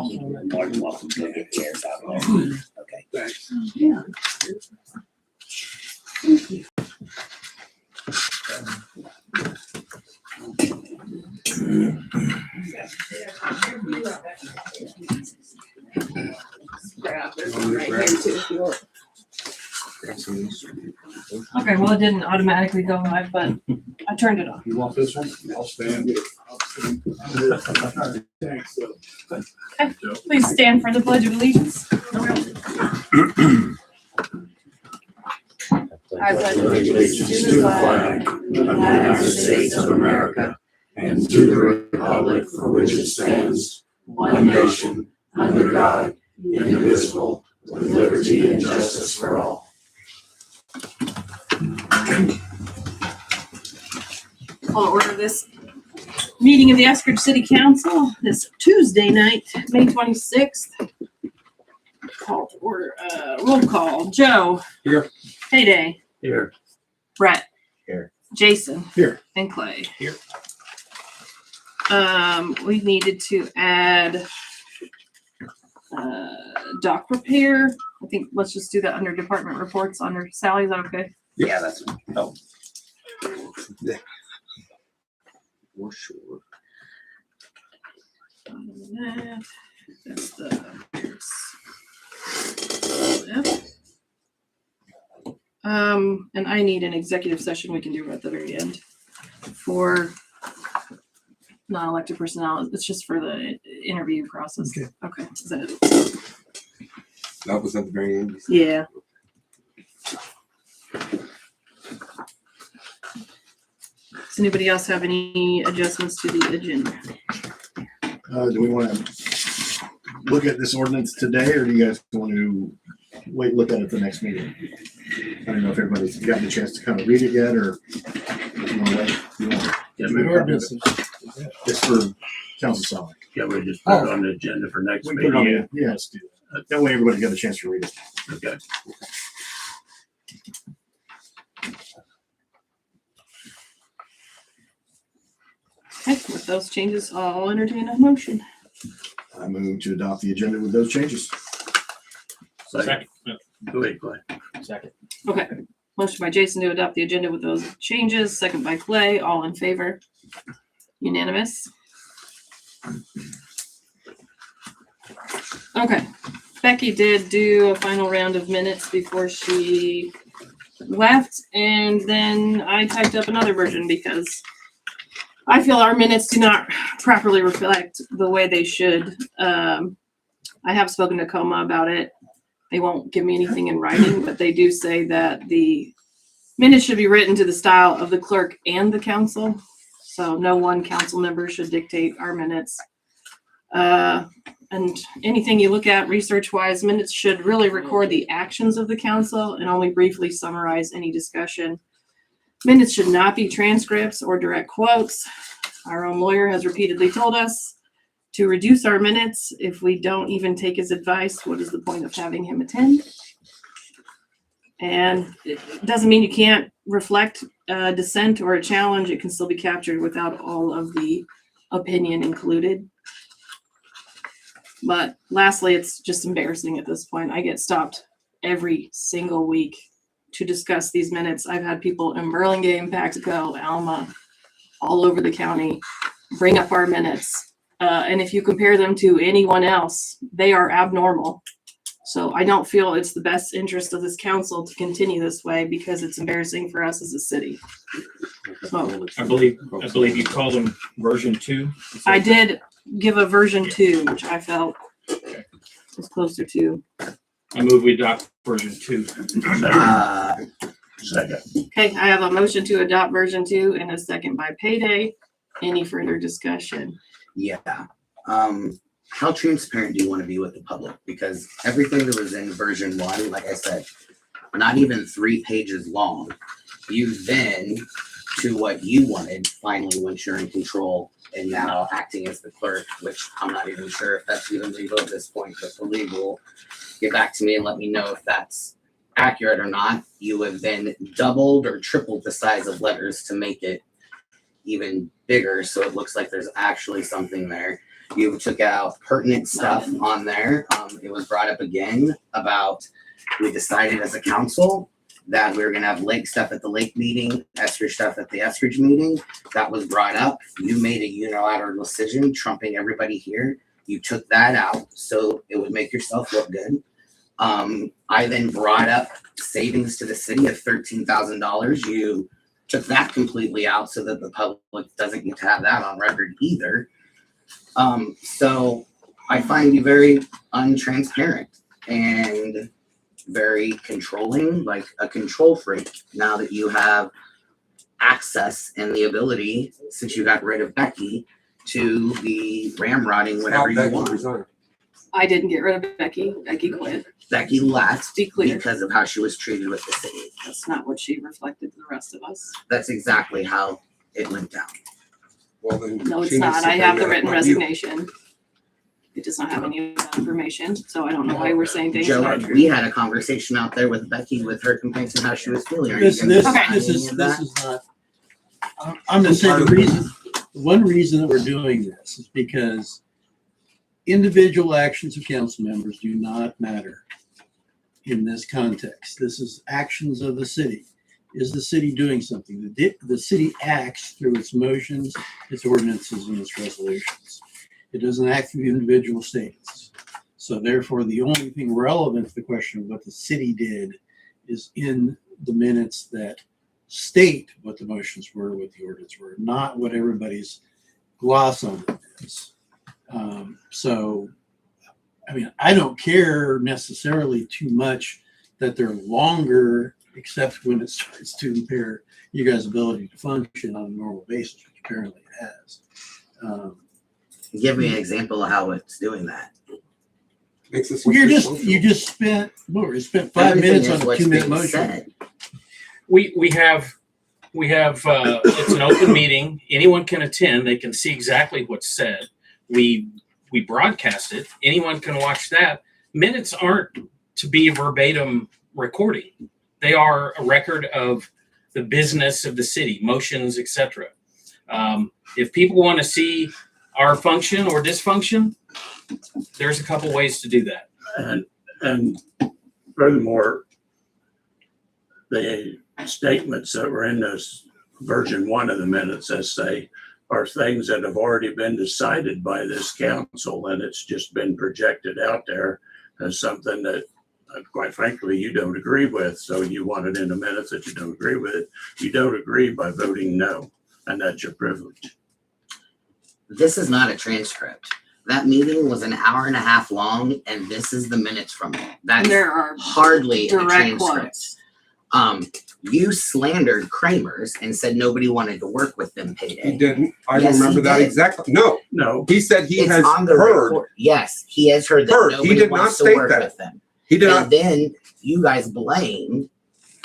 You're more than welcome to go get chairs out there. Okay. Thanks. Yeah. Thank you. Grab this one right here too if you want. Okay, well, it didn't automatically go live, but I turned it off. You want this one? I'll stand. Thanks. Please stand for the Pledge of Allegiance. I pledge allegiance to the flag of the United States of America and to the republic for which it stands, one nation, under God, indivisible, with liberty and justice for all. I'll order this meeting of the Eskridge City Council this Tuesday night, May 26th. Call to order, roll call. Joe. Here. Payday. Here. Brett. Here. Jason. Here. And Clay. Here. We needed to add dock repair. I think let's just do that under department reports under Sally. Is that okay? Yeah, that's oh. For sure. That's the and I need an executive session we can do at the very end for non-elected personnel. It's just for the interview process. Okay. Is that it? That was at the very end. Yeah. Does anybody else have any adjustments to the agenda? Do we want to look at this ordinance today, or do you guys want to wait and look at it the next meeting? I don't know if everybody's gotten a chance to kind of read it yet, or if you want to wait. You want The ordinance it's for council salary. Yeah, we just put it on the agenda for next We put it on meeting. the- Yeah, let's do that. That way everybody got a chance to read it. Okay. Okay, with those changes, I'll entertain a motion. I move to adopt the agenda with those changes. Second. Go ahead, Clay. Second. Okay. Motion by Jason to adopt the agenda with those changes, second by Clay, all in favor. Unanimous. Okay. Becky did do a final round of minutes before she left, and then I typed up another version because I feel our minutes do not properly reflect the way they should. I have spoken to Coma about it. They won't give me anything in writing, but they do say that the minutes should be written to the style of the clerk and the council. So no one council member should dictate our minutes. And anything you look at research-wise, minutes should really record the actions of the council and only briefly summarize any discussion. Minutes should not be transcripts or direct quotes. Our own lawyer has repeatedly told us to reduce our minutes. If we don't even take his advice, what is the point of having him attend? And it doesn't mean you can't reflect a dissent or a challenge. It can still be captured without all of the opinion included. But lastly, it's just embarrassing at this point. I get stopped every single week to discuss these minutes. I've had people in Burlingame, Paxico, Alma, all over the county bring up our minutes. And if you compare them to anyone else, they are abnormal. So I don't feel it's the best interest of this council to continue this way because it's embarrassing for us as a city. So I believe you called them version 2. I did give a version 2, which I felt was closer to. I move we adopt version 2. Second. Okay, I have a motion to adopt version 2 and a second by Payday. Any further discussion? Yeah. How transparent do you want to be with the public? Because everything that was in version 1, like I said, not even 3 pages long. You then, to what you wanted, finally, once you're in control and now acting as the clerk, which I'm not even sure if that's even legal at this point, but the legal, get back to me and let me know if that's accurate or not. You have then doubled or tripled the size of letters to make it even bigger, so it looks like there's actually something there. You took out pertinent stuff on there. It was brought up again about, we decided as a council that we were gonna have lake stuff at the lake meeting, Eskridge stuff at the Eskridge meeting. That was brought up. You made a unilateral decision trumping everybody here. You took that out so it would make yourself look good. I then brought up savings to the city of $13,000. You took that completely out so that the public doesn't get to have that on record either. So I find you very untransparent and very controlling, like a control freak, now that you have access and the ability, since you got rid of Becky, to be ramrodding whatever you want. I didn't get rid of Becky. Becky quit. Becky left Be clear. because of how she was treated with the city. That's not what she reflected to the rest of us. That's exactly how it went down. Well, then No, it's she needs not. to I have bring the that written up, not you. resignation. It does not have any of that information, so I don't know why we're saying things Joe, that are we true. had a conversation out there with Becky with her complaints and how she was feeling. Are you This, gonna this, deny this any is, of this that? is not, I'm gonna say one reason that we're doing this is because individual actions of council members do not matter in this context. This is actions of the city. Is the city doing something? The city acts through its motions, its ordinances, and its resolutions. It doesn't act through individual statements. So therefore, the only thing relevant to the question of what the city did is in the minutes that state what the motions were, what the ordinance were, not what everybody's gloss on it is. So, I mean, I don't care necessarily too much that they're longer, except when it starts to impair you guys' ability to function on a normal basis, which apparently it has. Give me an example of how it's doing that. Makes us Well, you social. just spent, what, you spent 5 Everything minutes is on a what's 2-minute being motion. said. We have, it's an open meeting. Anyone can attend. They can see exactly what's said. We broadcast it. Anyone can watch that. Minutes aren't to be a verbatim recording. They are a record of the business of the city, motions, etc. If people want to see our function or dysfunction, there's a couple ways to do that. And furthermore, the statements that were in this version 1 of the minutes, as say, are things that have already been decided by this council, and it's just been projected out there as something that, quite frankly, you don't agree with. So you want it in the minutes that you don't agree with it. You don't agree by voting no, and that's your privilege. This is not a transcript. That meeting was an hour and a half long, and this is the minutes from it. And That's there are hardly a direct transcript. quotes. You slandered Kramer's and said nobody wanted to work with them He payday. didn't. I Yes, remember he that did. exactly. No, No, he said he It's has on the heard. record. Yes, he has heard that Heard. He nobody did not wants to state work that. with them. He did And not. then you guys blamed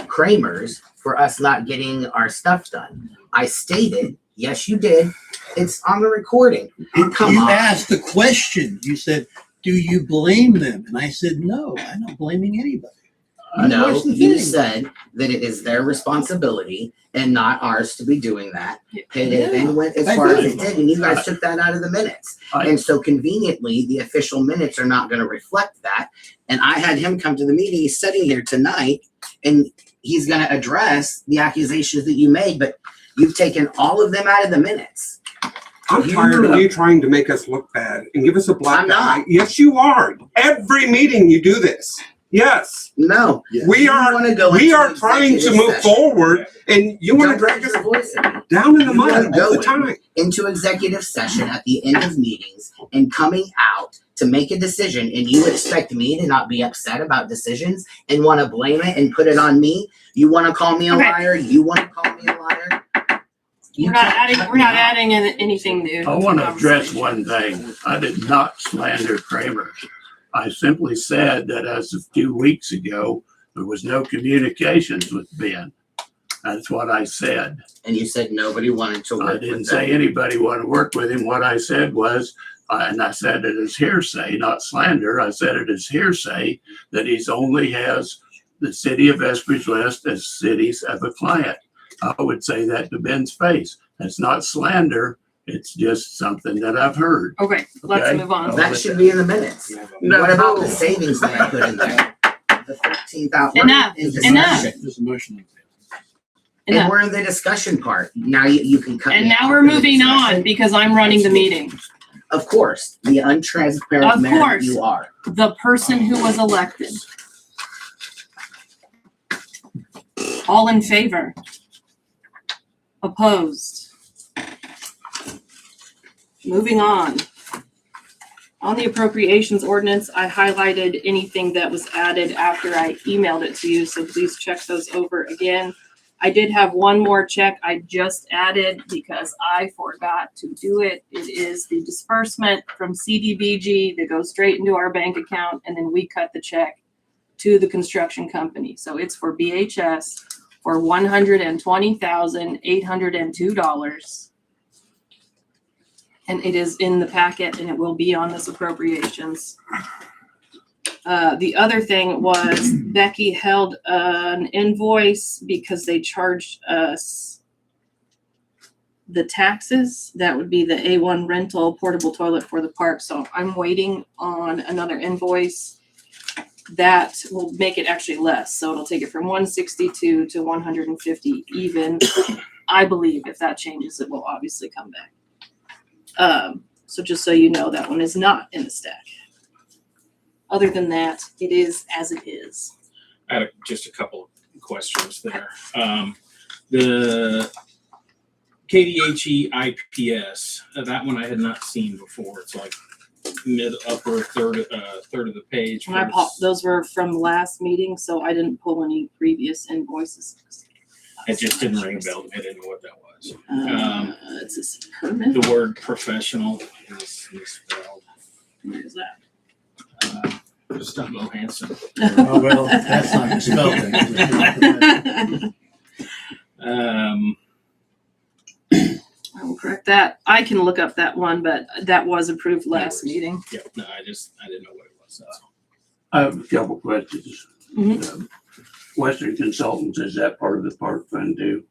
Kramer's for us not getting our stuff done. I stated, yes, you did. It's on the recording. Come You on. asked the question. You said, do you blame them? And I said, no, I'm not blaming anybody. No, What's the you thing? said that it is their responsibility and not ours to be doing that. Payday Yeah, then went as I far as did. it did, and you guys took that out of the minutes. I- And so conveniently, the official minutes are not gonna reflect that. And I had him come to the meeting, he's sitting here tonight, and he's gonna address the accusations that you made, but you've taken all of them out of the minutes. I'm tired of you trying to make us look bad and give us a black I'm not. eye. Yes, you are. Every meeting you do this. Yes, No. Yeah. we You are. wanna go We into are trying to executive move session. forward, and you want to Don't drag raise us your voice at me. down in the You mud wanna all go the time. into executive session at the end of meetings and coming out to make a decision, and you expect me to not be upset about decisions and want to blame it and put it on me? You want to call me a Okay. liar? You want to call me a liar? You We're not can't adding, cut we're me not off. adding in anything new. I want to address Conversation. one thing. I did not slander Kramer. I simply said that as of 2 weeks ago, there was no communications with Ben. That's what I said. And you said nobody wanted to I work didn't with say them. anybody wanted to work with him. What I said was, and I said it is hearsay, not slander. I said it is hearsay that he's only has the city of Eskridge list as cities of a client. I would say that to Ben's face. That's not slander. It's just something that I've heard. Okay, let's Okay. move on. That should be in the minutes. No. What about the savings that I put in there? The 13,000. Enough, in enough. discussion. There's a motion on the table. And Enough. we're in the discussion part. Now you can cut. And me now off we're in the moving on discussion. because I'm running the meeting. Of course, the untransparent Of mayor that course. you are. The person who was elected. All in favor? Opposed? Moving on. On the appropriations ordinance, I highlighted anything that was added after I emailed it to you, so please check those over again. I did have one more check I just added because I forgot to do it. It is the disbursement from CDBG that goes straight into our bank account, and then we cut the check to the construction company. So it's for BHS for $120,802. And it is in the packet and it will be on this appropriations. The other thing was Becky held an invoice because they charged us the taxes. That would be the A1 rental portable toilet for the park. So I'm waiting on another invoice that will make it actually less. So it'll take it from 162 to 150 even. I believe if that changes, it will obviously come back. So just so you know, that one is not in the stack. Other than that, it is as it is. I had just a couple of questions there. The KDHE IPS, that one I had not seen before. It's like mid upper third of the page. And those were from last meeting, so I didn't pull any previous invoices. It just didn't ring a bell to me. I didn't know what that was. It's this permit. The word professional is misspelled. Where is that? Bo Hansen. Oh, well, that's not misspelled. Um, I will correct that. I can look up that one, but that was approved last meeting. yeah, no, I didn't know what it was. That's all. I have a couple questions. Mhm. Western Consultants, is that part of the park fund too?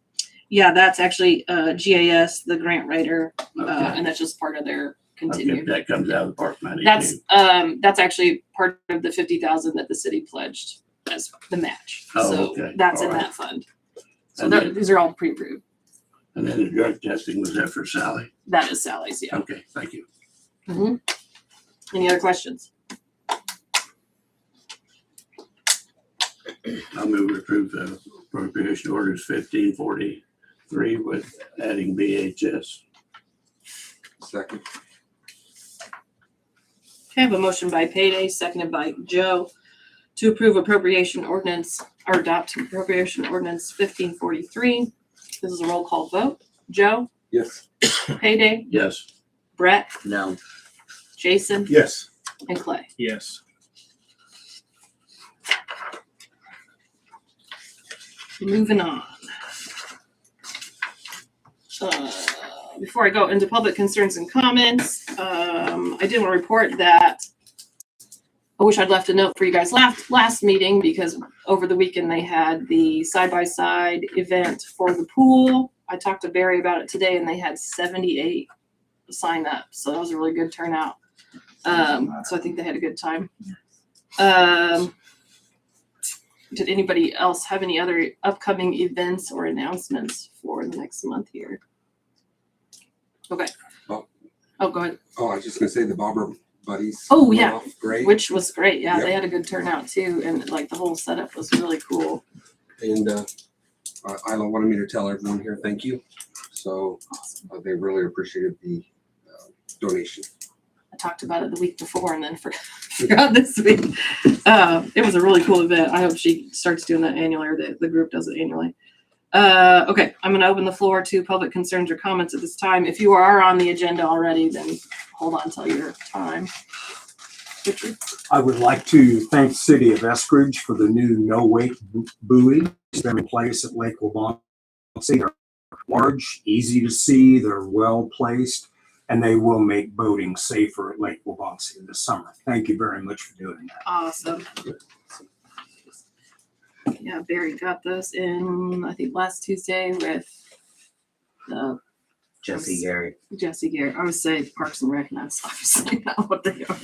Yeah, that's actually GAS, the grant writer, Okay. and that's just part of their Okay, continued. that comes out of the park money That's too. that's actually part of the 50,000 that the city pledged as the match. Oh, So okay. that's All in right. that fund. So And then- these are all pre-approved. And then the drug testing, was that for Sally? That is Sally's, yeah. Okay, thank you. Any other questions? I'll move to approve the appropriation orders 1543 with adding BHS. Second. Okay, I have a motion by Payday, seconded by Joe, to approve appropriation ordinance or adopt appropriation ordinance 1543. This is a roll call vote. Joe, Yes. Payday, Yes. Brett, No. Jason, Yes. and Clay. Yes. Moving on. Before I go into public concerns and comments, I did want to report that I wish I'd left a note for you guys last meeting because over the weekend they had the side-by-side event for the pool. I talked to Barry about it today and they had 78 sign up. So that was a really good turnout. So I think they had a good time. Did anybody else have any other upcoming events or announcements for the next month here? Okay. Oh. Oh, go ahead. Oh, I was just gonna say the Bobber Buddies. Oh, went yeah. off Great. Which was great. Yeah, Yep. they had a good turnout too. And like the whole setup was really cool. And Isla wanted me to tell everyone here, thank you. So Awesome. they really appreciated the donation. I talked about it the week before and then forgot this week. It was a really cool event. I hope she starts doing that annually or the group does it annually. Okay, I'm going to open the floor to public concerns or comments at this time. If you are on the agenda already, then hold on till your time. Richard? I would like to thank the city of Eskridge for the new no-wake buoy that's been in place at Lake Wabansie. They're large, easy to see, they're well placed, and they will make boating safer at Lake Wabansie this summer. Thank you very much for doing that. Awesome. Yeah, Barry got those in, I think, last Tuesday with the Jesse Gary. Jesse Garrett. I would say Parks and Rec, and that's obviously not what they are.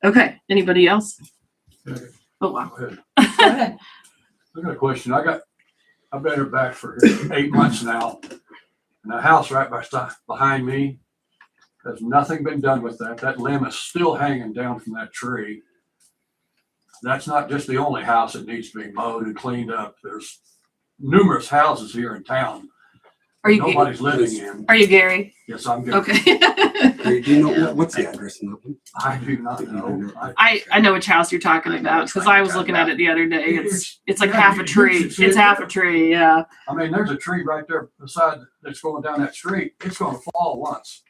Okay, anybody else? Oh, wow. Go ahead. Go ahead. I got a question. I've been here back for 8 months now. And the house right behind me, has nothing been done with that. That limb is still hanging down from that tree. That's not just the only house that needs to be mowed and cleaned up. There's numerous houses here in town. Are you Nobody's living in. Are you Gary? Yes, I'm good. Okay. Hey, do you know what's the address in that one? I do not know. I know which house you're talking about because I was looking at it the other day. It's like Yeah, half a you tree. should see It's it half there. a tree. Yeah. I mean, there's a tree right there beside that's going down that street. It's going to fall once.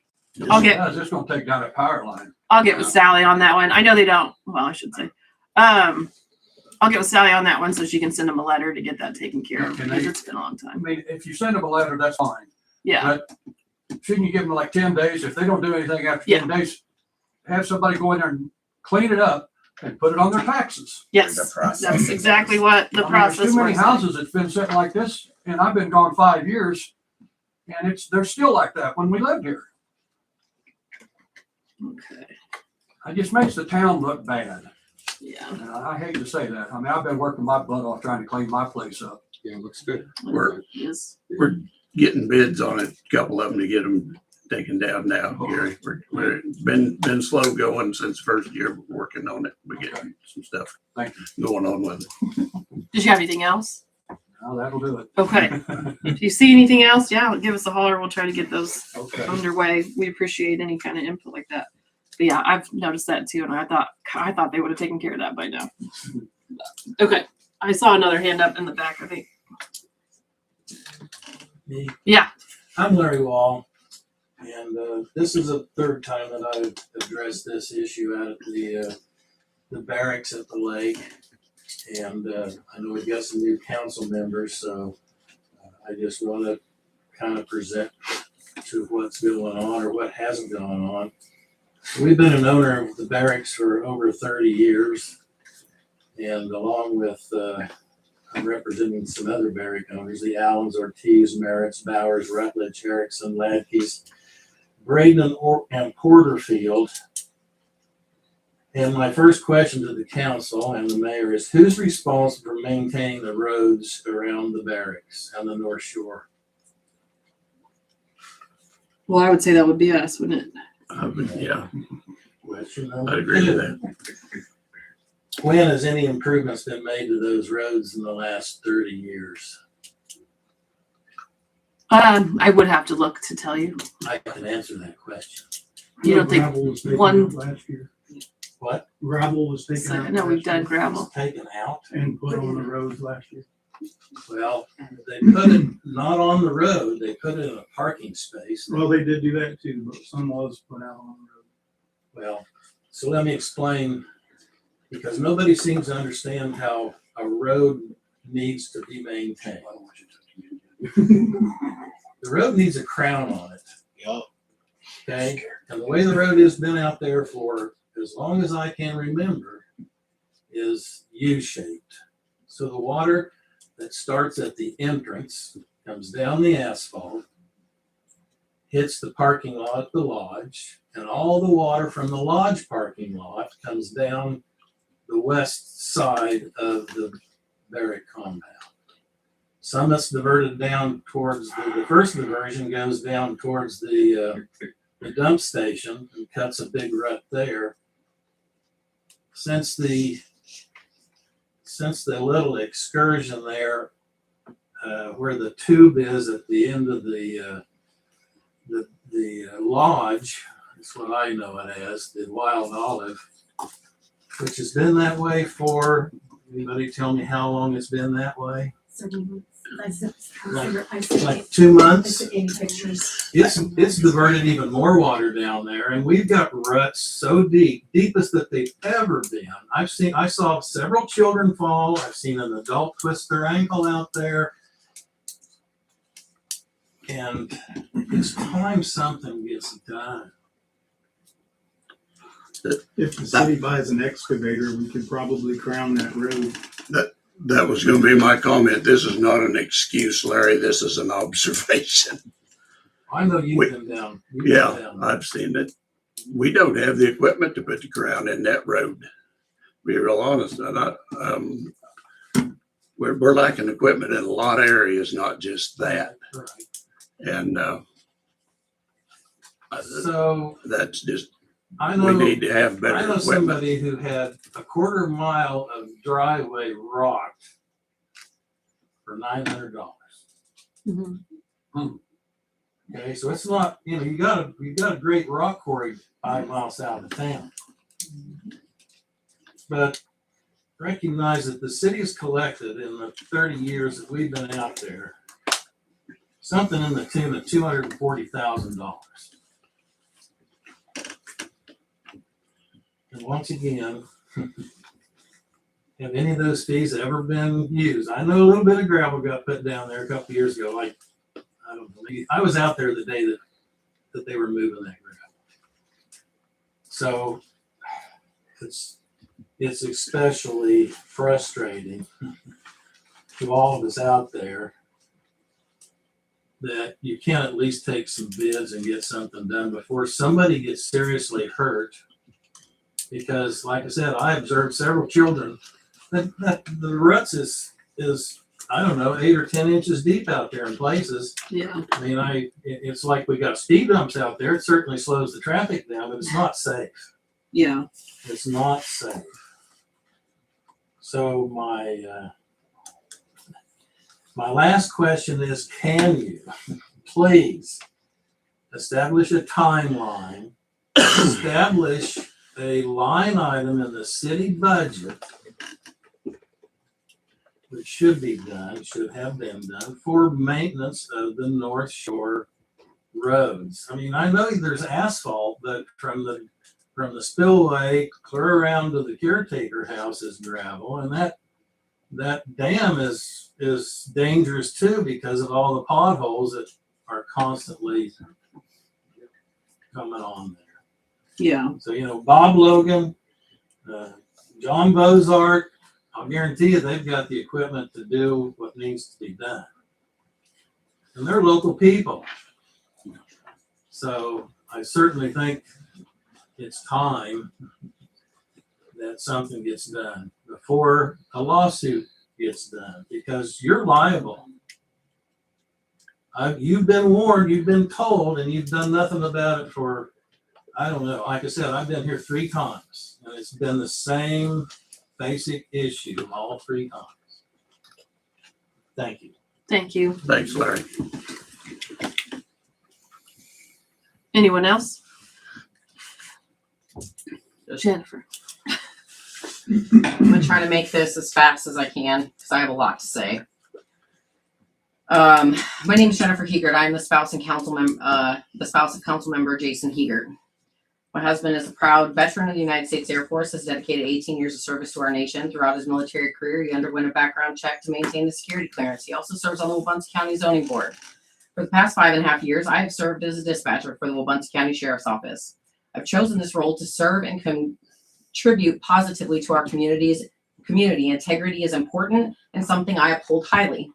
I'll It get does. It's going to take down that power line. I'll get with Sally on that one. I know they don't. Well, I should say. I'll get with Sally on that one so she can send them a letter to get that taken care of Can because they- it's been a long I time. mean, if you send them a letter, that's fine. Yeah. But shouldn't you give them like 10 days? If they don't do anything after 10 days, have somebody go in there and clean it up and put it on their taxes. Yes. The process. That's exactly what the I mean, process there's too many was. houses that's been sitting like this, and I've been gone 5 years, and they're still like that when we lived here. Okay. It just makes the town look bad. Yeah. And I hate to say that. I mean, I've been working my butt off trying to clean my place up. Yeah, it looks good. We're- Yes. We're getting bids on it, a couple of them to get them taken down now, Gary. We're been slow going since first year working on it. We're getting some stuff Thank going on with it. Did you have anything else? Now that'll do it. Okay. If you see anything else, yeah, give us a holler. We'll try to get those Okay. underway. We appreciate any kind of input like that. But yeah, I've noticed that too, and I thought they would have taken care of that by now. Okay. I saw another hand up in the back, I think. Me. Yeah. I'm Larry Wall, and this is the third time that I've addressed this issue out at the barracks at the lake. And I know we've got some new council members, so I just want to kind of present to what's going on or what hasn't gone on. We've been an owner of the barracks for over 30 years, and along with I'm representing some other barrack owners, the Allens, Ortiz, Merritts, Bowers, Rutledge, Erickson, Ladke's, Braden, and Porterfield. And my first question to the council and the mayor is, who's responsible for maintaining the roads around the barracks on the North Shore? Well, I would say that would be us, wouldn't it? Yeah, Question I number agree with two. that. When has any improvements been made to those roads in the last 30 years? I would have to look to tell you. I can answer that question. You don't think Gravel was taken one- out last year. What? Gravel was taken So, out. no, we've last done year gravel. Taken out? And put on the roads last year. Well, they put it not on the road, they put it in a parking space. Well, they did do that too, but some was put out on the road. Well, so let me explain, because nobody seems to understand how a road needs to be maintained. The road needs a crown on it. Yep. Okay, and the way the road has been out there for as long as I can remember is U-shaped. So the water that starts at the entrance comes down the asphalt, hits the parking lot at the lodge, and all the water from the lodge parking lot comes down the west side of the barrack compound. Some is diverted down towards the first diversion goes down towards the dump station and cuts a big rut there. Since the little excursion there, where the tube is at the end of the lodge, that's what I know it as, the Wild Olive, which has been that way for, anybody tell me how long it's been that way? Like 2 months? It's diverted even more water down there, and we've got ruts so deep, deepest that they've ever been. I saw several children fall. I've seen an adult twist their ankle out there. And it's time something gets done. If the city buys an excavator, we could probably crown that road. That was gonna be my comment. This is not an excuse, Larry. This is an observation. I know you've We- been down. Yeah, I've seen it. We don't have the equipment to put the ground in that road. Be real honest, we're lacking equipment in a lot of areas, not just that. Right. And So that's just, I we know, need to have better I know equipment. somebody who had a quarter mile of driveway rocked for $900. Okay, so it's not, you got a great rock quarry 5 miles out of town. But recognize that the city has collected in the 30 years that we've been out there something in the tune of $240,000. And once again, have any of those fees ever been used? I know a little bit of gravel got put down there a couple years ago. Like, I don't believe, I was out there the day that they were moving that gravel. So it's especially frustrating to all of us out there that you can't at least take some bids and get something done before somebody gets seriously hurt. Because, like I said, I observed several children that the ruts is I don't know, 8 or 10 inches deep out there in places. Yeah. I mean, it's like we got speed bumps out there. It certainly slows the traffic down, but it's not safe. Yeah. It's not safe. So my last question is, can you please establish a timeline, establish a line item in the city budget, which should be done, should have been done, for maintenance of the North Shore roads? I mean, I know there's asphalt, but from the spillway clear around to the caretaker house is gravel, and that dam is dangerous too because of all the potholes that are constantly coming on there. Yeah. So, Bob Logan, John Bozart, I'll guarantee you they've got the equipment to do what needs to be done. And they're local people. So I certainly think it's time that something gets done before a lawsuit gets done, because you're liable. You've been warned, you've been told, and you've done nothing about it for, I don't know. Like I said, I've been here 3 times, and it's been the same basic issue all 3 times. Thank you. Thank you. Thanks, Larry. Anyone else? Jennifer. I'm gonna try to make this as fast as I can because I have a lot to say. My name is Jennifer Heegert. I'm the spouse of council member Jason Heegert. My husband is a proud veteran of the United States Air Force, has dedicated 18 years of service to our nation. Throughout his military career, he underwent a background check to maintain the security clearance. He also serves on the Wabaunsee County Zoning Board. For the past 5.5 years, I have served as a dispatcher for the Wabaunsee County Sheriff's Office. I've chosen this role to serve and contribute positively to our community. Integrity is important and something I uphold highly.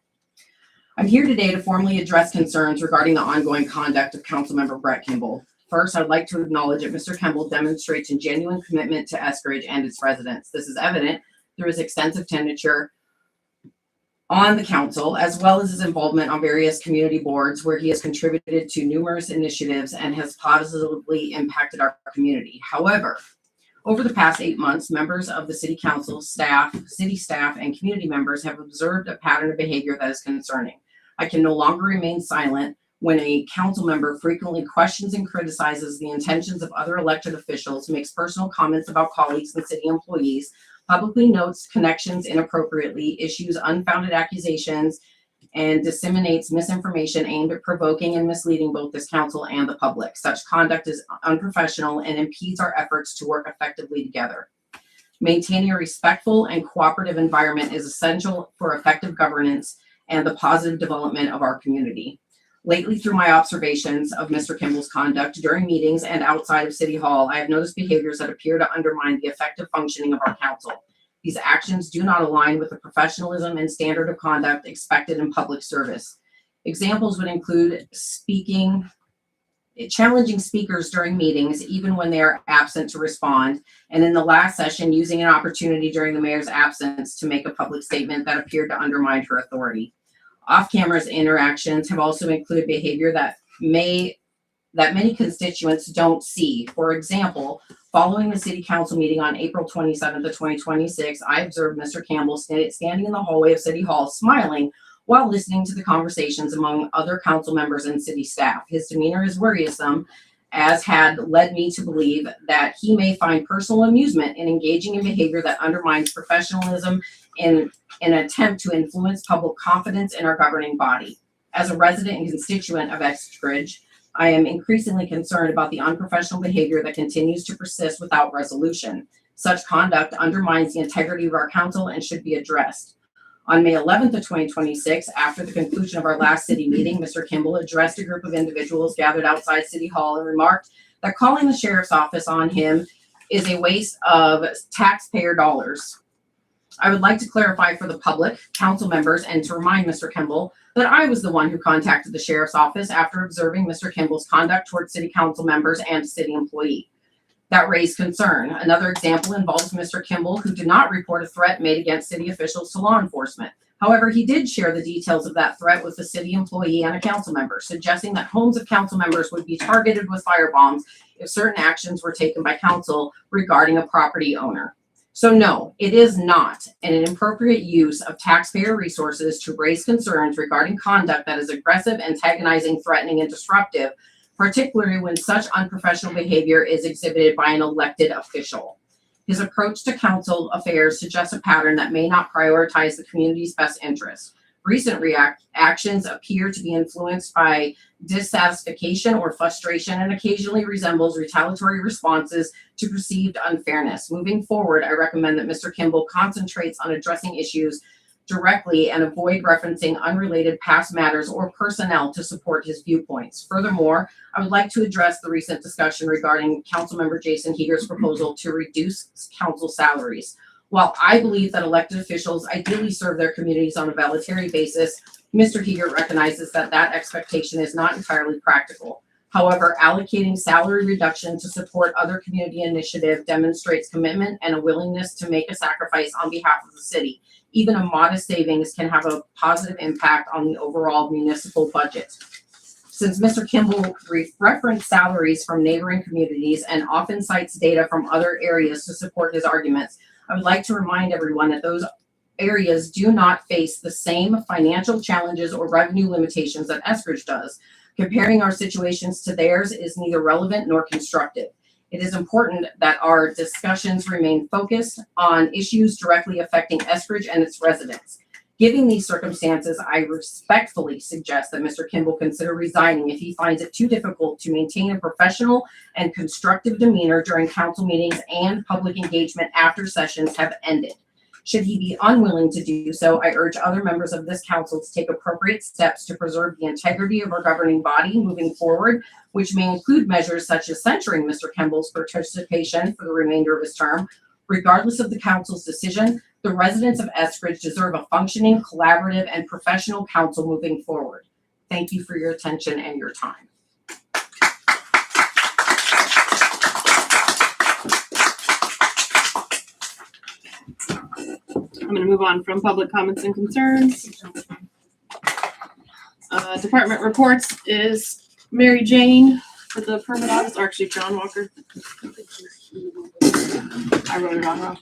I'm here today to formally address concerns regarding the ongoing conduct of Councilmember Brett Kimball. First, I'd like to acknowledge that Mr. Kimball demonstrates a genuine commitment to Eskridge and its residents. This is evident through his extensive tenure on the council, as well as his involvement on various community boards where he has contributed to numerous initiatives and has positively impacted our community. However, over the past 8 months, members of the city council, city staff, and community members have observed a pattern of behavior that is concerning. I can no longer remain silent when a council member frequently questions and criticizes the intentions of other elected officials, makes personal comments about colleagues and city employees, publicly notes connections inappropriately, issues unfounded accusations, and disseminates misinformation aimed at provoking and misleading both this council and the public. Such conduct is unprofessional and impedes our efforts to work effectively together. Maintaining a respectful and cooperative environment is essential for effective governance and the positive development of our community. Lately, through my observations of Mr. Kimball's conduct during meetings and outside of City Hall, I have noticed behaviors that appear to undermine the effective functioning of our council. These actions do not align with the professionalism and standard of conduct expected in public service. Examples would include speaking challenging speakers during meetings, even when they are absent to respond. And in the last session, using an opportunity during the mayor's absence to make a public statement that appeared to undermine her authority. Off-camera interactions have also included behavior that many constituents don't see. For example, following the city council meeting on April 27th of 2026, I observed Mr. Campbell standing in the hallway of City Hall smiling while listening to the conversations among other council members and city staff. His demeanor is worrisome, as had led me to believe that he may find personal amusement in engaging in behavior that undermines professionalism in an attempt to influence public confidence in our governing body. As a resident and constituent of Eskridge, I am increasingly concerned about the unprofessional behavior that continues to persist without resolution. Such conduct undermines the integrity of our council and should be addressed. On May 11th of 2026, after the conclusion of our last city meeting, Mr. Kimball addressed a group of individuals gathered outside City Hall and remarked that calling the sheriff's office on him is a waste of taxpayer dollars. I would like to clarify for the public, council members, and to remind Mr. Kimball that I was the one who contacted the sheriff's office after observing Mr. Kimball's conduct towards city council members and a city employee. That raised concern. Another example involves Mr. Kimball, who did not report a threat made against city officials to law enforcement. However, he did share the details of that threat with a city employee and a council member, suggesting that homes of council members would be targeted with firebombs if certain actions were taken by council regarding a property owner. So no, it is not an inappropriate use of taxpayer resources to raise concerns regarding conduct that is aggressive, antagonizing, threatening, and disruptive, particularly when such unprofessional behavior is exhibited by an elected official. His approach to council affairs suggests a pattern that may not prioritize the community's best interests. Recent actions appear to be influenced by dissatisfaction or frustration and occasionally resembles retaliatory responses to perceived unfairness. Moving forward, I recommend that Mr. Kimball concentrates on addressing issues directly and avoid referencing unrelated past matters or personnel to support his viewpoints. Furthermore, I would like to address the recent discussion regarding Councilmember Jason Heger's proposal to reduce council salaries. While I believe that elected officials ideally serve their communities on a voluntary basis, Mr. Heger recognizes that that expectation is not entirely practical. However, allocating salary reduction to support other community initiative demonstrates commitment and a willingness to make a sacrifice on behalf of the city. Even a modest savings can have a positive impact on the overall municipal budget. Since Mr. Kimball referenced salaries from neighboring communities and often cites data from other areas to support his arguments, I would like to remind everyone that those areas do not face the same financial challenges or revenue limitations that Eskridge does. Comparing our situations to theirs is neither relevant nor constructive. It is important that our discussions remain focused on issues directly affecting Eskridge and its residents. Given these circumstances, I respectfully suggest that Mr. Kimball consider resigning if he finds it too difficult to maintain a professional and constructive demeanor during council meetings and public engagement after sessions have ended. Should he be unwilling to do so, I urge other members of this council to take appropriate steps to preserve the integrity of our governing body moving forward, which may include measures such as censuring Mr. Kimball's participation for the remainder of his term. Regardless of the council's decision, the residents of Eskridge deserve a functioning, collaborative, and professional council moving forward. Thank you for your attention and your time. I'm going to move on from public comments and concerns. Department reports is Mary Jane for the permit office, or actually John Walker. I wrote it on wrong.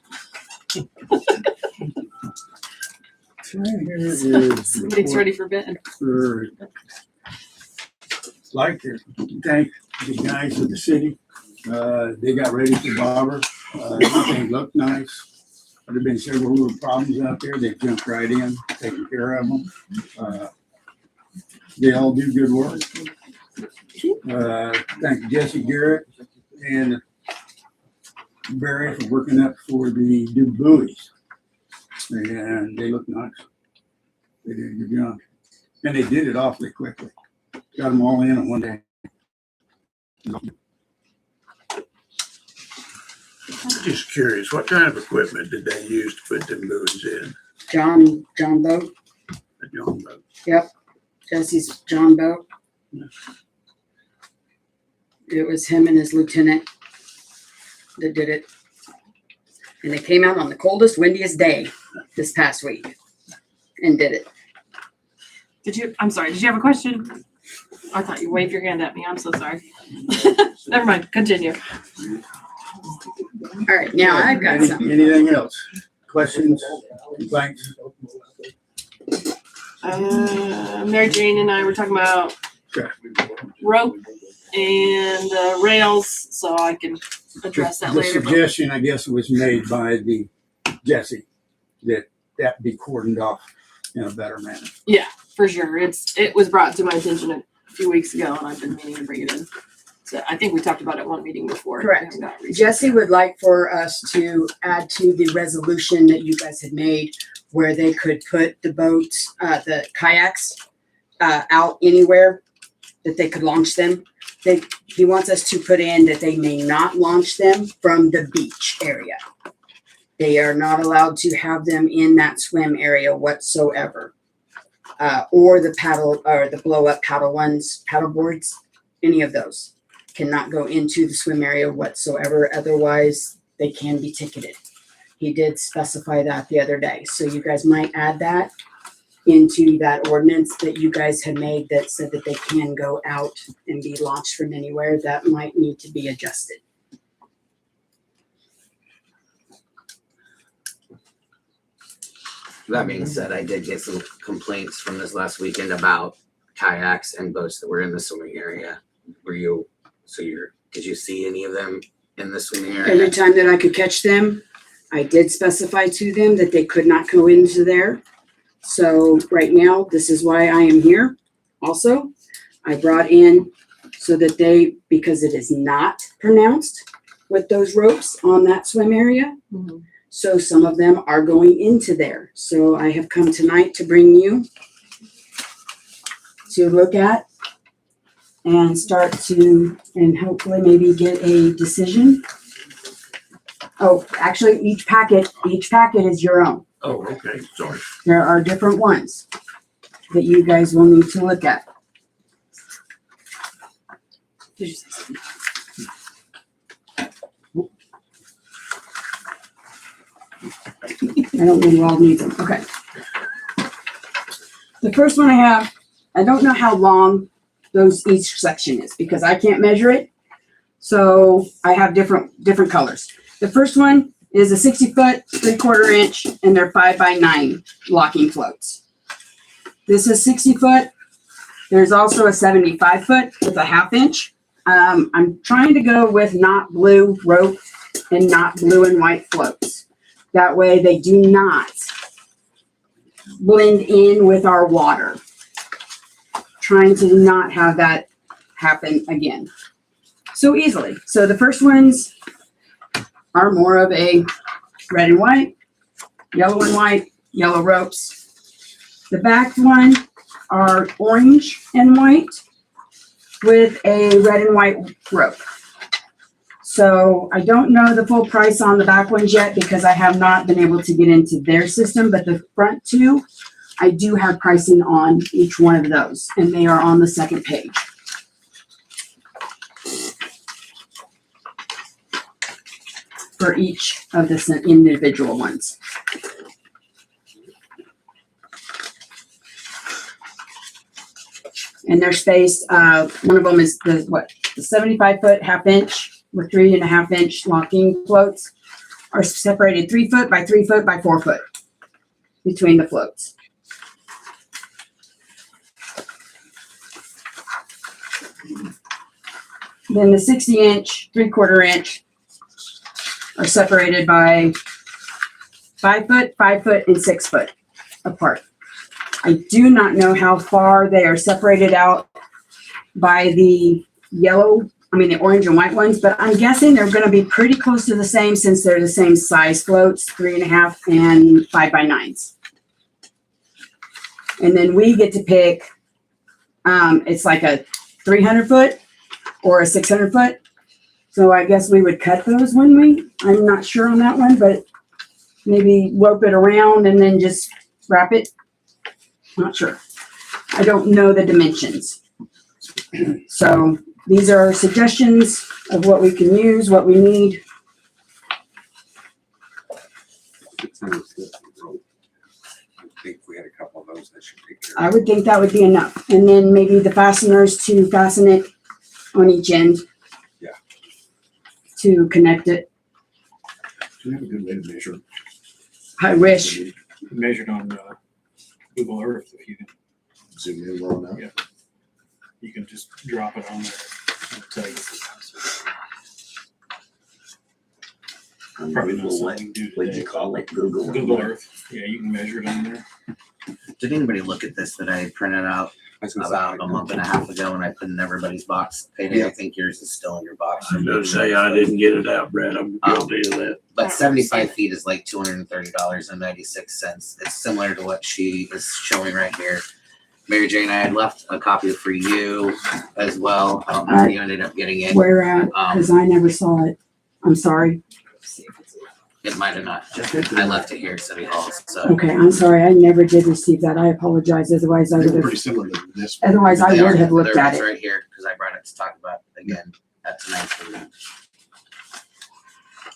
Somebody's ready for bed. Like to thank the guys of the city. They got ready for Barbara. Everything looked nice. There have been several little problems out there. They jumped right in, taking care of them. They all do good work. Thank Jesse Garrett and Barry for working up for the new buoys. And they look nice. They did a good job. And they did it awfully quickly. Got them all in one day. Just curious, what kind of equipment did they use to put them buoys in? John boat. A John boat. Yep. Jesse's John boat. It was him and his lieutenant that did it. And they came out on the coldest, windiest day this past week and did it. I'm sorry, did you have a question? I thought you waved your hand at me. I'm so sorry. Never mind. Continue. All right, now I've got something. Anything else? Questions, complaints? Mary Jane and I were talking about rope and rails, so I can address that The later. but- suggestion, I guess, was made by Jesse that be cordoned off in a better manner. Yeah, for sure. It was brought to my attention a few weeks ago, and I've been meaning to bring it in. So I think we talked about it one meeting before. Correct. We haven't got research Jesse yet. would like for us to add to the resolution that you guys had made where they could put the boats, the kayaks, out anywhere that they could launch them. He wants us to put in that they may not launch them from the beach area. They are not allowed to have them in that swim area whatsoever. Or the paddle, or the blow up paddle boards, any of those cannot go into the swim area whatsoever. Otherwise, they can be ticketed. He did specify that the other day. So you guys might add that into that ordinance that you guys had made that said that they can go out and be launched from anywhere. That might need to be adjusted. That being said, I did get some complaints from this last weekend about kayaks and boats that were in the swimming area. Did you see any of them in the swimming area? Every time that I could catch them, I did specify to them that they could not go into there. So right now, this is why I am here. Also, I brought in so that because it is not pronounced with those ropes on that swim area. Mhm. So some of them are going into there. So I have come tonight to bring you to look at and start to, and hopefully maybe get a decision. Oh, actually, each packet is your own. Oh, okay, sorry. There are different ones that you guys will need to look at. Did you say something? I don't think all need them. Okay. The first one I have, I don't know how long each section is because I can't measure it. So I have different colors. The first one is a 60-foot, 3/4 inch, and they're 5x9 locking floats. This is 60-foot. There's also a 75-foot with a 1/2 inch. I'm trying to go with not blue rope and not blue and white floats. That way they do not blend in with our water. Trying to not have that happen again so easily. So the first ones are more of a red and white, yellow and white, yellow ropes. The back one are orange and white with a red and white rope. So I don't know the full price on the back ones yet because I have not been able to get into their system, but the front two, I do have pricing on each one of those, and they are on the second page. For each of the individual ones. And they're spaced, one of them is the 75-foot 1/2 inch with 3.5 inch locking floats are separated 3 foot by 3 foot by 4 foot between the floats. Then the 60-inch, 3/4 inch are separated by 5 foot, 5 foot, and 6 foot apart. I do not know how far they are separated out by the the orange and white ones, but I'm guessing they're going to be pretty close to the same since they're the same size floats, 3.5 and 5x9s. And then we get to pick, it's like a 300 foot or a 600 foot. So I guess we would cut those, wouldn't we? I'm not sure on that one, but maybe rope it around and then just wrap it. Not sure. I don't know the dimensions. So these are suggestions of what we can use, what we need. 600 foot rope. I think we had a couple of those that should take care I of would think that would be enough. And then maybe the fasteners to fasten it on each end. Yeah. To connect it. Do we have a good way to measure? I wish. Measured on Google Earth. If you can, Zoom in well enough. Yeah. You can just drop it on there. It'll tell you. Probably not something you do What'd you today. call it? Google. Google Earth. Yeah, you can measure it on there. Did anybody look at this that I printed out I was gonna say, about a month and a half ago and I put in everybody's box? Payday, Yeah. I think yours is still in your box. I'm gonna say I didn't get it out, Brad. I'm guilty of that. But 75 feet is like $230.96. It's similar to what she is showing right here. Mary Jane, I had left a copy for you as well. I don't know if you ended up getting it. Where at? Because I never saw it. I'm sorry. It might have not. I left it here at City Hall, so. Okay, I'm sorry. I never did receive that. I apologize. Otherwise, I They're would pretty have. similar to this. Otherwise, I They would are. have looked There at it is it. right here, because I brought it to talk about again at tonight's meeting.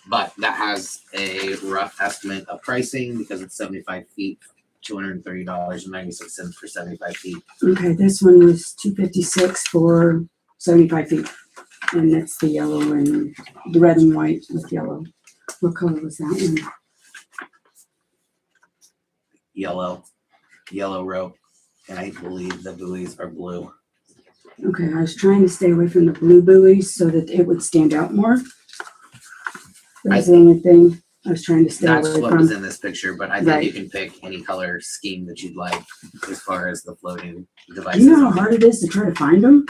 But that has a rough estimate of pricing because it's 75 feet, $230.96 for 75 feet. Okay, this one was $256 for 75 feet. And that's the yellow and the red and white with yellow. What color was that one? Yellow rope, and I believe the buoys are blue. Okay, I was trying to stay away from the blue buoys so that it would stand out more. That's the only thing I was trying to stay That's away what was from. in this picture, but I think Right. you can pick any color scheme that you'd like as far as the floating Do devices. you know how hard it is to try to find them?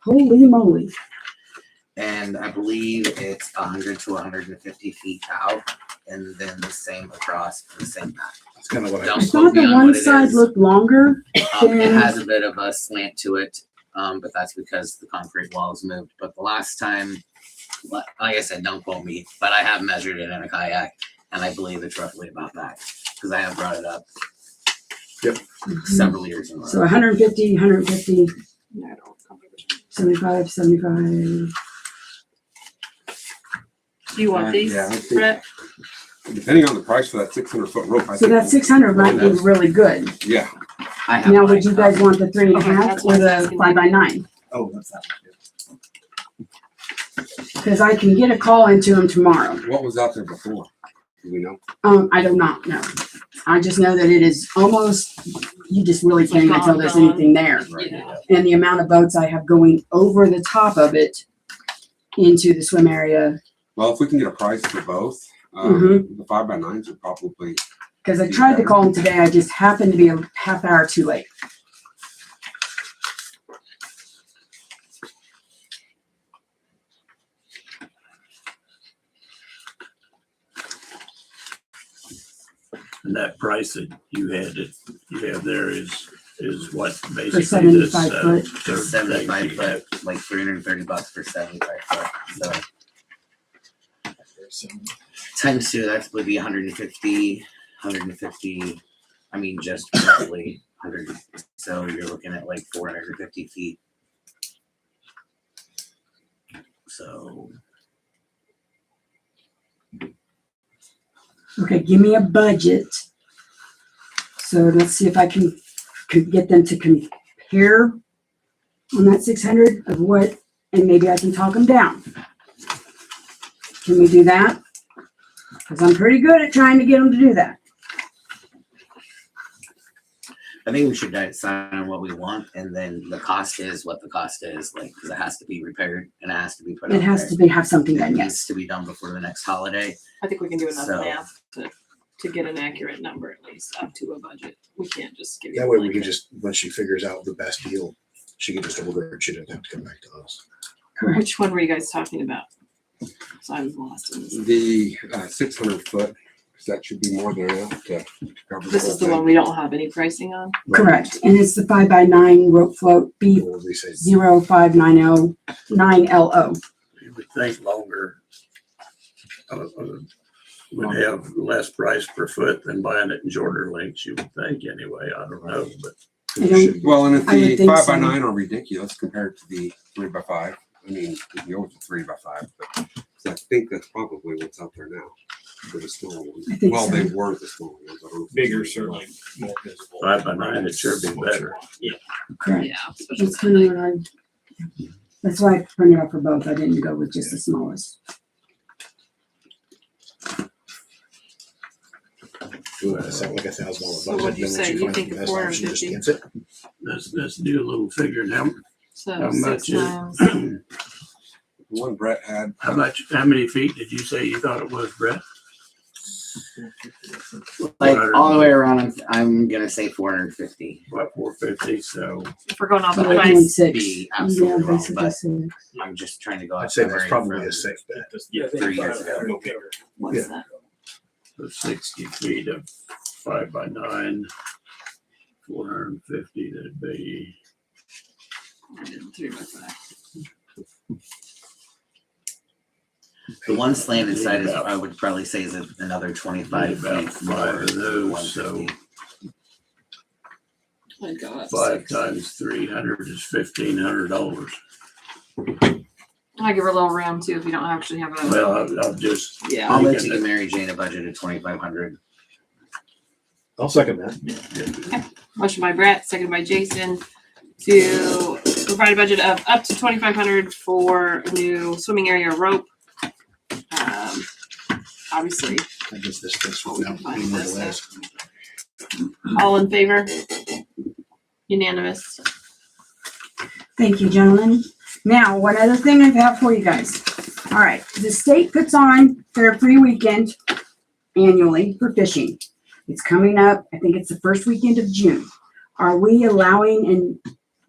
Holy moly. And I believe it's 100 to 150 feet out, and then the same across the same map. That's kind of what I Don't I quote thought me the on one what it side is. looked longer. It has a bit of a slant to it, but that's because the concrete wall is moved. But the last time, like I said, don't quote me, but I have measured it in a kayak, and I believe it's roughly about that because I have brought it up several years in a row. So 150, 150, 75, 75. Do you want these, yeah, I think- Brett? Depending on the price for that 600 foot rope. I So think that 600 might be really good. Yeah. I have Now, my would you guys want the 3.5 Okay, that's or what I was the asking. 5x9? Oh, that's that one. Because I can get a call into them tomorrow. What was out there before? Do we know? I do not know. I just know that it is almost, you just really can't even tell there's Gone. anything there. Yeah. And the amount of boats I have going over the top of it into the swim area. Well, if we can get a price for both, the 5x9s would probably. Because I tried to call them today, I just happened to be a half hour too late. And that price that you have there is what For basically this. 75 foot. third 75 thing you have. foot, like $330 for 75 foot. So times two, that would be 150. I mean, just roughly 100. So you're looking at like 450 feet. So Okay, give me a budget. So let's see if I can get them to compare on that 600 of what, and maybe I can talk them down. Can we do that? Because I'm pretty good at trying to get them to do that. I think we should decide on what we want, and then the cost is what the cost is, like, because it has to be repaired and it has to be put out It has there. to be, have something It done, needs yes. to be done before the next holiday. I think we can do enough So- math to get an accurate number at least up to a budget. We can't just give you. That a way we can blanket. just, once she figures out the best deal, she can just order it. She doesn't have to come back to us. Which one were you guys talking about? So I'm lost in this. The 600 foot, because that should be more than enough to cover. This is the one we don't have any pricing on? Correct. And it's the 5x9 rope float B What would we say? 05909LO. You would think longer would have less price per foot than buying it in shorter lengths, you would think anyway. I don't know, but I don't, Well, and if I would the think 5x9 so. are ridiculous compared to the 3x5, I mean, the old 3x5, but I think that's probably what's out there now. For the smaller ones. I think Well, so. they were the smaller ones. I don't know if Bigger, they're certainly more visible. 5x9 would sure be better. Yeah. correct. Yeah. especially That's kind of what that's why I printed out for both. I didn't go with just the smallest. Do it, it's like $1,000 So budget. what'd you then once say? You find think the of best option, just 450? gets it. Let's do a little figure now. So How 6 much times. The one Brett had. How many feet did you say you thought it was, Brett? Like all the way around, I'm gonna say 450. What, 450, so If we're going off the But I price. can Six. be absolutely wrong, basically but six. I'm just trying to go I'd off say that's memory probably from a safe bet. Yeah, 3 years ago. Go bigger. What's that? the 60 feet of 5x9, 450, that'd be, I did 3x5. The one slanted side is, I would probably say is another 25 About feet 5 more of than those, so 150. I'd go up 5 6. times 300 is $1,500. I give her a little room too if you don't actually have a. Well, I'll just, Yeah. I'll let thinking you that- Mary Jane a budget of 2,500. I'll second that. Motion by Brett, seconded by Jason to provide a budget of up to 2,500 for a new swimming area rope. Obviously, I guess this fits we can without find any more this, delays. all in favor? Unanimous. Thank you, gentlemen. Now, one other thing I have for you guys. All right, the state puts on their free weekend annually for fishing. It's coming up, I think it's the first weekend of June. Are we allowing and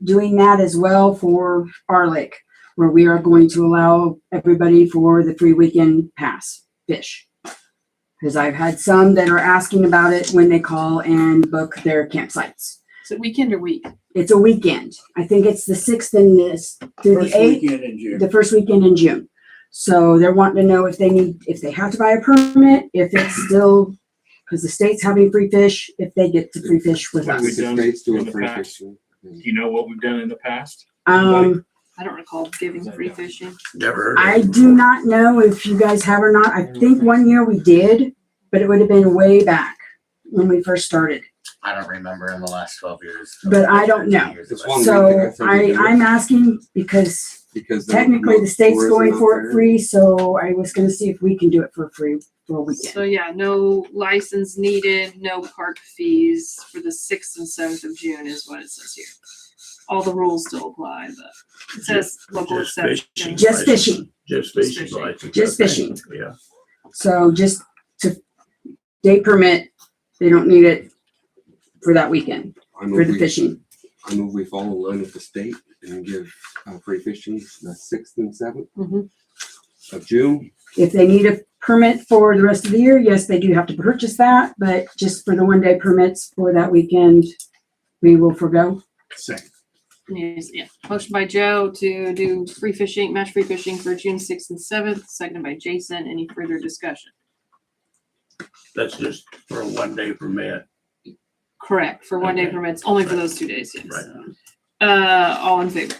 doing that as well for our lake, where we are going to allow everybody for the free weekend pass fish? Because I've had some that are asking about it when they call and book their campsites. Is it weekend or week? It's a weekend. I think it's the 6th and this through First the 8th, weekend in June. the first weekend in June. So they're wanting to know if they have to buy a permit, if it's still, because the state's having free fish, if they get to free fish with What us. we've done The state's doing in the free past. fishing. Do you know what we've done in the past? I don't recall giving free fishing. never heard of I it do before. not know if you guys have or not. I think one year we did, but it would have been way back when we first started. I don't remember in the last 12 years. But I don't know. It's one So weekend, I think we did it. I'm asking because Because technically the state's tourism going out for it there. free, so I was gonna see if we can do it for free for a weekend. So yeah, no license needed, no park fees for the 6th and 7th of June is what it says here. All the rules still apply, but it says local Just fishing. exception. Just fishing. Just Just fishing fishing. license. Just I think. fishing. Yeah. So just to day permit, they don't need it for that weekend, I for move the we- fishing. I move we follow in line with the state and give free fishing the 6th and 7th Mhm. of June. If they need a permit for the rest of the year, yes, they do have to purchase that, but just for the 1 day permits for that weekend, we will forego. Second. Yes, yeah. Motion by Joe to do free fishing, match free fishing for June 6th and 7th, seconded by Jason. Any further discussion? That's just for a 1 day permit. Correct, for 1 day Okay. permits, only for those 2 days, yes. Right. All in favor?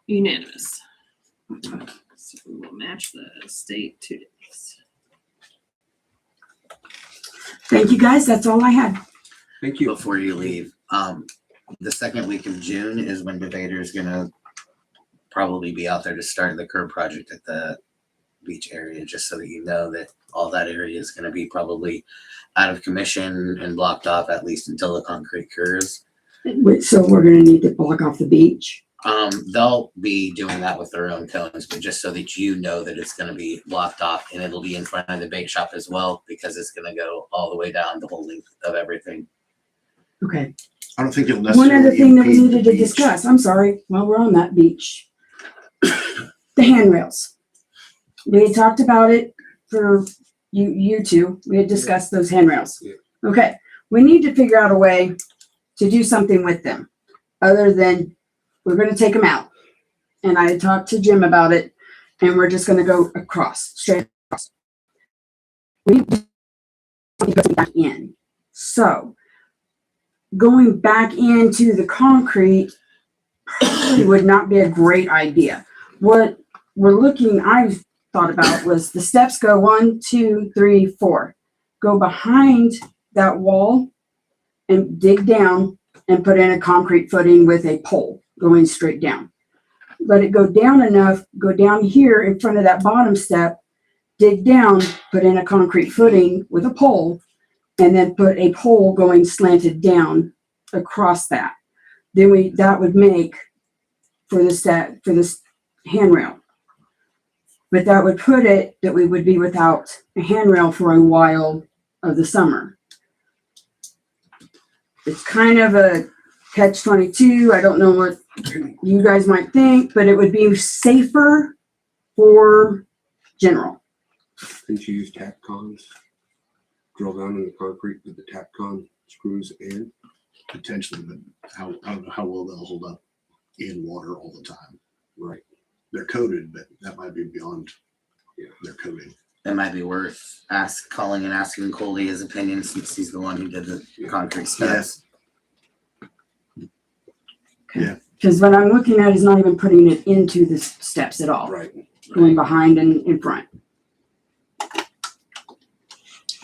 Unanimous. So we will match the state 2 days. Thank you, guys. That's all I had. Thank you. Before you leave, the second week of June is when Devader's gonna probably be out there to start the curb project at the beach area, just so that you know that all that area is gonna be probably out of commission and blocked off at least until the concrete cures. So we're gonna need to block off the beach. They'll be doing that with their own cones, but just so that you know that it's gonna be blocked off, and it'll be in front of the bake shop as well, because it's gonna go all the way down the whole length of everything. Okay. I don't think it'll One necessarily. other thing that we impede the needed to beach. discuss, I'm sorry, while we're on that beach. The handrails. We had talked about it for you two. We had discussed those handrails. Yeah. Okay, we need to figure out a way to do something with them, other than we're gonna take them out. And I had talked to Jim about it, and we're just gonna go across, straight across. We need to put them back in. So going back into the concrete probably would not be a great idea. What I've thought about was the steps go 1, 2, 3, 4. Go behind that wall and dig down and put in a concrete footing with a pole going straight down. Let it go down enough, go down here in front of that bottom step, dig down, put in a concrete footing with a pole, and then put a pole going slanted down across that. Then that would make for this handrail. But that would put it that we would be without a handrail for a while of the summer. It's kind of a catch-22. I don't know what you guys might think, but it would be safer for general. Couldn't you use tack cons? Drill down in the concrete with the tack con screws in? Potentially, but I don't know how well they'll hold up in water all the time. Right. They're coated, but that might be beyond their coating. It might be worth calling and asking Coley his opinion since he's the one who did the concrete steps. Yeah. Because what I'm looking at is not even putting it into the steps at all. Right. Going behind and in front.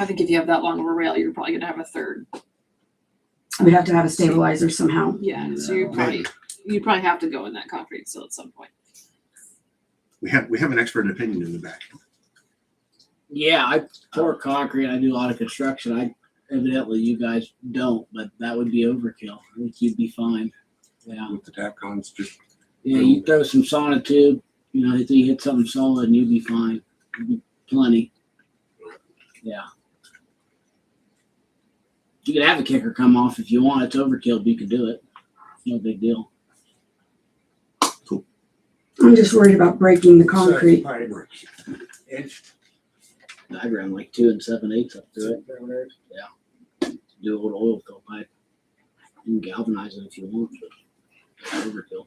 I think if you have that long of a rail, you're probably gonna have a third. We'd have to have a stabilizer somehow. Yeah, so you'd probably have to go in that concrete still at some point. We have an expert opinion in the back. Yeah, I pour concrete. I do a lot of construction. Evidently you guys don't, but that would be overkill. I think you'd be fine. Yeah. With the tack cons, just Yeah, you throw some sonotube, if you hit something solid and you'd be fine. It'd be plenty. Yeah. You could have a kicker come off if you want. It's overkill, but you could do it. No big deal. I'm just worried about breaking the concrete. I ran like 2 7/8 up through it. Yeah. Do a little oil fill pipe. You can galvanize it if you want, but it's overkill.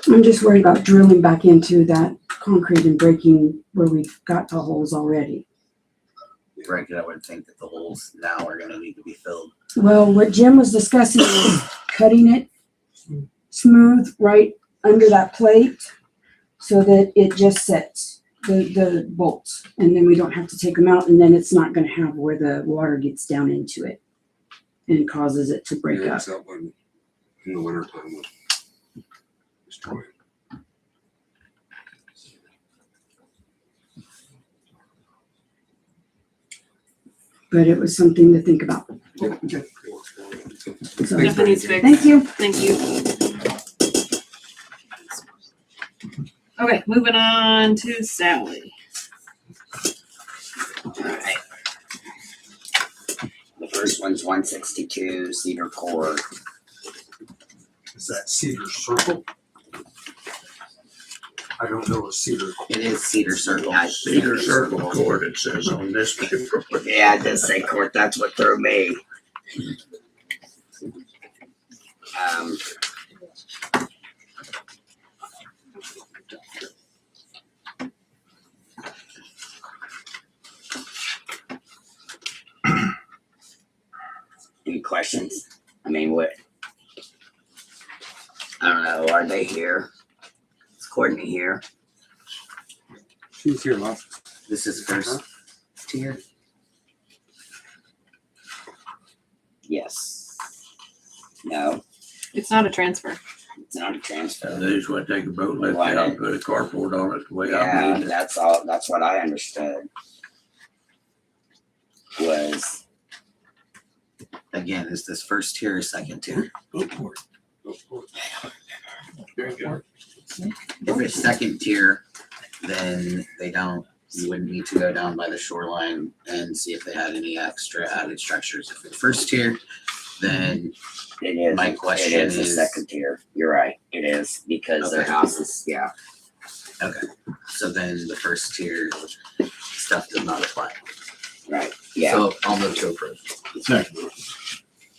I'm just worried about drilling back into that concrete and breaking where we've got the holes already. Granted, I would think that the holes now are gonna need to be filled. Well, what Jim was discussing was cutting it smooth right under that plate so that it just sets the bolts, and then we don't have to take them out, and then it's not going to have where the water gets down into it and causes it to break up. That one in the winter time would destroy it. But it was something to think about. Okay. So, Nothing needs fixed. thank you. Thank you. Okay, moving on to Sally. Alright. The first one's 162 Cedar Court. Is that Cedar Circle? I don't know a Cedar. It is Cedar Circle. Cedar Circle Court, it says on this paper. Yeah, it does say court. That's what threw me. Any questions? I mean, what? I don't know. Are they here? Is Courtney here? She was here last. This is first tier? Yes. No, It's not a transfer. it's not a transfer. They just want to take a boat lift Why out, not? put a carport on it, the way I Yeah, read it. that's all. That's what I understood. Was again, is this first tier or second tier? Go for it. Go for it. Very good. If it's second tier, then they don't. You wouldn't need to go down by the shoreline and see if they had any extra added structures. If it's first tier, then It is. My question It is the is- second tier. You're right. It is because their Okay. houses, yeah. okay. So then the first tier stuff does not apply. Right. Yeah. So I'll move to approve. Second.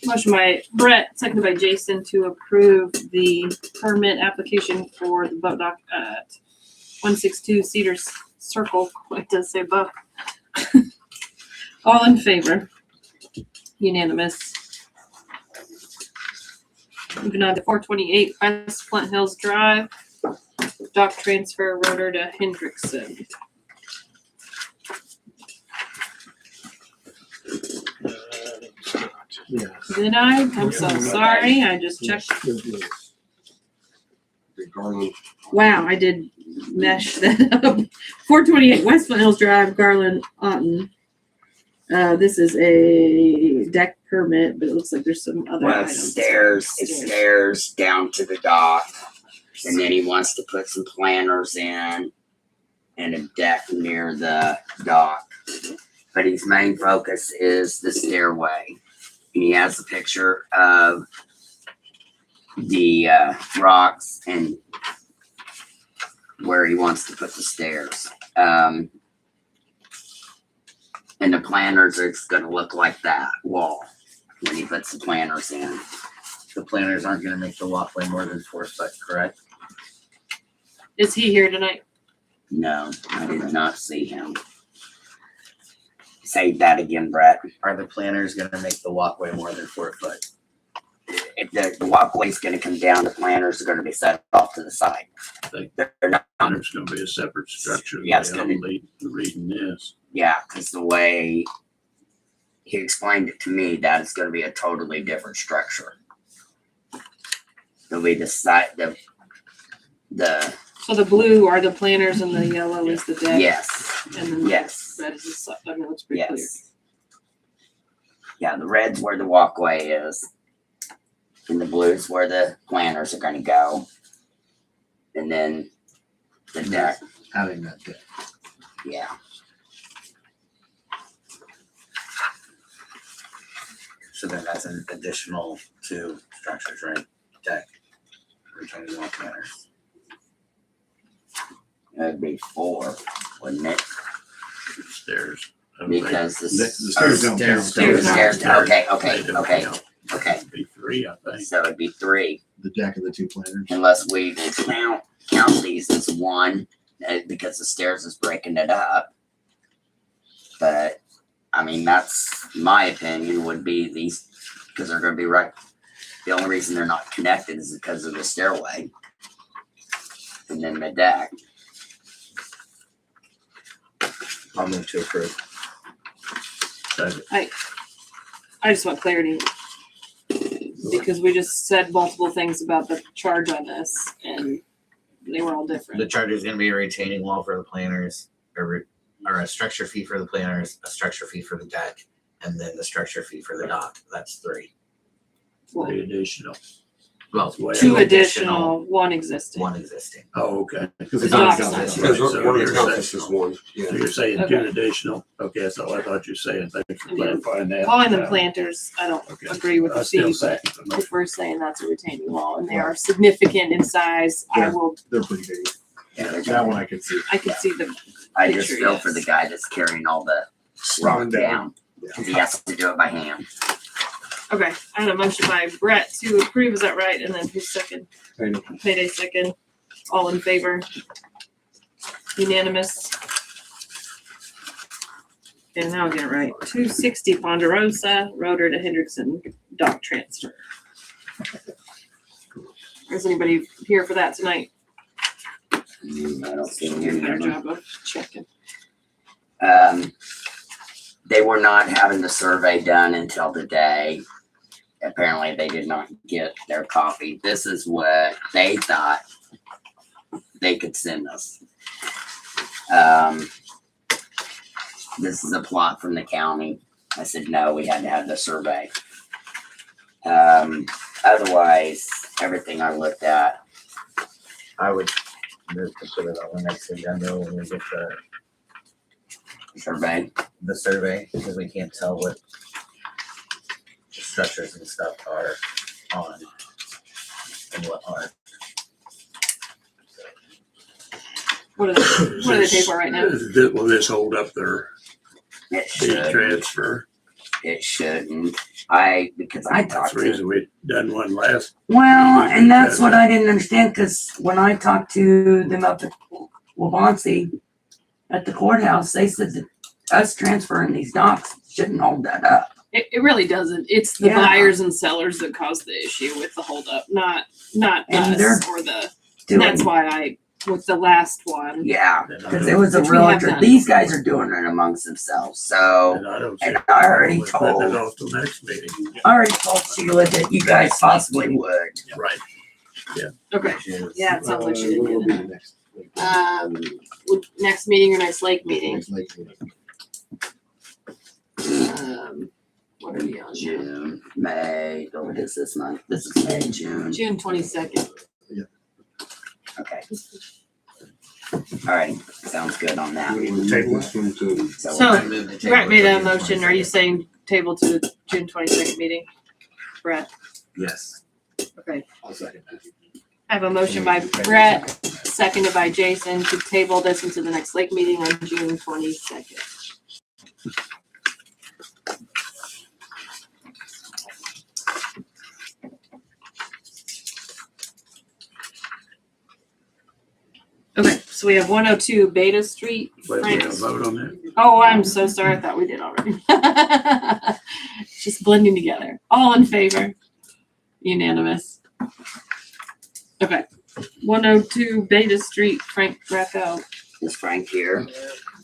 Motion by Brett, seconded by Jason to approve the permit application for the boat dock at 162 Cedar Circle. It does say boat. All in favor? Unanimous. Moving on to 428 West Flint Hills Drive, dock transfer rotor to Hendrickson. Yeah. Did I? I'm so sorry. I just checked. Wow, I did mesh that up. 428 West Flint Hills Drive, Garland, Otten. This is a deck permit, but it looks like there's some other Well, items. stairs down to the dock, and then he wants to put some planters in and a deck near the dock. But his main focus is the stairway. And he has a picture of the rocks and where he wants to put the stairs. And the planters are going to look like that wall when he puts the planters in. The planters aren't gonna make the walkway more than 4 foot, correct? Is he here tonight? No, I did not see him. Say that again, Brett. Are the planters gonna make the walkway more than 4 foot? If the walkway's gonna come down, the planters are gonna be set off to the side. I think They're not, there's gonna be a separate structure. Yeah, it's the way gonna- I'm reading this. yeah, because the way he explained it to me, that is gonna be a totally different structure. It'll be the side, the So the blue are the planters and the yellow is the deck. yes, And then yes, the red is the side. I mean, it looks pretty clear. yes. Yeah, the red's where the walkway is. And the blue's where the planters are gonna go. And then the deck, Having that deck. yeah. So then that's an additional 2 structures, right? Deck. Retaining wall planters. That'd be 4, wouldn't it? Stairs. I think Because The the stairs don't count. stairs, okay, they don't okay, count. okay. It'd be 3, I think. So it'd be 3, The deck and the 2 planters. unless we count these as 1, because the stairs is breaking it up. But, I mean, that's my opinion, would be these, because they're gonna be right. The only reason they're not connected is because of the stairway. And then the deck. I'll move to approve. I just want clarity. Because we just said multiple things about the charge on this and they were all The different. charge is gonna be a retaining wall for the planters, or a structure fee for the planters, a structure fee for the deck, and then the structure fee for the dock. That's 3. Well, 3 additional. Well, Way. 2 additional, 1 existing. 1 existing. Oh, okay. Because The it's dock's not not existing. on. Because So one of you're the counts saying- is just one. Yeah. So you're saying Okay. 2 additional? Okay, so I thought you were saying, thanks for I mean, clarifying that. Calling them planters, I don't Okay. agree with I the still fee, second but the motion. if we're saying that's a retaining wall and they are significant in size, I will, They're pretty big. Yeah, they're That one I could see. I can see the I just picture, feel for yes. the guy that's carrying all the rock down. Cause he has to do it by hand. Okay, I had a motion by Brett to approve, is that right? And then who's second? Payday. Payday second. All in favor? Unanimous. And now I'll get it right. 260 Ponderosa, rotor to Hendrickson, dock transfer. Is anybody here for that tonight? I don't see Do a any better of them. job of checking. They were not having the survey done until today. Apparently they did not get their copy. This is what they thought they could send us. This is a plot from the county. I said, no, we had to have the survey. Otherwise, everything I looked at, I would move to put it on the next agenda when we get survey. the survey, because we can't tell what structures and stuff are on and what aren't. What do they pay for right now? Will this hold up their It fee should. transfer? It shouldn't. Because I That's talked the to. reason we done one last. Well, and that's what I didn't understand, because when I talked to them up at Wabansie at the courthouse, they said that us transferring these docks shouldn't hold that up. It really doesn't. It's the Yeah. buyers and sellers that cause the issue with the holdup, not And us or the. Doing- That's why with the last one. Yeah, because it was a Which we have realtor. done. These guys are doing it amongst themselves. So, And I don't and think I already we're putting it told, off till next meeting. I already told Sheila that you guys possibly would. Right. Okay. Yeah, it sounds like she What didn't will get be it. the next? Next meeting or next lake meeting. Next lake meeting. What are we on? June, May, oh, what is this month? This is May, June. June 22nd. Okay. All right, sounds good on that. Table. So So, we're gonna move the table Brett made to a June motion. Are you 22nd. saying table to the June 22nd meeting? Brett, Yes. okay. I'll second that. I have a motion by Brett, seconded by Jason to table this into the next lake meeting on June 22nd. Okay, so we have 102 Beta Street. Wait, we Frank- gotta vote on that. Oh, I'm so sorry. I thought we did already. Just blending together. All in favor? Unanimous. Okay. 102 Beta Street, Frank Greco. Is Frank here?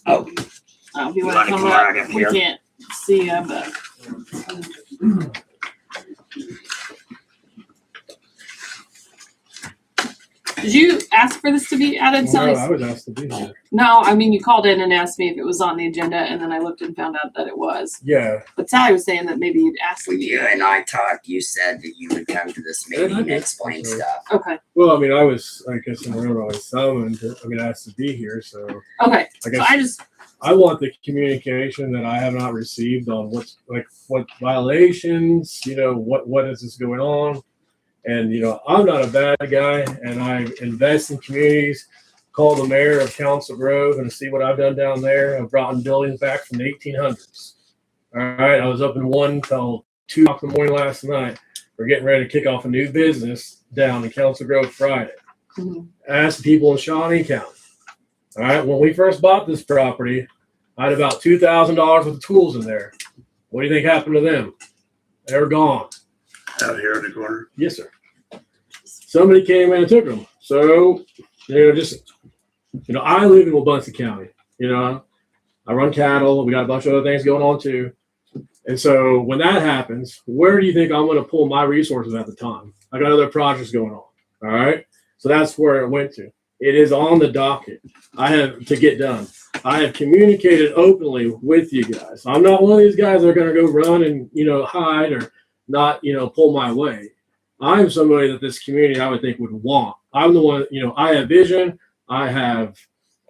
Oh, If you You want wanna to come come up, right up we here? can't see you, but. Did you ask for this to be added, Sally? No, I was asked to be here. No, I mean, you called in and asked me if it was on the agenda, and then I looked and found out that it was. Yeah. But Sally was saying that maybe you'd asked when me. you and I talked, you said that you would come to this meeting and explain stuff. Okay, Well, I mean, I was, I guess, in the room, I was summoned, asked to be here, so okay. I So guess I just, I want the communication that I have not received on what violations, what is this going on? And, I'm not a bad guy, and I invest in communities. Call the mayor of Council Grove and see what I've done down there. I've brought in buildings back from the 1800s. All right, I was up in 1 till 2 o'clock in the morning last night. We're getting ready to kick off a new business down in Council Grove Friday. Ask people in Shawnee County. All right, when we first bought this property, I had about $2,000 worth of tools in there. What do you think happened to them? They're gone. Out here in the corner. Yes, sir. Somebody came in and took them. So, I live in Wabunsee County. I run cattle. We got a bunch of other things going on too. And so when that happens, where do you think I'm going to pull my resources at the time? I got other projects going on. All right. So that's where it went to. It is on the docket. I have to get done. I have communicated openly with you guys. I'm not one of these guys that are going to go run and, hide or not, pull my way. I'm somebody that this community, I would think, would want. I'm the one, I have vision. I have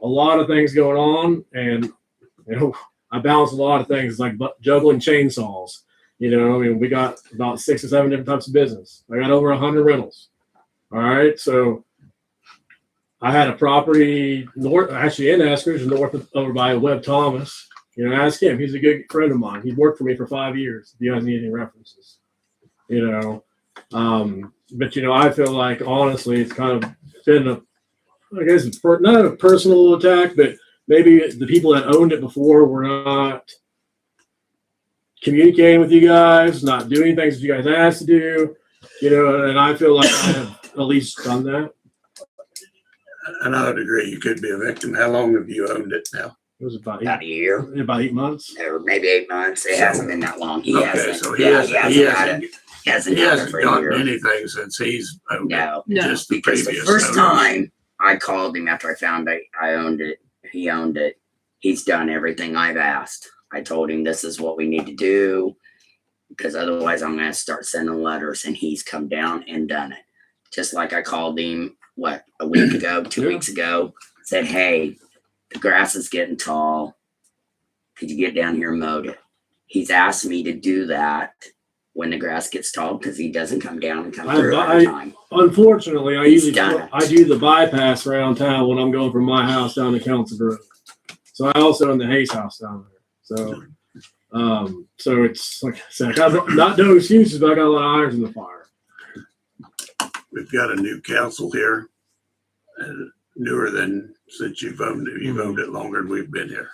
a lot of things going on, and, I balance a lot of things like juggling chainsaws. We got about 6 or 7 different types of business. I got over 100 rentals. All right. So I had a property actually in Eskridge, over by Webb Thomas. Ask him. He's a good friend of mine. He's worked for me for 5 years. If you guys need any references, but I feel like honestly, it's kind of been not a personal attack, but maybe the people that owned it before were not communicating with you guys, not doing things that you guys asked to do, and I feel like I have at least done that. And I would agree, you could be a victim. How long have you owned it now? It was about About a year, 8 months. or maybe 8 months. It hasn't been that long. He Okay, hasn't. so He hasn't had it. He hasn't He had it hasn't for a gotten year. anything since he's owned it. No, Just the because the previous first owner. time I called him after I found I owned it, he owned it. He's done everything I've asked. I told him this is what we need to do because otherwise I'm going to start sending letters, and he's come down and done it. Just like I called him, a week ago, 2 weeks ago, said, hey, the grass is getting tall. Could you get down here and mow it? He's asked me to do that when the grass gets tall because he doesn't come down and come through every time. Unfortunately, I He's usually done it. I do the bypass around town when I'm going from my house down to Council Grove. So I also own the Hayes house down there. So it's like I said, I got not no excuses, but I got a lot of irons in the fire. We've got a new council here, newer than since you've owned it. You've owned it longer than we've been here.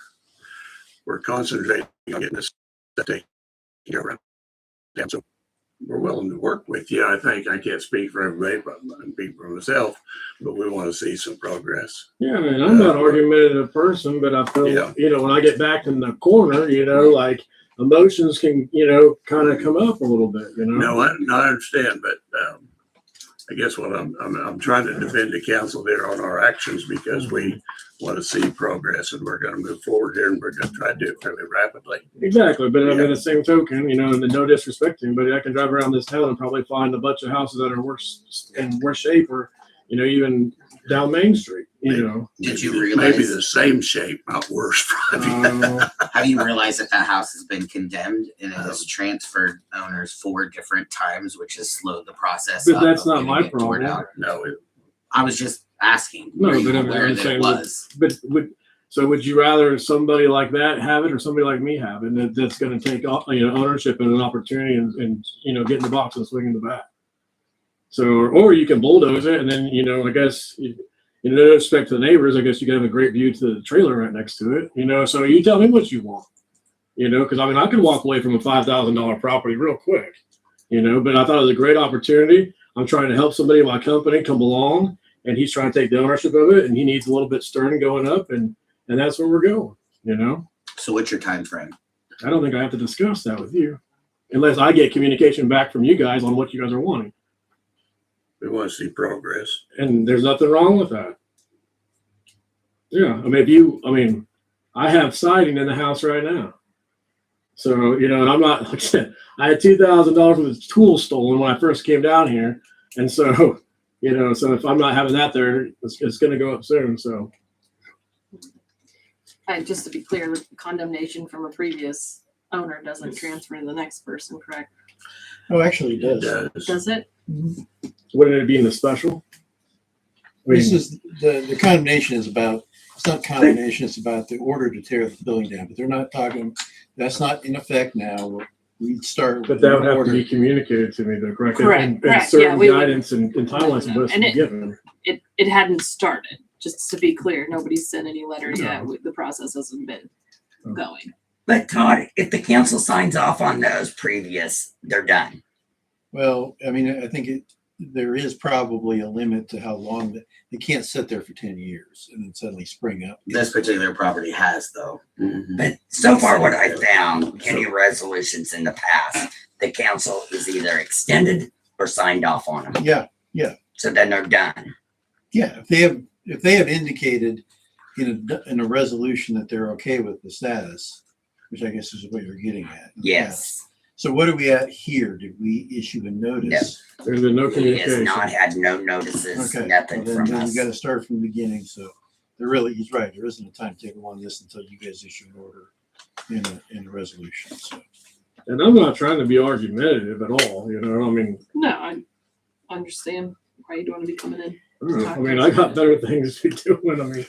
We're concentrating on getting this taken government. Yeah, so we're willing to work with you. I think I can't speak for everybody, but I can speak for myself. But we want to see some progress. Yeah, man, I'm not an argumentative person, but I feel, Yeah. you know, when I get back in the corner, you know, like emotions can, you know, kind of come up a little bit, you know? No, I understand, but I guess what I'm trying to defend the council there on our actions because we want to see progress and we're going to move forward here and we're going to try to do it fairly rapidly. Exactly, but I Yeah. mean, the same token, you know, and no disrespect to anybody, I can drive around this town and probably find a bunch of houses that are in worse shape, or you know, even down Main Street. You know, Did you Maybe realize? the same shape, not worse. Have you realized that that house has been condemned and it has transferred owners 4 different times, which has slowed the process? But up that's of not getting my it torn problem. out? No, I was just asking. No, Were you but I'm aware that saying it was? But would you rather somebody like that have it or somebody like me have it? And that's going to take you know, ownership and an opportunity and you know, get in the box and swing in the bat. So, or you can bulldoze it and then, you know, I guess, you know, no respect to the neighbors, I guess you can have a great view to the trailer right next to it, you know, so you tell me what you want, you know, because I mean, I could walk away from a $5,000 property real quick, you know, but I thought it was a great opportunity. I'm trying to help somebody in my company come along and he's trying to take the ownership of it and he needs a little bit stern going up and that's where we're going, you know? So what's your time frame? I don't think I have to discuss that with you unless I get communication back from you guys on what you guys are wanting. we want to see progress. And there's nothing wrong with that. Yeah, I mean, I have siding in the house right now. So, you know, and I'm not, like I said, I had $2,000 worth of tools stolen when I first came down here. And so, you know, so if I'm not having that there, it's going to go up soon. So, Just to be clear, the condemnation from a previous owner doesn't transfer to the next person, correct? Oh, actually, it does. Does it? wouldn't it be in the special? I mean, This is the condemnation is about, it's not condemnation, it's about the order to tear the building down, but they're not talking, that's not in effect now. We start. but that would have to be communicated to me, though, correct? Correct, And correct, certain yeah, we would- guidance and timelines supposed to And be it- given. It hadn't started, just to be clear. Nobody's sent any letter yet. The process hasn't been going. But Todd, if the council signs off on those previous, they're done. Well, I mean, I think there is probably a limit to how long that they can't sit there for 10 years and then suddenly spring up. This particular property has though. But so far, what I found, any resolutions in the past, the council is either extended or signed off on them. Yeah, yeah. So then they're done. Yeah, if they have indicated in a resolution that they're okay with the status, which I guess is what you're getting at. Yes. So what are we at here? Did we issue a notice? There's been no He has communication. not had no notices, Okay, nothing well, from then us. you got to start from the beginning. So he's right. There isn't a timetable on this until you guys issue an order in a resolution. So. And I'm not trying to be argumentative at all, you know, I mean, No, I understand why you'd want to be coming in. I mean, I got better things to be doing. I mean,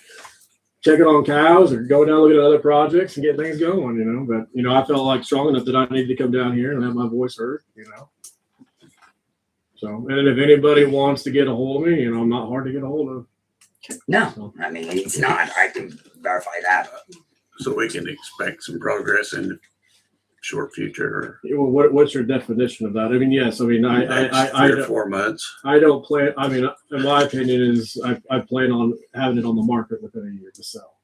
checking on cows or going down looking at other projects and get things going, you know. But you know, I felt like strong enough that I needed to come down here and have my voice heard, you know. So, and if anybody wants to get a hold of me, you know, I'm not hard to get a hold of. No, I mean, it's not. I can verify that. So we can expect some progress in the short future. Well, what's your definition of that? I mean, yes, I mean, Next 3 or 4 months. I don't plan. I mean, in my opinion, is I plan on having it on the market within a year to sell,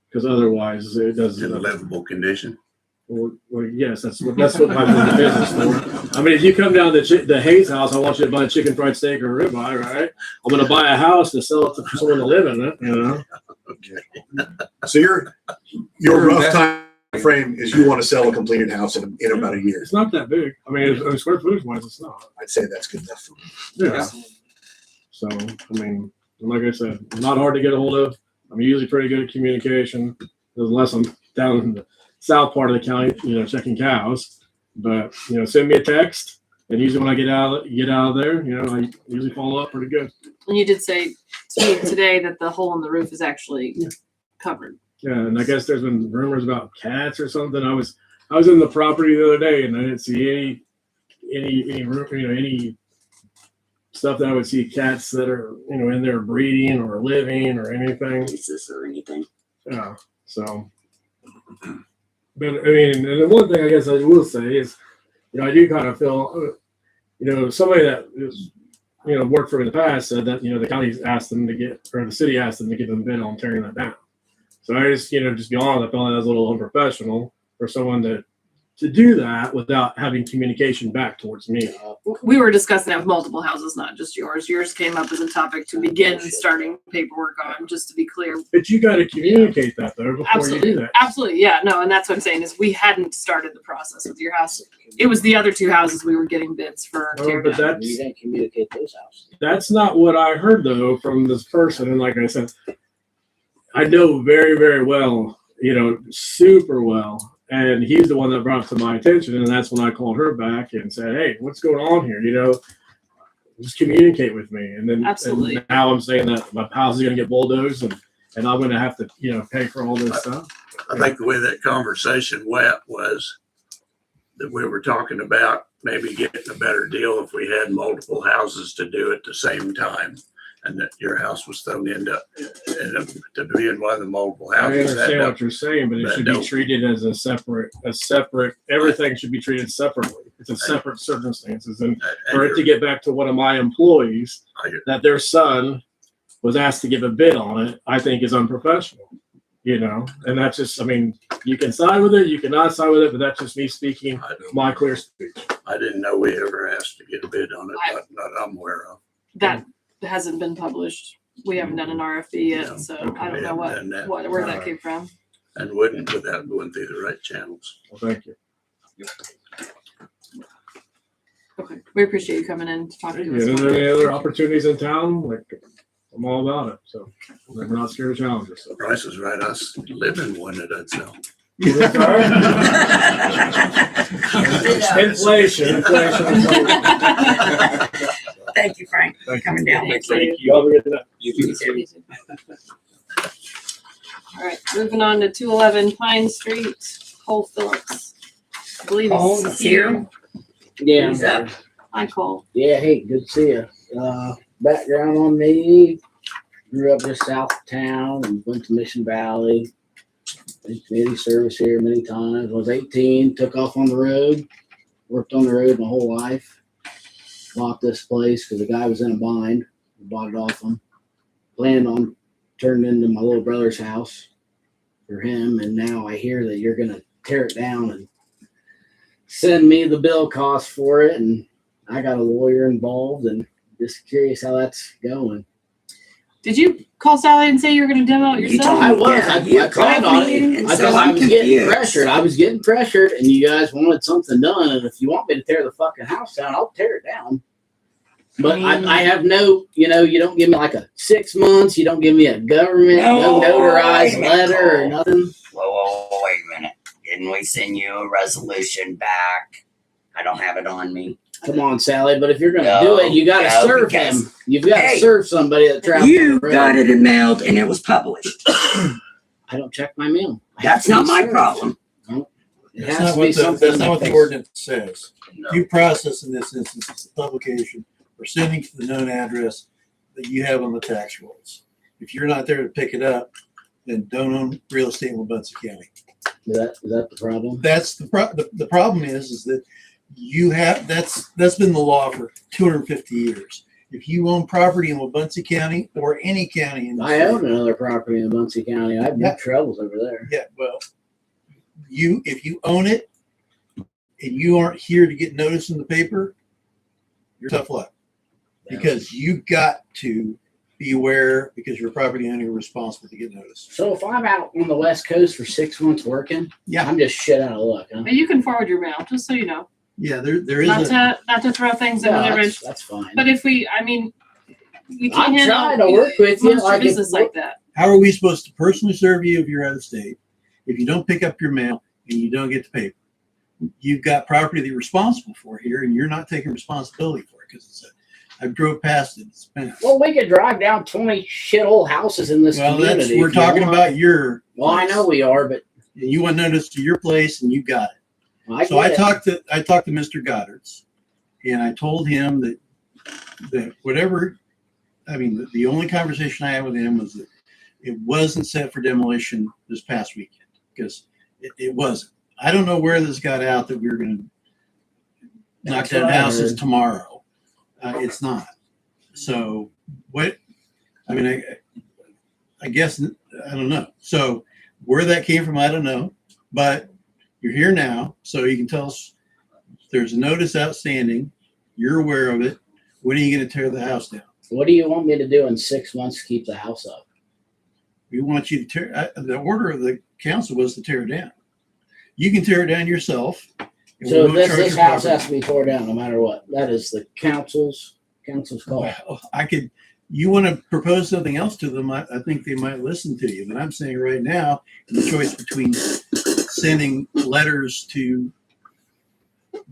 because otherwise it doesn't. In a livable condition. Well, yes, that's what I'm in the business for. I mean, if you come down to the Hayes house, I want you to buy a chicken fried steak or a ribeye, right? I'm going to buy a house to sell it to someone to live in it, you know. Okay. So your rough time frame is you want to sell a completed house in about a year. It's not that big. I mean, square footage wise, it's not. I'd say that's good enough for me. Yeah. So, I mean, like I said, I'm not hard to get a hold of. I'm usually pretty good at communication, unless I'm down in the south part of the county, you know, checking cows. But you know, send me a text, and usually when I get out of there, you know, I usually follow up pretty good. And you did say to me today that the hole in the roof is actually covered. Yeah, and I guess there's been rumors about cats or something. I was in the property the other day, and I didn't see any stuff that I would see cats that are in there breeding or living or anything. Or anything. Yeah, so But I mean, and the one thing I guess I will say is, I do kind of feel, somebody that is, worked for me in the past said that, the county's asked them to get, or the city asked them to give them a bid on tearing that down. So I just, just be honest, I felt like that was a little unprofessional for someone to do that without having communication back towards me. We were discussing that with multiple houses, not just yours. Yours came up as a topic to begin starting paperwork on, just to be clear. But you got to communicate that though before Absolutely. you do that. Absolutely. Yeah. No, and that's what I'm saying is we hadn't started the process with your house. It was the other two houses we were getting bids for tear But down. You didn't communicate those houses. That's not what I heard though from this person. And like I said, I know very, very well, super well. And he's the one that brought it to my attention. And that's when I called her back and said, hey, what's going on here? Just communicate with me. And then Absolutely. And now I'm saying that my house is going to get bulldozed and I'm going to have to, pay for all this stuff. I think the way that conversation went was that we were talking about maybe getting a better deal if we had multiple houses to do at the same time. And that your house was thrown into to be in one of the multiple I houses. understand what you're saying, but it should be treated as a separate, everything should be treated separately. It's a separate circumstances. And for it to get back to one of my employees, that their son was asked to give a bid on it, I think is unprofessional, and that's just, you can side with it, you cannot side with it, but that's just me speaking my clear speech. I didn't know we ever asked to get a bid on it, not I'm aware of. That hasn't been published. We haven't done an RFP yet, No, so okay, I don't know we haven't done that. where that came from. And wouldn't without going through the right channels. Well, thank you. Okay, we appreciate you coming in to talk to us. If there's any other opportunities in town, I'm all about it. So we're not scared of challenges. So. Price is right. Us live in one that I'd sell. Inflation. Thank you, Frank, for coming down. Thank Thank you. Have a good night. You too. All right, moving on to 211 Pine Street, Cole Phillips. I believe Cole he's is here. Yeah. He's up. Hi, Cole. Yeah, hey, good to see you. Background on me, grew up just south of town and went to Mission Valley. Did community service here many times. Was 18, took off on the road, worked on the road my whole life. Bought this place because the guy was in a bind. Bought it off him. Planned on turning it into my little brother's house for him. And now I hear that you're going to tear it down and send me the bill cost for it. And I got a lawyer involved and just curious how that's going. Did you call Sally and say you were going to demo it yourself? I was. Yeah, I planned on it. I thought I was getting pressured. I was getting pressured, and you guys wanted something done. And if you want me to tear the fucking house down, I'll tear it down. But I have no, you don't give me like a 6 months. You don't give me a government, no notarized letter or nothing. Whoa, wait a minute. Didn't we send you a resolution back? I don't have it on me. Come on, Sally. But if you're going to do it, you got to serve him. You've got to serve somebody that travels. You got it mailed and it was published. I don't check my mail. That's not my problem. It That's has not to what be the, something. that's not what the ordinance says. No. Due process in this instance is the publication or sending to the known address that you have on the tax rolls. If you're not there to pick it up, then don't own real estate in Wabunsee County. Is that the problem? That's the problem is that you have that's been the law for 250 years. If you own property in Wabunsee County or any county in the I state, own another property in Muncie County. I have no troubles over there. yeah, well, if you own it and you aren't here to get notice in the paper, you're tough luck because you've got to be aware because you're a property owner, you're responsible to get notice. So if I'm out on the West Coast for 6 months working, Yeah. I'm just shit out of luck, huh? But you can forward your mail, just so you know. Yeah, there is Not to throw things No, into the ridge. that's fine. But if we, you can't I'm handle trying to work with you. most Like business like that. How are we supposed to personally serve you if you're out of state? If you don't pick up your mail and you don't get the paper, you've got property that you're responsible for here, and you're not taking responsibility for it because I drove past it. It's been, well, we could drive down 20 shithole houses in this community. we're if you talking want. about your. Well, I know we are, but You want notice to your place, and you got it. I So I get it. talked to Mr. Goddard's, and I told him that whatever. I mean, the only conversation I had with him was that it wasn't set for demolition this past weekend because it wasn't. I don't know where this got out that we were going to knock down houses tomorrow. It's not. So what? I mean, I guess I don't know. So where that came from, I don't know. But you're here now, so you can tell us. There's a notice outstanding. You're aware of it. When are you going to tear the house down? What do you want me to do in 6 months to keep the house up? We want you to tear. The order of the council was to tear it down. You can tear it down yourself. and So we won't charge this your house property. has to be torn down no matter what. That is the council's call. Well, I could. You want to propose something else to them? I think they might listen to you. But I'm saying right now, the choice between sending letters to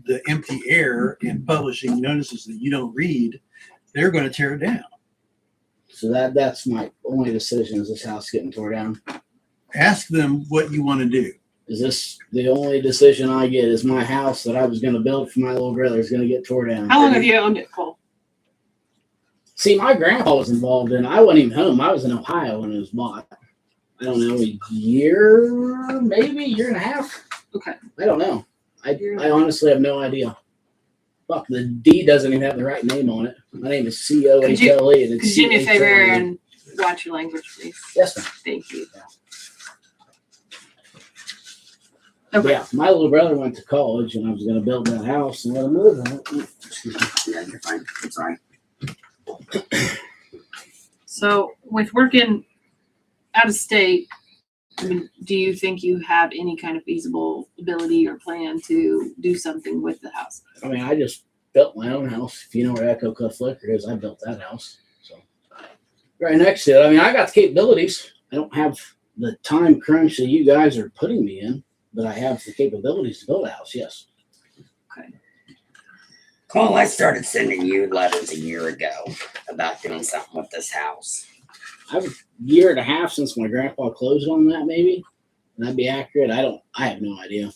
the empty air and publishing notices that you don't read, they're going to tear it down. So that's my only decision is this house getting torn down. Ask them what you want to do. Is this the only decision I get? Is my house that I was going to build for my little brother is going to get torn down? How long have you owned it, Cole? See, my grandpa was involved in it. I wasn't even home. I was in Ohio when it was bought. I don't know, a year, maybe, year and a half. Okay. I don't know. I honestly have no idea. Fuck, the D doesn't even have the right name on it. My name is COHLE. And Could it's you do me a favor CHLE. and watch your language, please? Yes, ma'am. Thank you. Yeah, my little brother went to college, and I was going to build that house and let him live in it. Yeah, you're fine. I'm sorry. So with working out of state, I mean, do you think you have any kind of feasible ability or plan to do something with the house? I mean, I just built my own house. If you know where Echo Cliff Liquor is, I built that house. So right next to it. I mean, I got the capabilities. I don't have the time crunch that you guys are putting me in, but I have the capabilities to build a house. Yes. Cole, I started sending you letters a year ago about doing something with this house. I've a year and a half since my grandpa closed on that, maybe. Would that be accurate? I have no idea.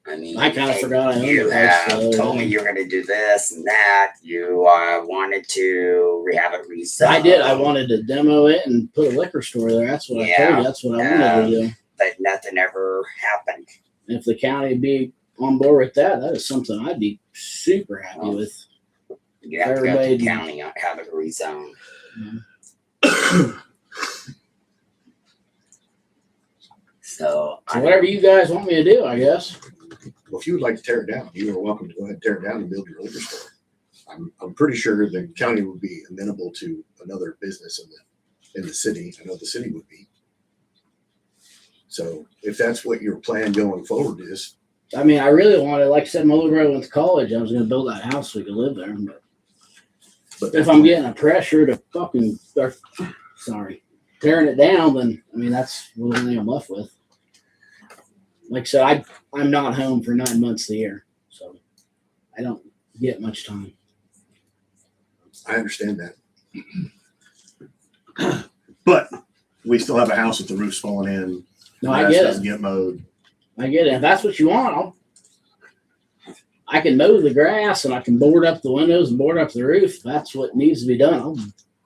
I mean, I kind of forgot I owned you the house. have told me you were going to do this and that. You wanted to have it rezoned. I did. I wanted to demo it and put a liquor store there. That's what I told you. That's what I wanted to do. But nothing ever happened. And if the county would be on board with that, that is something I'd be super happy with. You have to go to the county and have it rezoned. So whatever you guys want me to do, I guess. Well, if you would like to tear it down, you are welcome to go ahead and tear it down and build your liquor store. I'm pretty sure the county would be amenable to another business in the city. I know the city would be. So if that's what your plan going forward is. I mean, I really wanted, like I said, my little brother went to college. I was going to build that house so we could live there. But if I'm getting a pressure to fucking, tearing it down, then, I mean, that's the only thing I'm left with. Like I said, I'm not home for 9 months a year, so I don't get much time. I understand that. But we still have a house with the roof's falling in. No, I get it. Doesn't get mowed. I get it. If that's what you want, I can mow the grass and I can board up the windows and board up the roof. If that's what needs to be done. I'll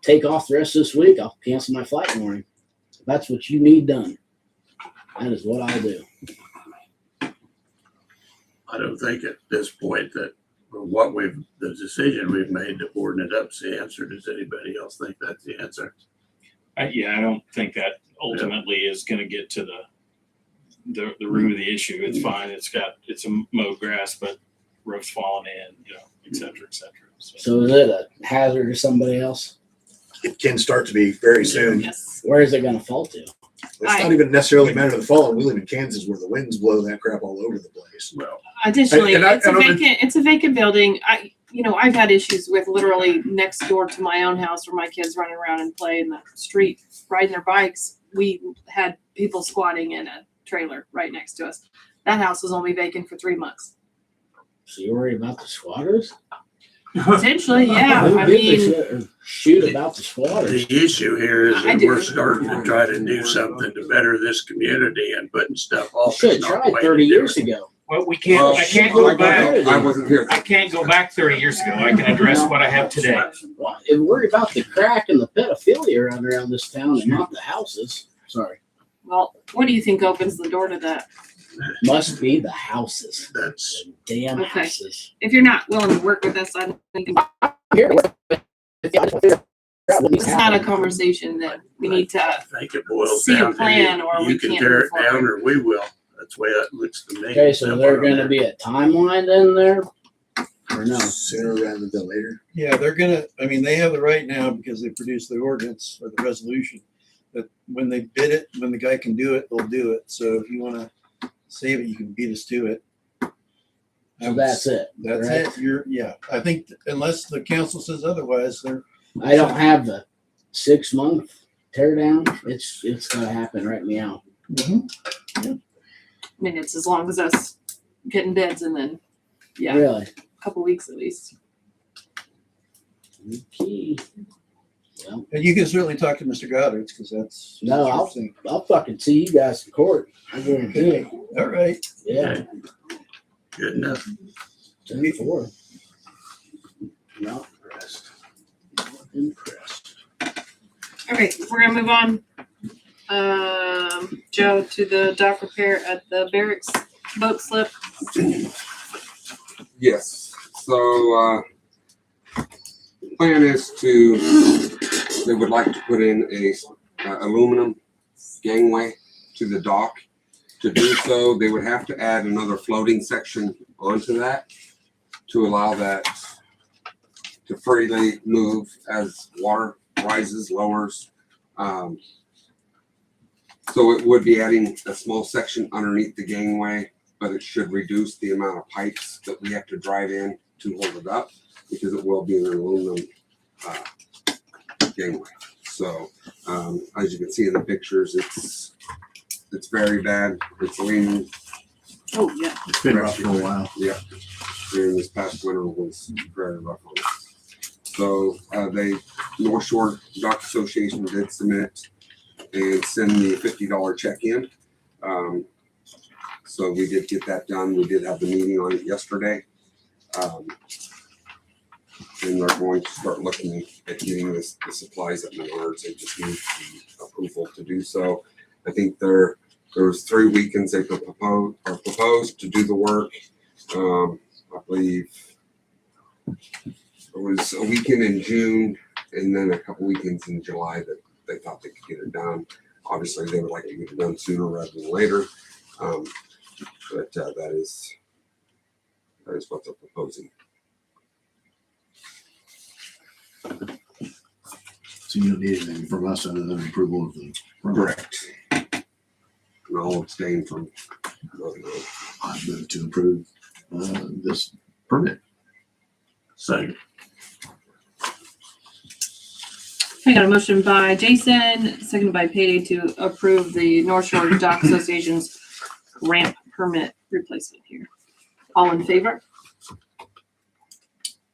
take off the rest of this week. I'll cancel my flight in the morning. If that's what you need done, that is what I'll do. I don't think at this point that the decision we've made to boarding it up's the answer. Does anybody else think that's the answer? Yeah, I don't think that ultimately is going to get to the root of the issue. It's fine. It's a mowed grass, but roof's falling in, et cetera, et cetera. So is it a hazard to somebody else? It can start to be very soon. Yes. Where is it going to fall to? It's not even necessarily a matter of the fall. We live in Kansas where the winds blow that crap all over the place. Well, Additionally, And it's a vacant building. I've had issues with literally next door to my own house where my kids running around and play in the street, riding their bikes. We had people squatting in a trailer right next to us. That house was only vacant for 3 months. So you're worried about the squatters? Potentially, yeah. Who I gives a mean, shit or shoot about the squatters? The issue here is I that do. we're starting to try to do something to better this community and putting stuff off. Should is have not the tried way to 30 do years it. ago. Well, I can't go back. I wasn't here. I can't go back 30 years ago. I can address what I have today. Well, and worry about the crack and the pedophilia around this town and not the houses. Sorry. well, what do you think opens the door to that? Must be the houses. That's Damn Okay. houses. If you're not willing to work with us, I don't think Here, it's not a conversation that we need to. I think it boils See a down to plan or we you can can't tear move it down forward. or we will. That's the way that looks to me. Okay, so they're gonna be a timeline in there? Or no? Sooner rather than later. Yeah, they're gonna, I mean, they have the right now because they produced the ordinance or the resolution. But when they bid it, when the guy can do it, they'll do it. So if you wanna save it, you can beat us to it. So that's it. That's right? it. Yeah, I think unless the council says otherwise, they're, I don't have the 6-month tear down. It's gonna happen right now. I mean, it's as long as us getting bids and then, yeah, Really? a couple weeks at least. Okay. Well, and you can certainly talk to Mr. Goddard's because that's. no, that's your thing. I'll fucking see you guys in court. I guarantee it. All right. Yeah. Good enough. 10-4. Not impressed. Okay, we're gonna move on. Joe, to the dock repair at the barracks boat slip. Yes, so, plan is they would like to put in a aluminum gangway to the dock. To do so, they would have to add another floating section onto that to allow that to freely move as water rises, lowers. So it would be adding a small section underneath the gangway, but it should reduce the amount of pipes that we have to drive in to hold it up because it will be an aluminum gangway. So as you can see in the pictures, it's very bad. It's leaning. Oh, yeah. It's been rough for a while. Yeah. During this past winter was very rough on us. So North Shore Dock Association did submit and send the $50 check in. So we did get that done. We did have the meeting on it yesterday. And they're going to start looking at getting the supplies at Menards. They just need the approval to do so. I think there was 3 weekends they proposed to do the work. I believe it was a weekend in June and then a couple weekends in July that they thought they could get it done. Obviously, they would like to get it done sooner rather than later. But that is what they're proposing. So you don't need anything from us other than approval of the. Correct. And I'll abstain from voting on it. I move to approve this permit. Second. I got a motion by Jason, seconded by Payday to approve the North Shore Dock Association's ramp permit replacement here. All in favor?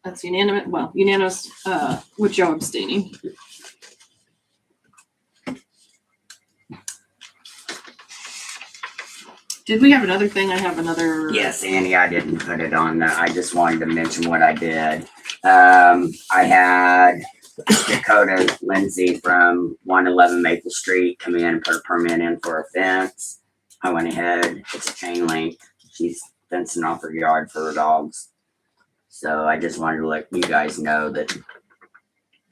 That's unanimous, with Joe abstaining. Did we have another thing? I have another. Yes, Annie, I didn't put it on there. I just wanted to mention what I did. I had Dakota Lindsay from 111 Maple Street come in and put a permit in for a fence. I went ahead, it's a chain link. She's fencing off her yard for her dogs. So I just wanted to let you guys know that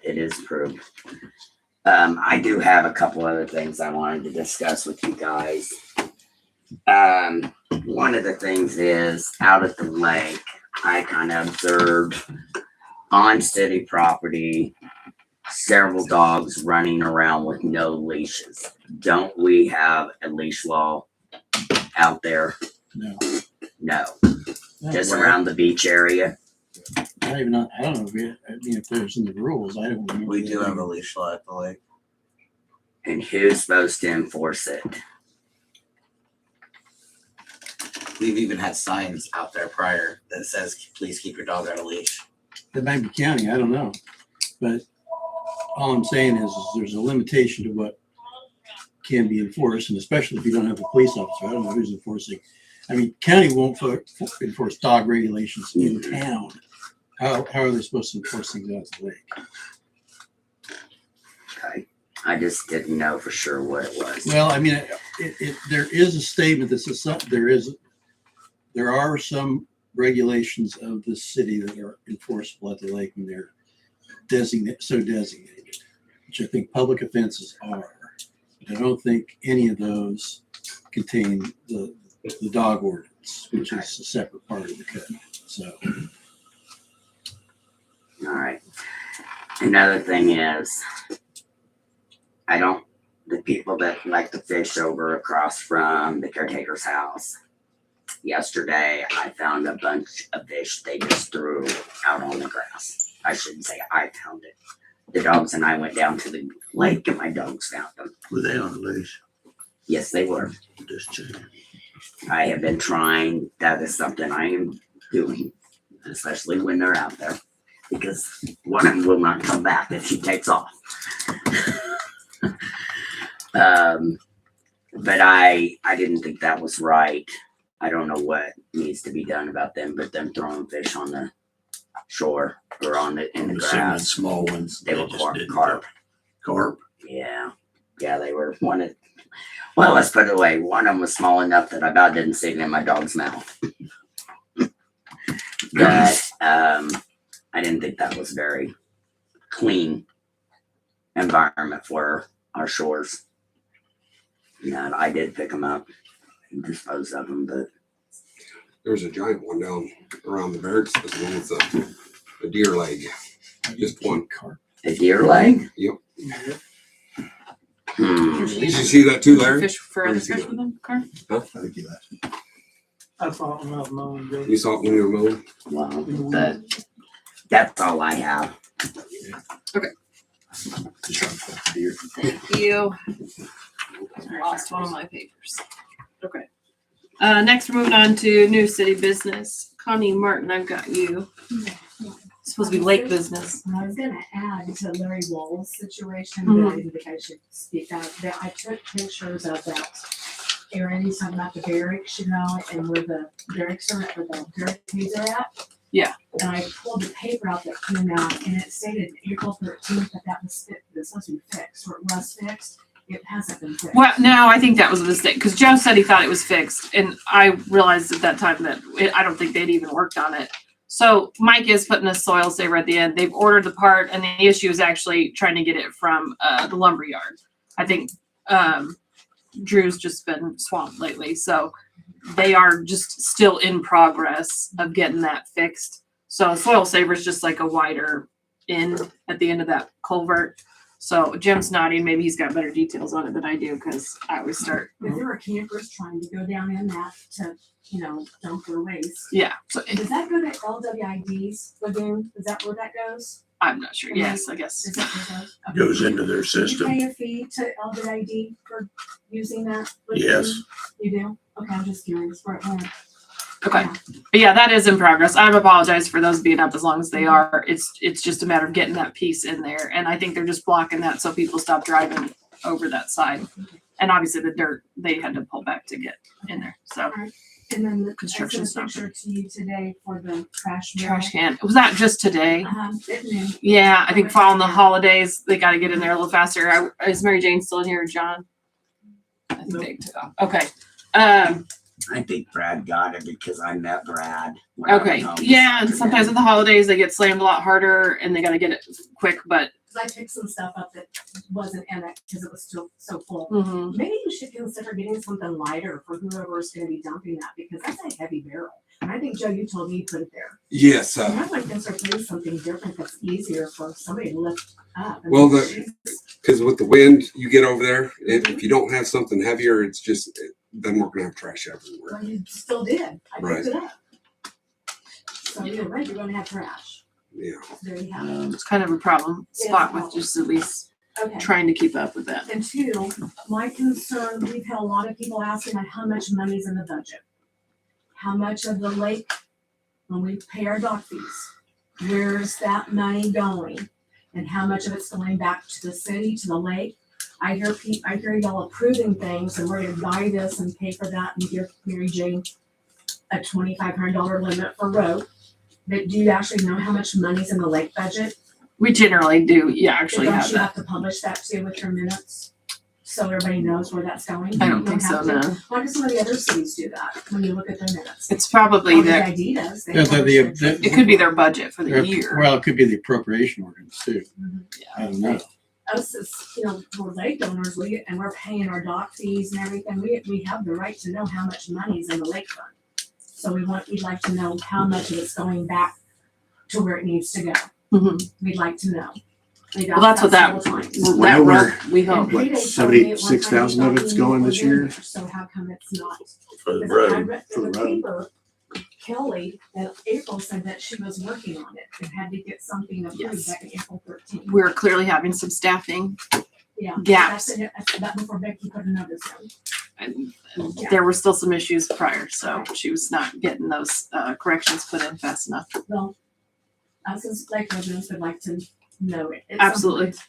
it is approved. I do have a couple other things I wanted to discuss with you guys. One of the things is out at the lake, I kind of observed on city property several dogs running around with no leashes. Don't we have a leash law out there? No. No. Not Just aware. around the beach area? I don't know if there's in the rules. I don't remember. We do have a leash law at the lake. And who's supposed to enforce it? We've even had signs out there prior that says, please keep your dog on a leash. It might be county, I don't know. But all I'm saying is there's a limitation to what can be enforced, and especially if you don't have a police officer. I don't know who's enforcing. I mean, county won't enforce dog regulations in town. How are they supposed to enforce things out at the lake? Okay. I just didn't know for sure what it was. Well, I mean, there is a statement that says there are some regulations of the city that are enforceable at the lake when they're designated, which I think public offenses are. But I don't think any of those contain the dog ordinance, which is a separate part of the code. So. All right. Another thing is, the people that like to fish over across from the caretaker's house, yesterday I found a bunch of fish they just threw out on the grass. I shouldn't say I found it. The dogs and I went down to the lake and my dogs found them. Were they on a leash? Yes, they were. Just checking. I have been trying, that is something I am doing, especially when they're out there, because one of them will not come back if she takes off. But I didn't think that was right. I don't know what needs to be done about them, but them throwing fish on the shore or in the grass. Small ones. They were just didn't carp. Carp. Yeah. Yeah, they were well, let's put it away. One of them was small enough that I about didn't see it in my dog's mouth. But I didn't think that was very clean environment for our shores. Yeah, I did pick them up and dispose of them, but There's a giant one down around the barracks as well as a deer leg. Just one. A deer leg? Yep. Hmm. Did you see that too, Larry? Fish for Or other you see fish that? with them, Carl? Huh? I think you left. I saw it when I was mowing. You saw it when you were mowing? Well, that's all I have. Thank you. I lost one of my papers. Okay. Next we're moving on to new city business. Connie Martin, I've got you. It's supposed to be lake business. I was gonna add to Larry Wall's situation, Mhm. but I didn't think I should speak out. That I took pictures of that area, he's talking about the barracks, and where the barracks are, where the barricades are at. Yeah. And I pulled the paper out that came out, and it stated April 13th that was supposed to be fixed, or it was fixed. It hasn't been fixed. Well, no, I think that was a mistake because Joe said he thought it was fixed, and I realized at that time that I don't think they'd even worked on it. So Mike is putting a soil saver at the end. They've ordered the part, and the issue is actually trying to get it from the lumber yard. I think Drew's just been swamped lately, so they are just still in progress of getting that fixed. So soil saver is just like a wider end at the end of that culvert. So Jim's nodding. Maybe he's got better details on it than I do because I always start. But there were campers trying to go down in that to, dump their waste. Yeah. So Does that go to LWID's lagoon? Is that where that goes? I'm not sure. Yes, I guess. Is that where it goes? Okay. Goes into their Do system. you pay a fee to LWID for using that? lagoon? Yes. You do? Okay, I'm just curious where it went. Okay. But yeah, that is in progress. I apologize for those being up as long as they are. It's just a matter of getting that piece in there. And I think they're just blocking that so people stop driving over that side. And obviously the dirt they had to pull back to get in there. So And then the Construction I sent a stuff. picture to you today for the trash. trash can. Was that just today? It knew. Yeah, I think following the holidays, they got to get in there a little faster. Is Mary Jane still in here, John? I think they took off. Okay. I think Brad got it because I met Brad. when I was Okay. home Yeah, and this sometimes at the holidays they get slammed a lot harder, and they got to get it quick. But Cause I picked some stuff up that wasn't in it because it was still so full. mhm. Maybe you should consider getting something lighter for whoever is gonna be dumping that, because that's a heavy barrel. And I think, Joe, you told me you put it there. Yes. And I'd like to start putting something different that's easier for somebody to lift up. I Well, mean, because with the wind you get over there, if you don't have something heavier, it's just, then we're gonna have trash everywhere. Well, you still did. I Right. picked it up. So you're right, you're gonna have trash. Yeah. There you have it. It's kind of a problem spot with just at least Okay. trying to keep up with that. And two, my concern, we've had a lot of people asking like how much money's in the budget. How much of the lake, when we pay our dock fees, where's that money going? And how much of it's going back to the city, to the lake? I hear y'all approving things and we're gonna buy this and pay for that and give Mary Jane a $2,500 limit for road. But do you actually know how much money's in the lake budget? We generally do, yeah, But actually don't have you that. have to publish that too with your minutes? So everybody knows where that's going? I don't You think so, have to? no. Why do some of the other cities do that when you look at their minutes? It's probably Well, the their, ID does. They Yeah, publish their- it could be their budget for the year. Well, it could be the appropriation ordinance too. I don't know. Us as, we're lake owners, and we're paying our dock fees and everything, we have the right to know how much money is in the lake fund. So we'd like to know how much of it's going back to where it needs to go. Mhm. We'd like to know. We Well, that's what that, all the time. that Well, road, we hope. And Preday told me at one 76,000 time of he it's thought going he this knew year? it, so how come it's not? For the Because I road. read For in the the road. paper, Kelly and April said that she was working on it and had to get something approved Yes. back in April 13th. We're clearly having some staffing Yeah. gaps. That's that before Becky put a notice in. and there were still some issues prior, so she was not getting those corrections put in fast enough. Well, us as lake residents would like to know it. at some Absolutely. point.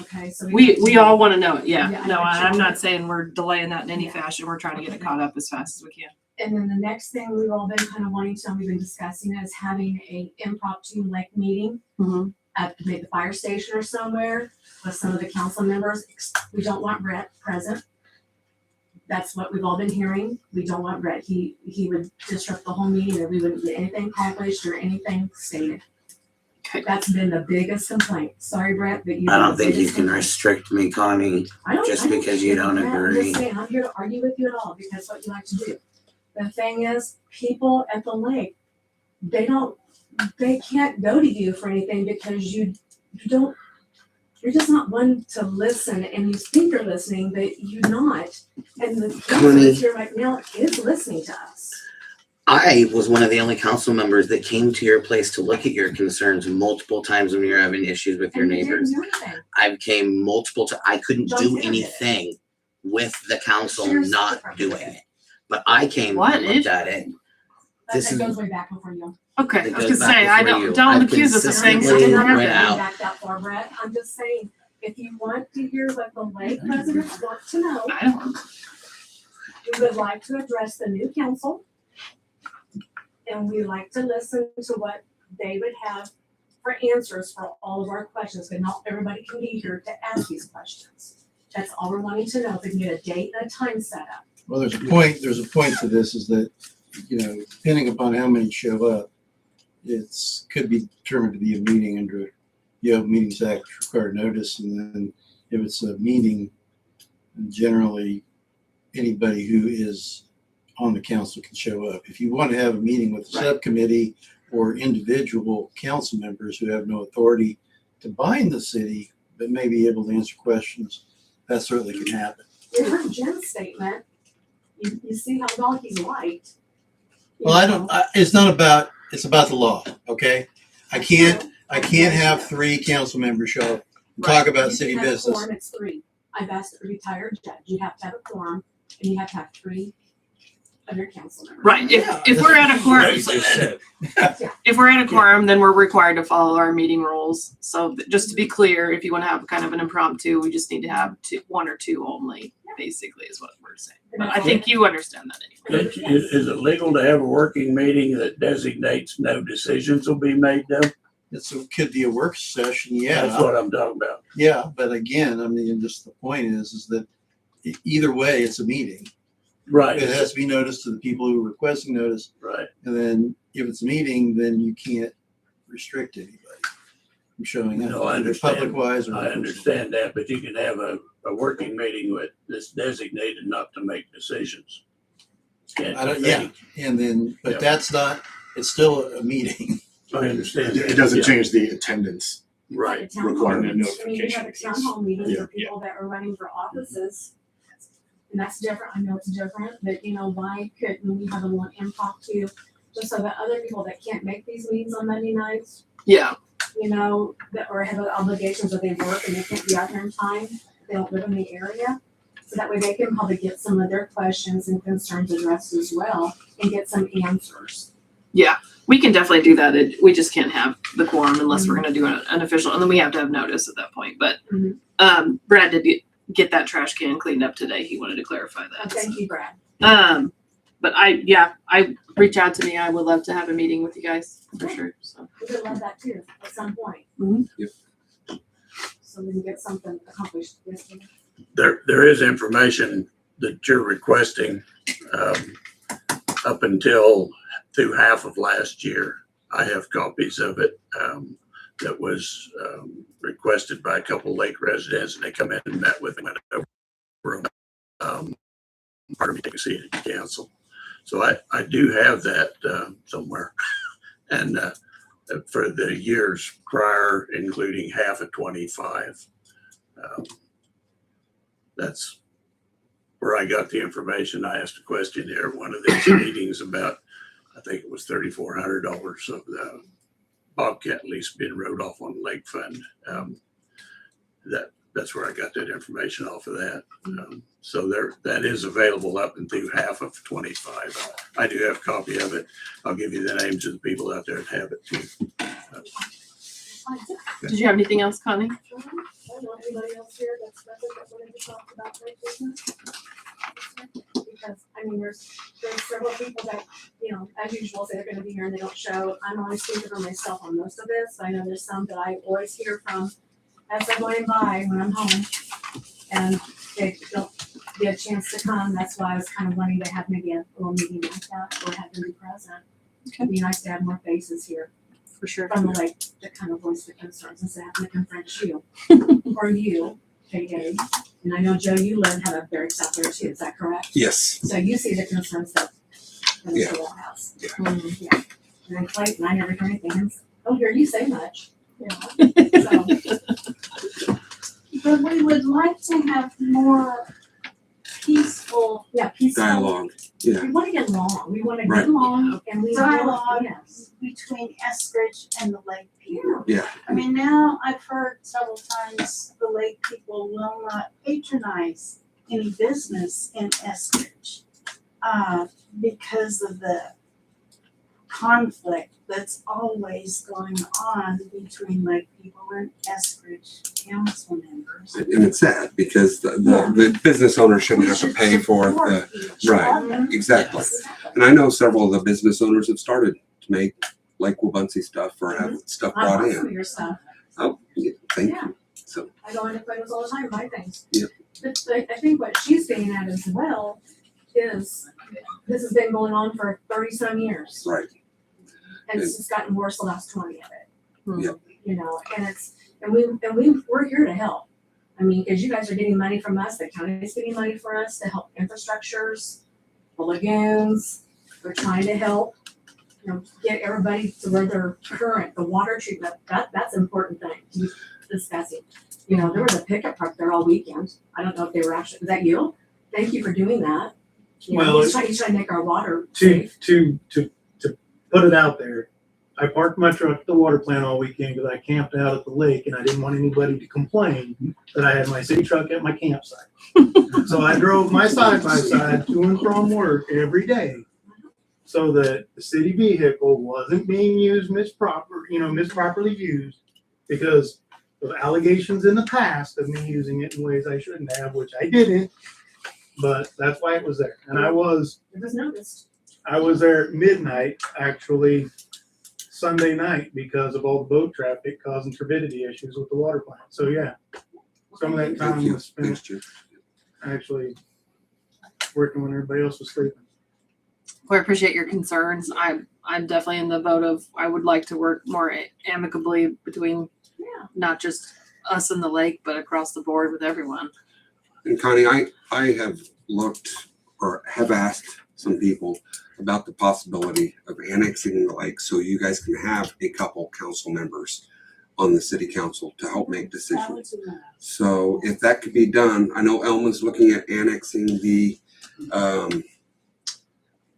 Okay, so. We all want to know it, yeah. Yeah, I No, got you. I'm not saying we're delaying that in any Yeah. fashion. We're trying to get it caught up as fast as we can. And then the next thing we've all been kind of wanting to, we've been discussing is having a impromptu lake meeting Mhm. at maybe the fire station or somewhere with some of the council members. We don't want Brett present. That's what we've all been hearing. We don't want Brett. He would disrupt the whole meeting, and we wouldn't get anything accomplished or anything stated. Okay. That's been the biggest complaint. Sorry, Brett, but you. I don't think you can restrict me, Connie, just because you don't I'm agree. just saying, I'm here to argue with you at all because what you like to do. The thing is, people at the lake, they can't go to you for anything because you're just not one to listen, and you think you're listening, but you're not. And the council that's here right now is listening to us. I was one of the only council members that came to your place to look at your concerns multiple times when you were having issues with your And you didn't neighbors. do anything. I came multiple times. I couldn't Don't do do it. anything with the council Here's not the problem. doing it. But I came What and looked is- at it. This That is- goes way back before you. Okay, It I was goes gonna say, back I before you. don't I've accuse us of saying consistently something. went out. Back that far, Brett. I'm just saying, if you want to hear what the lake residents want to know, I don't. we would like to address the new council. And we like to listen to what they would have for answers for all of our questions, but not everybody can be here to ask these questions. That's all we're wanting to know, if we can get a date and a time set up. Well, there's a point to this is that, depending upon how many show up, could be determined to be a meeting under the Open Meetings Act, which require notice. And then if it's a meeting, generally anybody who is on the council can show up. If you want to have a meeting with the subcommittee or individual council members who have no authority to bind the city, but may be able to answer questions, that certainly can happen. You heard Jim's statement, you see how well he's liked. Well, it's about the law, okay? I can't have 3 council members show up and talk about city You have a business. quorum, it's 3. I've asked a retired judge, you have to have a quorum, and you have to have 3 of your council members. Right, if we're at a quorum, Right, just said. if we're at a quorum, then we're required to follow our meeting rules. So just to be clear, if you want to have kind of an impromptu, we just need to have 1 or 2 only, basically is what we're saying. But I think you understand that anyway. Is it legal to have a working meeting that designates no decisions will be made though? It could be a work session, yeah. That's what I'm talking about. Yeah, but again, I mean, just the point is that either way, it's a meeting. Right. It has to be noticed to the people who are requesting notice. Right. And then if it's a meeting, then you can't restrict anybody from showing up. No, I either understand. Public-wise or. I understand that, but you can have a working meeting that's designated not to make decisions. Yeah. And then, but Yeah. that's not, it's still a meeting. I understand. It doesn't change the attendance. Right. Town hall Requirement meetings. I mean, you notification. have a town hall meetings Yeah. for people that are running for offices. And that's different, I know it's different, but why couldn't we have a more impromptu, just so that other people that can't make these meetings on Monday nights, Yeah, that or have obligations or they work and they can't be out there in time, they don't live in the area. So that way they can probably get some of their questions and concerns addressed as well and get some answers. yeah, we can definitely do that. We just can't have the quorum unless we're gonna do an official, and then we have to have notice at that point. But Brad did get that trash can cleaned up today. He wanted to clarify that. Thank you, Brad. But I reach out to me. I would love to have a meeting with you guys for sure. So We would love that too, at some point. so we can get something accomplished. Yes, ma'am. There is information that you're requesting, up until through half of last year. I have copies of it, that was, requested by a couple lake residents, and they come in and met with me, went over, part of me take a seat at the council. So I do have that, somewhere. And, for the years prior, including half of 25. That's where I got the information. I asked a question there at one of these meetings about, I think it was $3,400 of the Bobcat lease being wrote off on the lake fund. That's where I got that information off of that. So that is available up and through half of 25. I do have a copy of it. I'll give you the names of the people out there that have it too. Did you have anything else, Connie? I don't know anybody else here that's present that wanted to talk about their business. Because, I mean, there's several people that, you know, as usual, say they're gonna be here and they don't show. I'm always speaking for myself on most of this. I know there's some that I always hear from as they're going by when I'm home. And they don't get a chance to come. That's why I was kind of wanting to have maybe a little meeting like that or have them be present. It'd be nice to have more faces here. For sure. From the lake to kind of voice the concerns instead of having to confront you or you, JJ. And I know, Joe, you have a barracks out there too, is that correct? Yes. So you see the concerns that Yeah. Mr. has. Yeah. Yeah. And then Clayton, I never heard anything. I don't hear you say much. Yeah. So, But we would like to have more peaceful peaceful. Dialogue. Yeah. We want to get along. We want to Right. get along and we dialogue yes. between Eskridge and the lake people. Yeah. I mean, now I've heard several times the lake people will not patronize any business in Eskridge because of the conflict that's always going on between lake people and Eskridge council members. And it's sad because the business owner shouldn't have to pay for the, right, exactly. And I know several of the business owners have started to make Lake Wabunsee stuff or have stuff I brought love some of in. your stuff. Oh, yeah, thank Yeah. you. So, I go into Plato's all the time, buy things. Yeah. But I think what she's getting at as well is this has been going on for 30-some years. right. And it's just gotten worse the last 20 of it. Yep. You know, and we're here to help. I mean, because you guys are getting money from us, the county's getting money for us to help infrastructures, the lagoons. We're trying to help, you know, get everybody to where they're current, the water treatment. That's an important thing to be discussing. You know, there was a pickup truck there all weekend. I don't know if they were actually, was that you? Thank you for doing that. You know, Well, he's trying to make our water to safe. to put it out there. I parked my truck at the water plant all weekend because I camped out at the lake and I didn't want anybody to complain that I had my city truck at my campsite. So I drove my side by side to and from work every day so that the city vehicle wasn't being used misproperly used because of allegations in the past of me using it in ways I shouldn't have, which I didn't. But that's why it was there. And It was noticed. I was there at midnight, actually, Sunday night, because of all the boat traffic causing turbidity issues with the water plant. So, yeah, some of that time was spent actually working when everybody else was sleeping. Well, I appreciate your concerns. I'm definitely in the boat of I would like to work more amicably between not just us and the lake, but across the board with everyone. And Connie, I have looked or have asked some people about the possibility of annexing the lake so you guys can have a couple council members on the city council to help make decisions. So if that could be done, I know Elma's looking at annexing the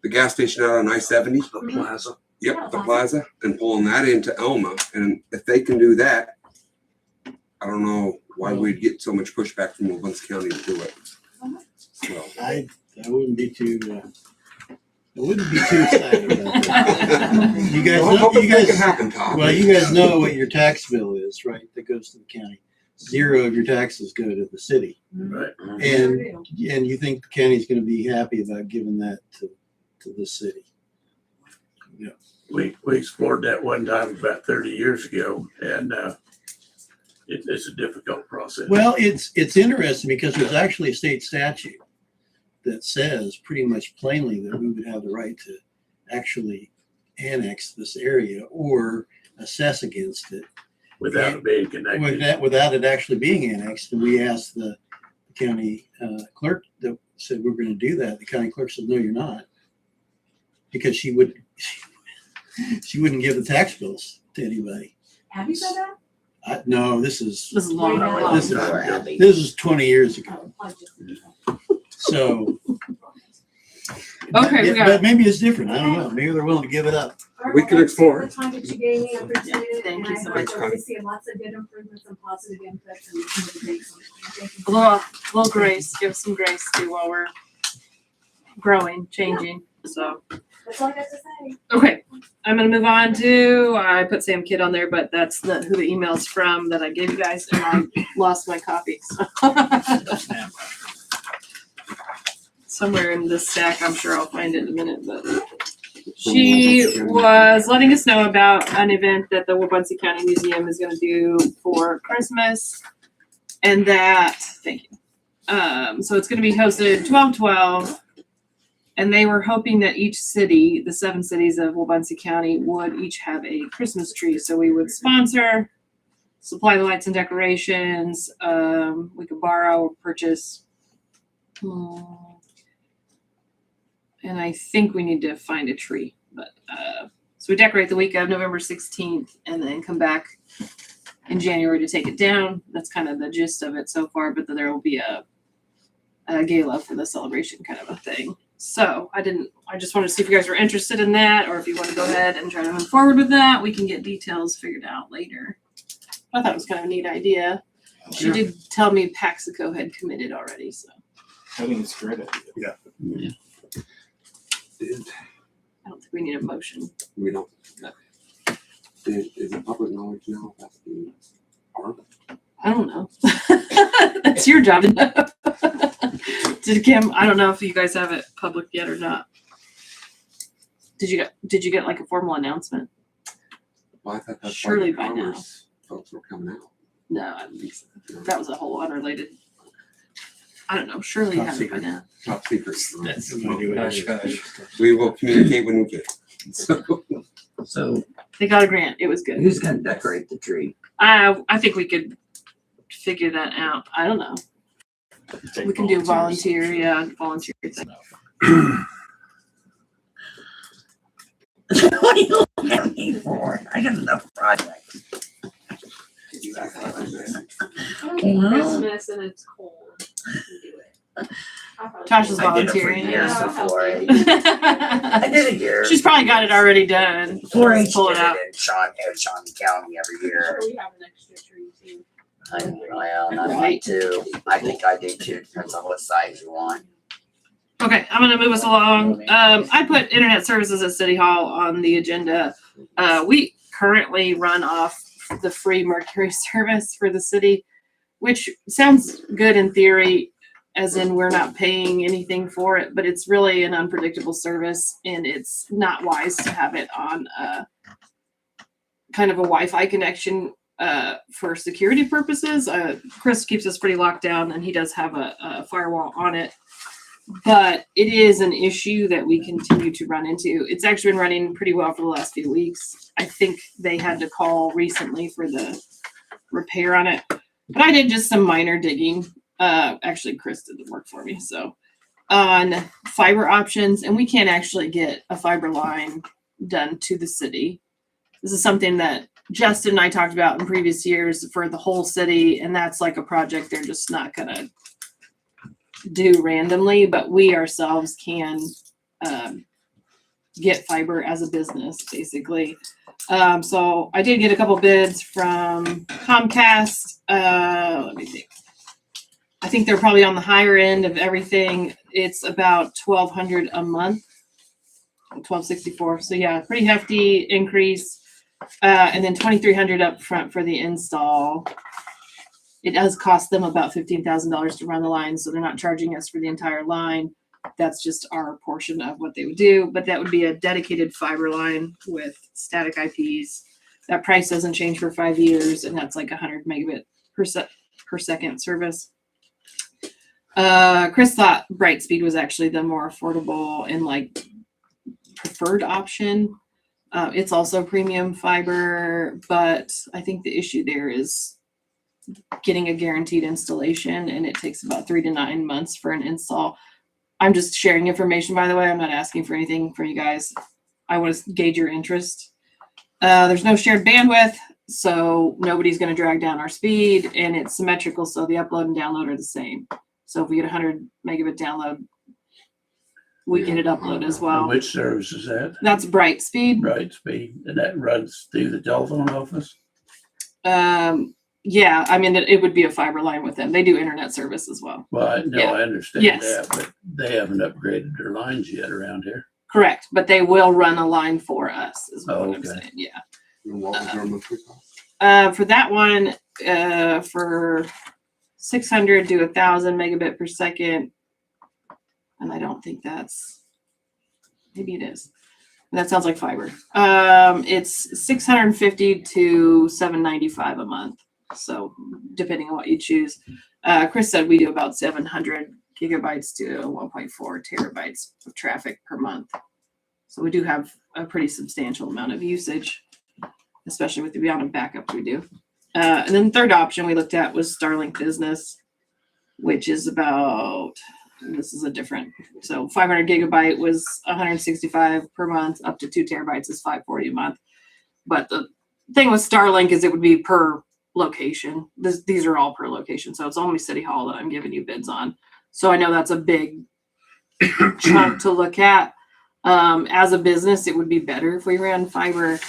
gas station out on I-70. The plaza. Yep, the plaza, and pulling that into Elma. And if they can do that, I don't know why we'd get so much pushback from Wabunsee County to do it. So I wouldn't be too excited about that. You guys Well, I know, hope it can happen, Todd. well, you guys know what your tax bill is, right? That goes to the county. 0 of your taxes go to the city. Right. And you think the county's gonna be happy about giving that to the city. We explored that one time about 30 years ago, and it's a difficult process. Well, it's interesting because there's actually a state statute that says pretty much plainly that we would have the right to actually annex this area or assess against it Without it being connected. without it actually being annexed. And we asked the county clerk that said we're going to do that. The county clerk said, no, you're not, because she wouldn't give the tax bills to anybody. Have you said that? No, this is long. this is 20 years ago. So, Okay, we got but maybe it's different. I don't know. Maybe they're willing to give it up. We can explore. The time that you gave me, I appreciate it. Thank And you I so hope much. that we see lots of good improvements and positive inputs and thank you. a little grace, give some grace to while we're growing, changing. So, That's all I got to say. okay, I'm gonna move on to, I put Sam Kidd on there, but that's who the email's from that I gave you guys, and I lost my copy. Somewhere in this stack, I'm sure I'll find it in a minute, but she was letting us know about an event that the Wabunsee County Museum is gonna do for Christmas. And that, thank you. So it's gonna be hosted 12/12. And they were hoping that each city, the 7 cities of Wabunsee County, would each have a Christmas tree. So we would sponsor, supply the lights and decorations. We could borrow or purchase. And I think we need to find a tree. But so we decorate the week of November 16th and then come back in January to take it down. That's kind of the gist of it so far. But then there will be a gala for the celebration kind of a thing. So I just wanted to see if you guys were interested in that, or if you want to go ahead and try to move forward with that. We can get details figured out later. I thought it was kind of a neat idea. She did tell me Paxico had committed already, so. I think it's a great idea. Yeah. I don't think we need a motion. We don't. Is it public knowledge now? That's the art. I don't know. That's your job to know. Did Kim, I don't know if you guys have it public yet or not. Did you get like a formal announcement? Well, I thought that's Surely why the by now. Commerce folks were coming out. No, I don't think so. That was a whole unrelated. I don't know. Surely you Top have it by secret. now. Top secret. That's no idea what it is. We will communicate when we get. So They got a grant. It was good. who's gonna decorate the tree? I think we could figure that out. I don't know. We can do volunteer thing. What are you looking at me for? I got enough projects. Christmas and it's cold. Josh is I did it for volunteering. years before. I did it here. She's probably got it already done. 4-H Pull it did out. it in Shawnee County every year. We have an extra tree too. Well, I might too. I think I do too. Depends on what size you want. Okay, I'm gonna move us along. I put internet services at City Hall on the agenda. We currently run off the free Mercury service for the city, which sounds good in theory, as in we're not paying anything for it, but it's really an unpredictable service and it's not wise to have it on kind of a Wi-Fi connection for security purposes. Chris keeps us pretty locked down and he does have a firewall on it. But it is an issue that we continue to run into. It's actually been running pretty well for the last few weeks. I think they had to call recently for the repair on it. But I did just some minor digging. Actually, Chris did the work for me. So on fiber options, and we can't actually get a fiber line done to the city. This is something that Justin and I talked about in previous years for the whole city. And that's like a project they're just not going to do randomly, but we ourselves can get fiber as a business, basically. So I did get a couple bids from Comcast. Let me think. I think they're probably on the higher end of everything. It's about $1,200 a month, $1,264. So yeah, pretty hefty increase. And then $2,300 up front for the install. It does cost them about $15,000 to run the line, so they're not charging us for the entire line. That's just our portion of what they would do, but that would be a dedicated fiber line with static IPs. That price doesn't change for 5 years, and that's like 100 megabit per second service. Chris thought Brightspeed was actually the more affordable and like preferred option. It's also premium fiber, but I think the issue there is getting a guaranteed installation, and it takes about 3 to 9 months for an install. I'm just sharing information, by the way. I'm not asking for anything from you guys. I want to gauge your interest. There's no shared bandwidth, so nobody's going to drag down our speed, and it's symmetrical, so the upload and download are the same. So if we get 100 megabit download, we get it upload as well. And which service is that? That's Brightspeed. Brightspeed, and that runs through the telephone office? Yeah, I mean, it would be a fiber line with them. They do internet service as well. Well, I understand Yes. that, but they haven't upgraded their lines yet around here. Correct, but they will run a line for us, is what I'm Okay. saying. Yeah. And what was your monthly cost? For that one, for 600 to 1,000 megabit per second, and I don't think that's, maybe it is. That sounds like fiber. It's 650 to 795 a month. So depending on what you choose. Chris said we do about 700 gigabytes to 1.4 terabytes of traffic per month. So we do have a pretty substantial amount of usage, especially with the amount of backups we do. And then the third option we looked at was Starlink Business, which is about, this is a different, so 500 gigabyte was 165 per month, up to 2 terabytes is 540 a month. But the thing with Starlink is it would be per location. These are all per location, so it's only City Hall that I'm giving you bids on. So I know that's a big chunk to look at. As a business, it would be better if we ran fiber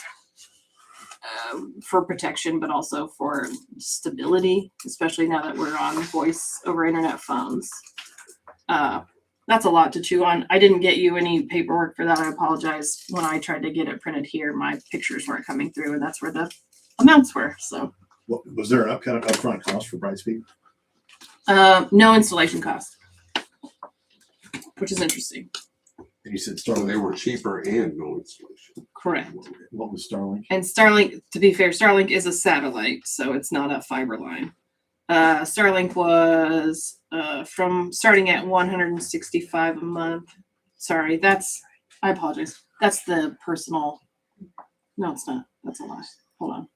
for protection, but also for stability, especially now that we're on voice over internet phones. That's a lot to chew on. I didn't get you any paperwork for that. I apologize. When I tried to get it printed here, my pictures weren't coming through, and that's where the amounts were. So, What, was there an kind of upfront cost for Brightspeed? no installation cost, which is interesting. And you said So Starlink. they were cheaper and no installation. Correct. What was Starlink? And Starlink, to be fair, Starlink is a satellite, so it's not a fiber line. Starlink was from starting at 165 a month. Sorry, I apologize. That's the personal. No, it's not. That's a lie. Hold on.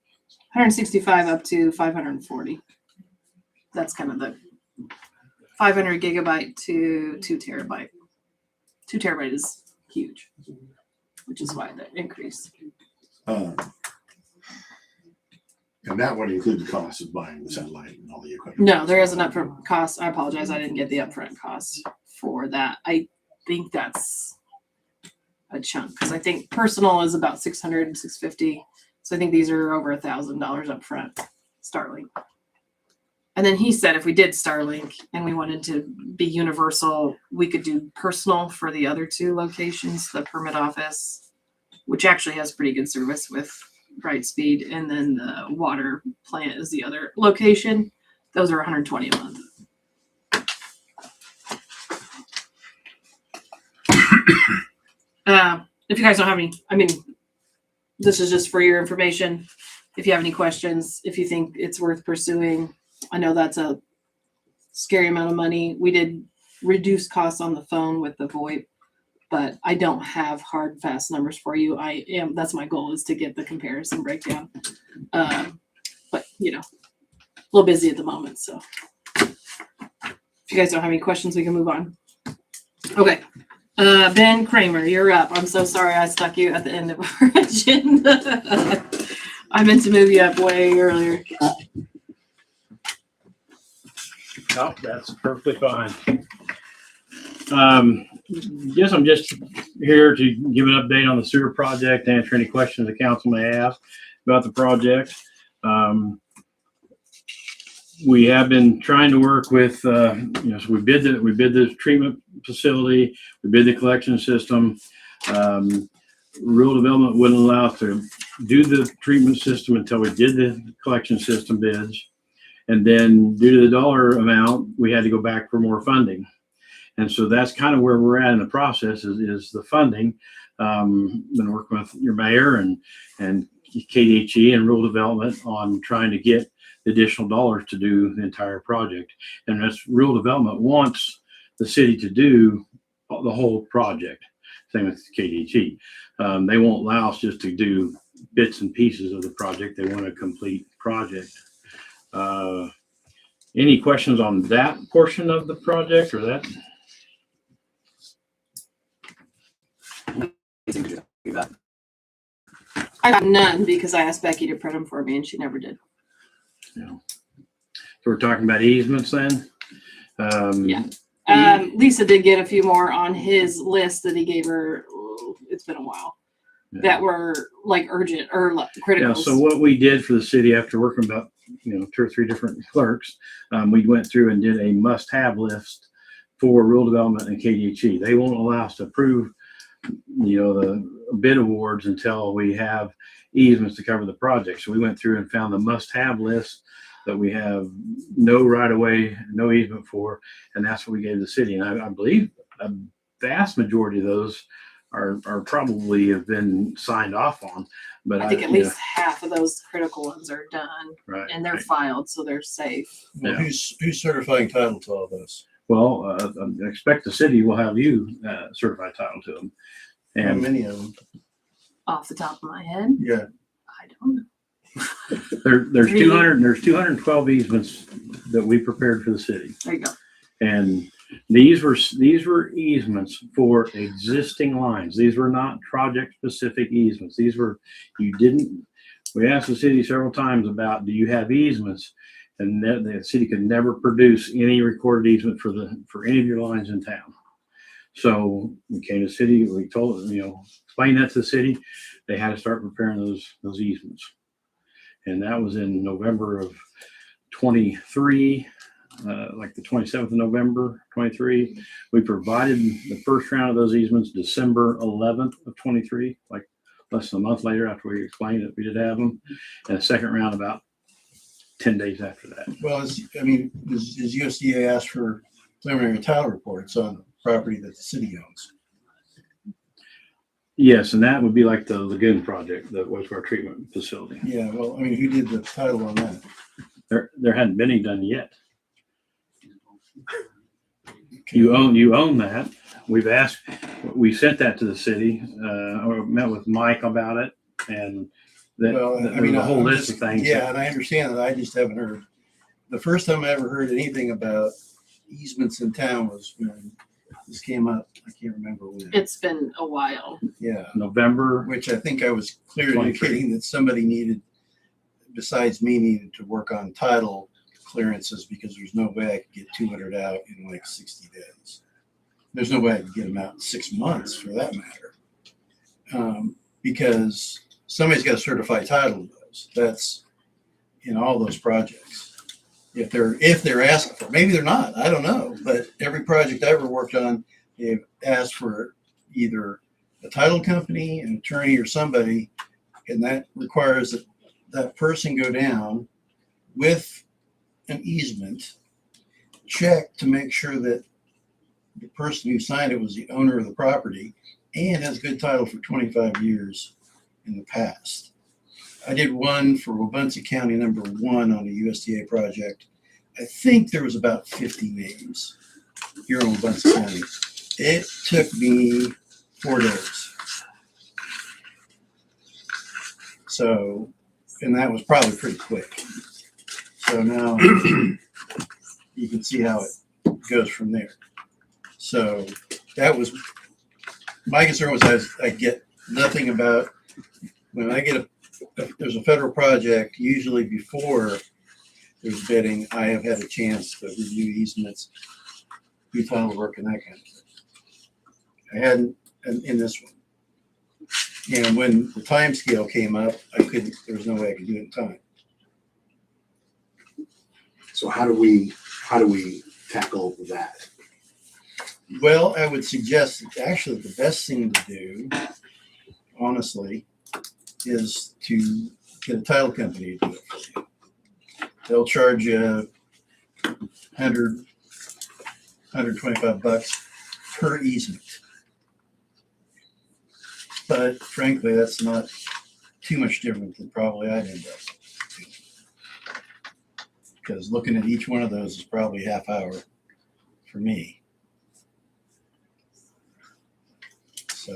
165 up to 540. That's kind of the 500 gigabyte to 2 terabyte. 2 terabyte is huge, which is why the increase. And that would include the cost of buying the satellite and all the equipment. No, there is an upfront cost. I apologize. I didn't get the upfront cost for that. I think that's a chunk because I think personal is about 600, 650. So I think these are over $1,000 upfront. Starlink. And then he said if we did Starlink and we wanted to be universal, we could do personal for the other 2 locations, the permit office, which actually has pretty good service with Brightspeed, and then the water plant is the other location. Those are 120 a month. If you guys don't have any, I mean, this is just for your information. If you have any questions, if you think it's worth pursuing, I know that's a scary amount of money. We did reduce costs on the phone with the VoIP, but I don't have hard and fast numbers for you. That's my goal, is to get the comparison breakdown. But you know, a little busy at the moment. So if you guys don't have any questions, we can move on. Okay. Ben Kramer, you're up. I'm so sorry I stuck you at the end of our agenda. I meant to move you up way earlier. No, that's perfectly fine. Guess I'm just here to give an update on the sewer project, answer any questions the council may ask about the project. We have been trying to work with, so we bid the treatment facility, we bid the collection system. Rural development wouldn't allow us to do the treatment system until we did the collection system bids. And then due to the dollar amount, we had to go back for more funding. And so that's kind of where we're at in the process is the funding. Been working with your mayor and KDHE and rural development on trying to get additional dollars to do the entire project. And that's Rural Development wants the city to do the whole project. Same with KDG. They won't allow us just to do bits and pieces of the project. They want a complete project. Any questions on that portion of the project or that? I got none because I asked Becky to print them for me and she never did. Yeah. So we're talking about easements then? Yeah. Lisa did get a few more on his list that he gave her. It's been a while. Yeah. That were like urgent or like critical. Yeah, so what we did for the city after working about 2 or 3 different clerks, we went through and did a must-have list for rural development and KDHE. They won't allow us to approve, the bid awards until we have easements to cover the project. So we went through and found the must-have list that we have no right-of-way, no easement for, and that's what we gave the city. And I believe a vast majority of those are probably have been signed off on. But I think at least half of those critical ones are done, right, and they're filed, so they're safe. Well, who's certifying title to all this? Well, I expect the city will have you certify title to them. How And many of them? Off the top of my head, Yeah. I don't know. there's 212 easements that we prepared for the city. There you go. And these were easements for existing lines. These were not project specific easements. We asked the city several times about, do you have easements? And the city could never produce any recorded easement for any of your lines in town. So we came to the city, we told them, explain that to the city. They had to start preparing those easements. And that was in November of 23. Like the 27th of November, 23. We provided the first round of those easements December 11th of 23, like less than a month later after we explained that we did have them. And the second round about 10 days after that. Well, does USDA ask for preliminary title reports on the property that the city owns? Yes, and that would be like the Lagoon project, the wastewater treatment facility. Yeah, well, who did the title on that? There hadn't been any done yet. You own that. We sent that to the city, or met with Mike about it, and there's a whole list of things. Yeah, and I understand that. I just haven't heard. The first time I ever heard anything about easements in town was when this came up. I can't remember when. It's been a while. Yeah. November. Which I think I was clearly indicating that somebody besides me, needed to work on title clearances because there's no way I could get 200 out in like 60 days. There's no way I could get them out in 6 months for that matter. Because somebody's got to certify title of those. That's in all those projects. If they're asking for, maybe they're not, I don't know. But every project I ever worked on, they've asked for either a title company, an attorney, or somebody, and that requires that person go down with an easement, check to make sure that the person who signed it was the owner of the property and has good title for 25 years in the past. I did one for Wabunsee County #1 on a USDA project. I think there was about 50 names here in Wabunsee County. It took me 4 days. So, and that was probably pretty quick. So now you can see how it goes from there. So that was my concern, was I get nothing about when I get if there's a federal project, usually before there's bidding, I have had a chance to review easements, do title work, and that kind of thing. I hadn't in this one. And when the time scale came up, there was no way I could do it in time. So how do we tackle that? Well, I would suggest that actually the best thing to do, honestly, is to get a title company to do it for you. They'll charge you $100, $125 per easement. But frankly, that's not too much different than probably I'd end up doing. because looking at each one of those is probably a half hour for me. So,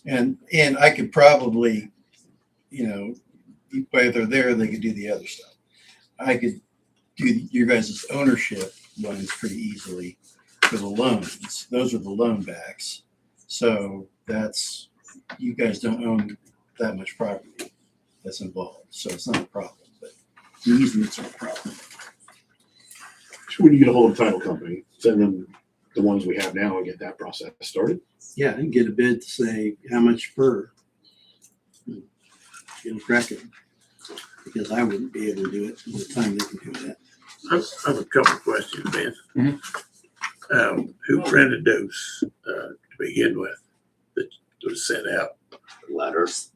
and I could probably, you know, while they're there, they could do the other stuff. I could do your guys' ownership ones pretty easily for the loans. Those are the loan backs. So that's, you guys don't own that much property that's involved. So it's not a problem, but the easements are a problem. So when you get a hold of the title company, send them the ones we have now and get that process started. Yeah, and get a bid to say how much per. Get a crack it. Because I wouldn't be able to do it in the time they can do that. I have a couple of questions, Ben. Who printed those to begin with that was sent out? Letters.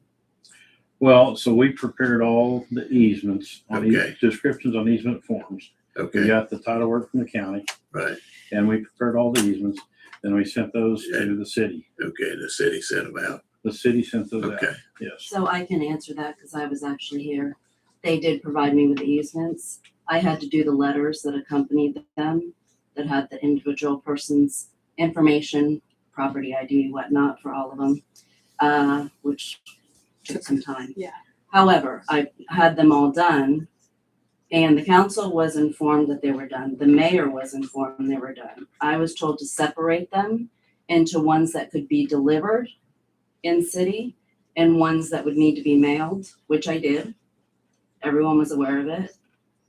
Well, so we prepared all the easements on Okay. descriptions on easement forms. Okay. We got the title work from the county. Right. And we prepared all the easements. Then we sent those to the city. Okay, the city sent them out. The city sent those out. Okay. Yes. So I can answer that because I was actually here. They did provide me with the easements. I had to do the letters that accompanied them that had the individual person's information, property ID, whatnot for all of them, which took some time. Yeah. However, I had them all done and the council was informed that they were done. The mayor was informed they were done. I was told to separate them into ones that could be delivered in city and ones that would need to be mailed, which I did. Everyone was aware of it.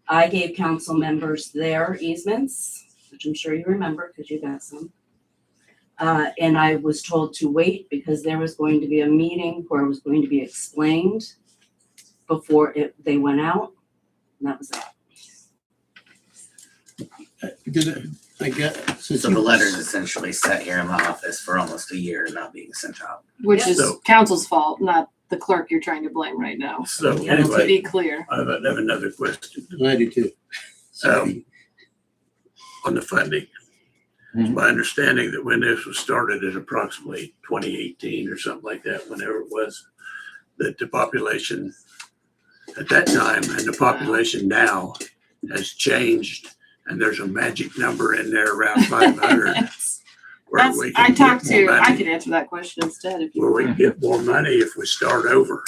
I gave council members their easements, which I'm sure you remember because you got some. And I was told to wait because there was going to be a meeting where it was going to be explained before they went out. And that was it. Because I get. So the letter's essentially sat here in my office for almost a year not being sent out. Which is So- council's fault, not the clerk you're trying to blame right now. So To anyway, be clear. I have another question. I do too. On the funding. It's my understanding that when this was started at approximately 2018 or something like that, whenever it was, that the population at that time and the population now has changed, and there's a magic number in there around 500. where That's, we can I get talked more to, I money, could answer that question instead if you where we can want. get more money if we start over.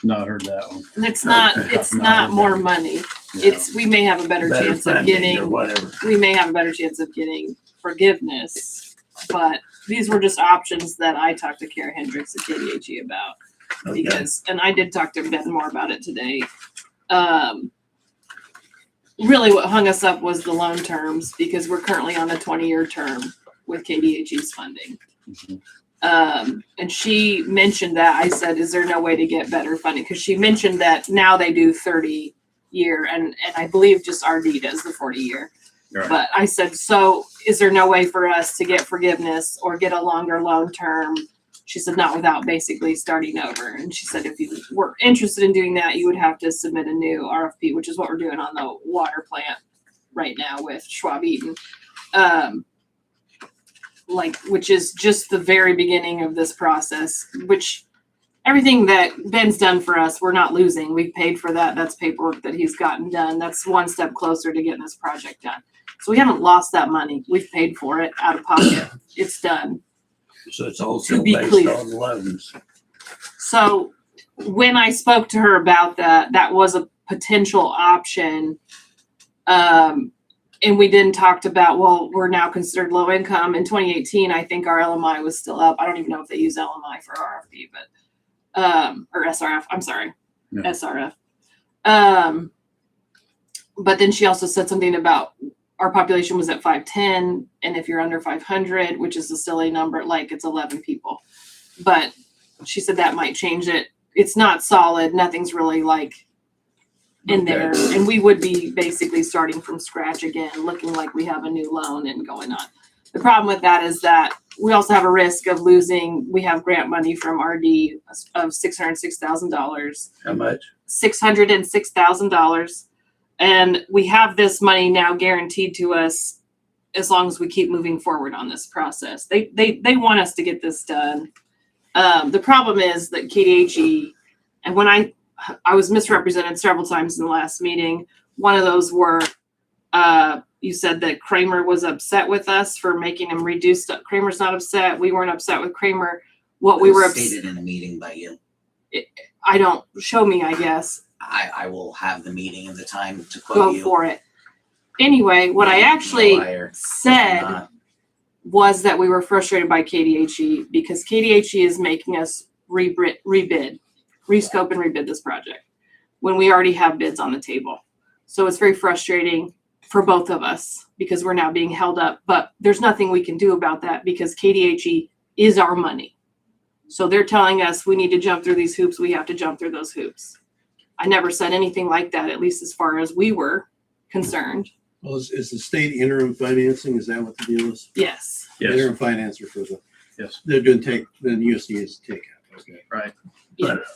Not heard that one. It's not, it's not more money. It's, we may have a better Better chance of funding or getting, whatever. we may have a better chance of getting forgiveness. But these were just options that I talked to Kara Hendricks at KDHE about. Okay. Because, and I did talk to Ben more about it today. Really what hung us up was the loan terms because we're currently on a 20-year term with KDHE's funding. And she mentioned that. I said, is there no way to get better funding? Because she mentioned that now they do 30-year and I believe just RD does the 40-year. Right. But I said, so is there no way for us to get forgiveness or get a longer loan term? She said, not without basically starting over. And she said, if you were interested in doing that, you would have to submit a new RFP, which is what we're doing on the water plant right now with Schwab Eaton. Which is just the very beginning of this process, which everything that Ben's done for us, we're not losing. We've paid for that. That's paperwork that he's gotten done. That's one step closer to getting this project done. So we haven't lost that money. We've paid for it out of pocket. It's done. So it's also To be based clear. on loans. So when I spoke to her about that, that was a potential option. And we didn't talk about, well, we're now considered low income. In 2018, I think our LMI was still up. I don't even know if they use LMI for RFP, but, or SRF, I'm sorry, Yeah. SRF. But then she also said something about our population was at 510. And if you're under 500, which is a silly number, like it's 11 people. But she said that might change it. It's not solid. Nothing's really like in there. And we would be basically starting from scratch again, looking like we have a new loan and going on. The problem with that is that we also have a risk of losing, we have grant money from RD of $606,000. How much? $606,000. And we have this money now guaranteed to us as long as we keep moving forward on this process. They want us to get this done. The problem is that KDHE, and when I I was misrepresented several times in the last meeting. One of those were, you said that Kramer was upset with us for making him reduce. Kramer's not upset. We weren't upset with Kramer. What we It was were stated in a meeting by you. I don't, show me, I guess. I will have the meeting and the time to quote Go you. for it. Anyway, what I actually Liar. said Not. was that we were frustrated by KDHE because KDHE is making us rescope and rebid this project when we already have bids on the table. So it's very frustrating for both of us because we're now being held up, but there's nothing we can do about that because KDHE is our money. So they're telling us we need to jump through these hoops. We have to jump through those hoops. I never said anything like that, at least as far as we were concerned. Well, is the state interim financing, is that what the deal is? Yes. Yes. Interim financer for the, Yes. they're doing then USDA is take out. Okay. Right.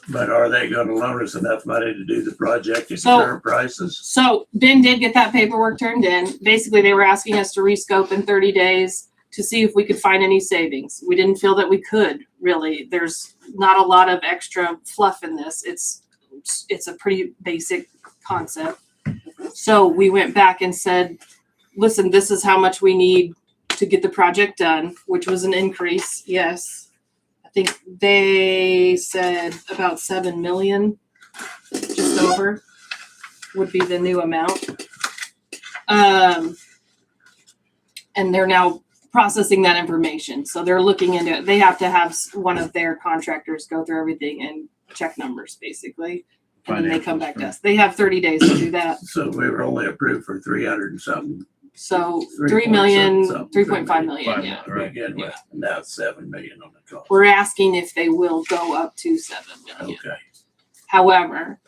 But are they gonna loan us enough money to do the project at So- current prices? So Ben did get that paperwork turned in. Basically, they were asking us to rescope in 30 days to see if we could find any savings. We didn't feel that we could, really. There's not a lot of extra fluff in this. It's a pretty basic concept. So we went back and said, listen, this is how much we need to get the project done, which was an increase, yes. I think they said about 7 million, just over, would be the new amount. And they're now processing that information. So they're looking into it. They have to have one of their contractors go through everything and check numbers, basically. And then they come back to us. They have 30 days to do that. So we were only approved for 300 and something. So 3 3 million, something, 3.5 million, yeah. To begin with, and now it's 7 million on the cost. We're asking if they will go up to 7 million. Okay. However,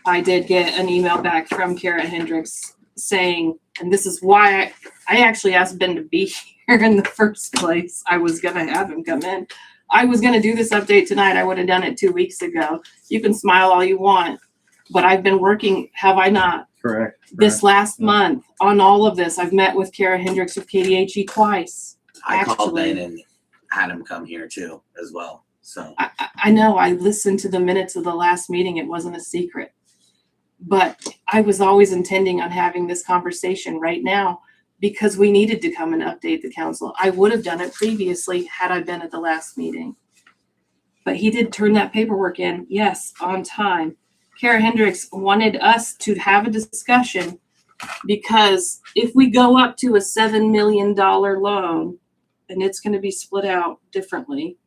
I did get an email back from Kara Hendricks saying, and this is why I actually asked Ben to be here in the first place. I was gonna have him come in. I was gonna do this update tonight. I would have done it 2 weeks ago. You can smile all you want, but I've been working, have I not? Correct. This last month on all of this. I've met with Kara Hendricks of KDHE twice. I called actually. in and had him come here too, as well. So I know I listened to the minutes of the last meeting. It wasn't a secret. But I was always intending on having this conversation right now because we needed to come and update the council. I would have done it previously had I been at the last meeting. But he did turn that paperwork in, yes, on time. Kara Hendricks wanted us to have a discussion because if we go up to a $7 million loan and it's going to be split out differently,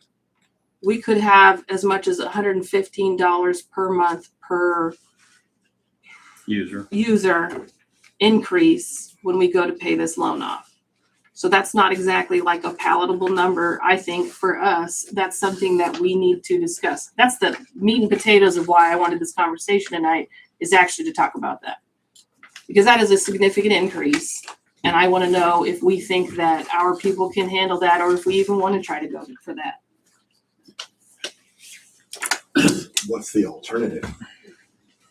we could have as much as $115 per month per user increase when we go to pay this loan off. So that's not exactly like a palatable number, I think, for us. That's something that we need to discuss. That's the meat and potatoes of why I wanted this conversation tonight, is actually to talk about that. Because that is a significant increase. And I want to know if we think that our people can handle that or if we even want to try to go for that. What's the alternative?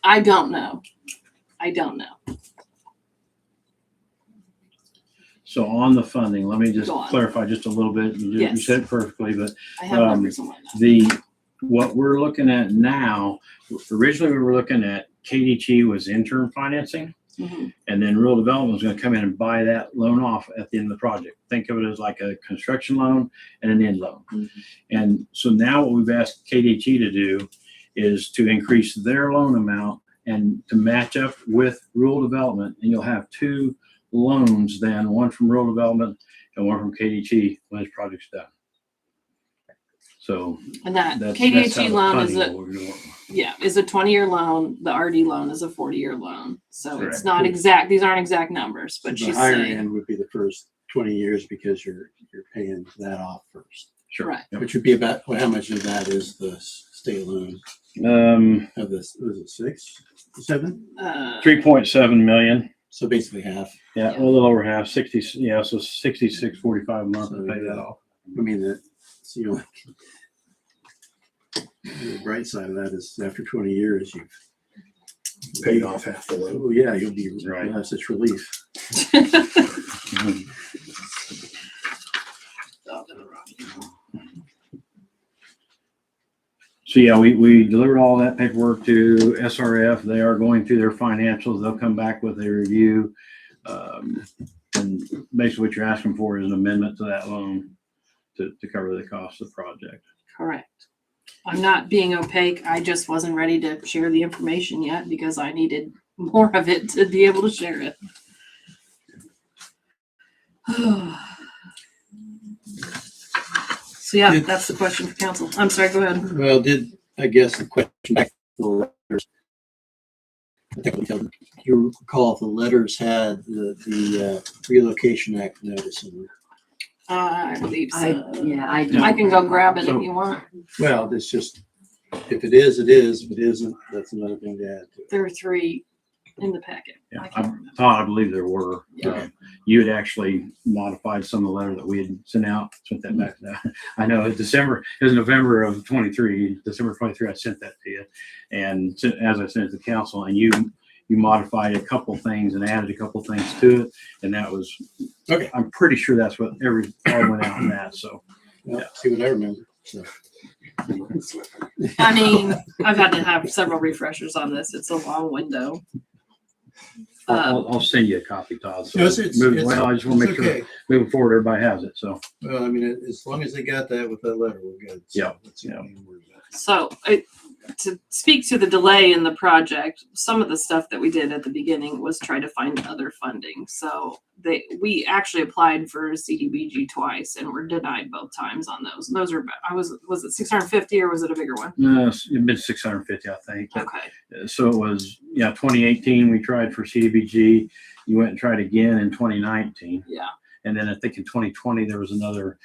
I don't know. I don't know. So on the funding, let me just Go on. clarify just a little bit. You Yes. said it perfectly, but I have numbers and whatnot. what we're looking at now, originally we were looking at KDT was interim financing, Mhm. and then rural development was going to come in and buy that loan off at the end of the project. Think of it as like a construction loan and an end loan. And so now what we've asked KDT to do is to increase their loan amount and to match up with rural development, and you'll have two loans then, one from rural development and one from KDT when this project's done. So And that that's KDHE how the loan is funding a, will work. is a 20-year loan. The RD loan is a 40-year loan. So it's Correct. not exact. These aren't exact numbers, but The she's higher saying, end would be the first 20 years because you're paying that off first. Sure. Right. Which would be about, well, how much of that is the state loan? Of this, was it 6, 7? 3.7 million. So basically half. Yeah, a little over half, 60, yeah, so 66.45 a month So, to pay that off. I mean, that's, you know, the bright side of that is after 20 years, you've Paid off half the loan. Oh, yeah, you'll be, Right. yes, it's relief. So yeah, we delivered all that paperwork to SRF. They are going through their financials. They'll come back with a review. And basically what you're asking for is an amendment to that loan to cover the cost of the project. Correct. I'm not being opaque. I just wasn't ready to share the information yet because I needed more of it to be able to share it. So yeah, that's the question for council. I'm sorry, go ahead. Well, I guess the question back to the letters. I think you recall if the letters had the Relocation Act notice in them. I believe so. I can go grab it if you want. Well, it's just, if it is, it is. If it isn't, that's another thing to add to it. There are 3 in the packet. Yeah, I believe there were. You had actually modified some of the letter that we had sent out. Sent that back. I know it was November of 23, December 23. I sent that to you, and as I sent it to the council, and you modified a couple things and added a couple things to it, and that was okay. I'm pretty sure that's what all went out in that. So yeah, see what I remember. So. I mean, I've had to have several refreshers on this. It's a long window. I'll send you a copy, Todd. So I just want to make sure moving forward, everybody has it. So, well, I mean, as long as they got that with that letter, we're good. So, yeah. So to speak to the delay in the project, some of the stuff that we did at the beginning was try to find other funding. So we actually applied for CDBG twice and were denied both times on those. And those are, was it 650 or was it a bigger one? No, it's been 650, I think. Okay. So it was, 2018, we tried for CDBG. You went and tried again in 2019. Yeah. And then I think in 2020, there was another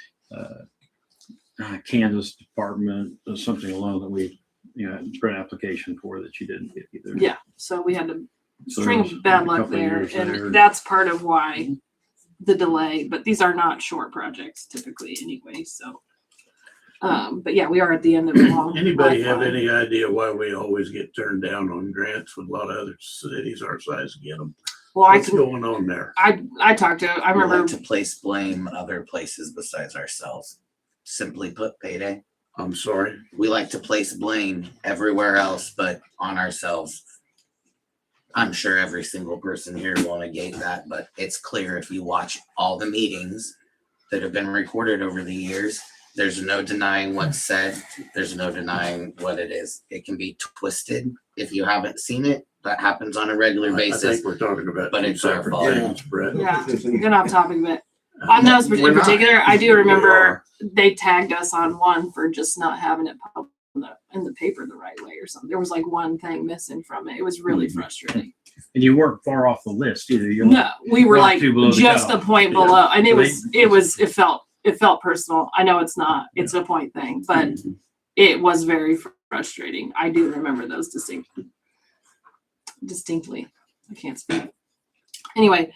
Kansas department or something along that we, put an application for that you didn't get either. Yeah. So we had to So string there's bad a luck couple of there. years there. And that's part of why the delay, but these are not short projects typically anyway. So, but yeah, we are at the end of the long. Anybody have any idea why we always get turned down on grants when a lot of other cities our size get them? Well, What's going on there? I talked to, I We remember like to place blame other places besides ourselves. Simply put, payday. I'm sorry. We like to place blame everywhere else but on ourselves. I'm sure every single person here will negate that, but it's clear if you watch all the meetings that have been recorded over the years, there's no denying what's said. There's no denying what it is. It can be twisted if you haven't seen it. That happens on a regular basis. I think we're talking about but two it's our separate fault. things, Brett. Yeah, we're getting off topic a bit. On those in We're not. particular, I do remember they tagged us on one for just not having it published in the paper the right way or something. There was like one thing missing from it. It was really frustrating. And you weren't far off the list either. You're No, we were like two below the just a cutoff. point Yeah. below, and So it felt personal. I know it's not. It's a point thing, but it was very frustrating. I do remember those distinctly. I can't speak. Anyway,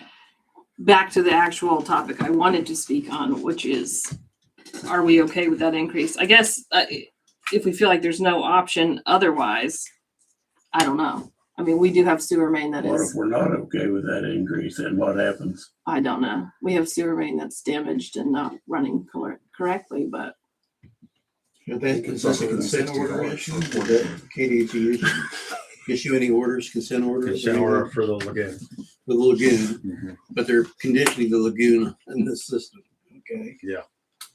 back to the actual topic I wanted to speak on, which is, are we okay with that increase? I guess if we feel like there's no option otherwise, I don't know. I mean, we do have sewer main that What is, if we're not okay with that increase, then what happens? I don't know. We have sewer main that's damaged and not running correctly, but Is this a consent order issue? Or that KDHE issue any orders, consent orders? Consent order for the lagoon. For the lagoon, but they're conditioning the lagoon in this system. Okay. Yeah.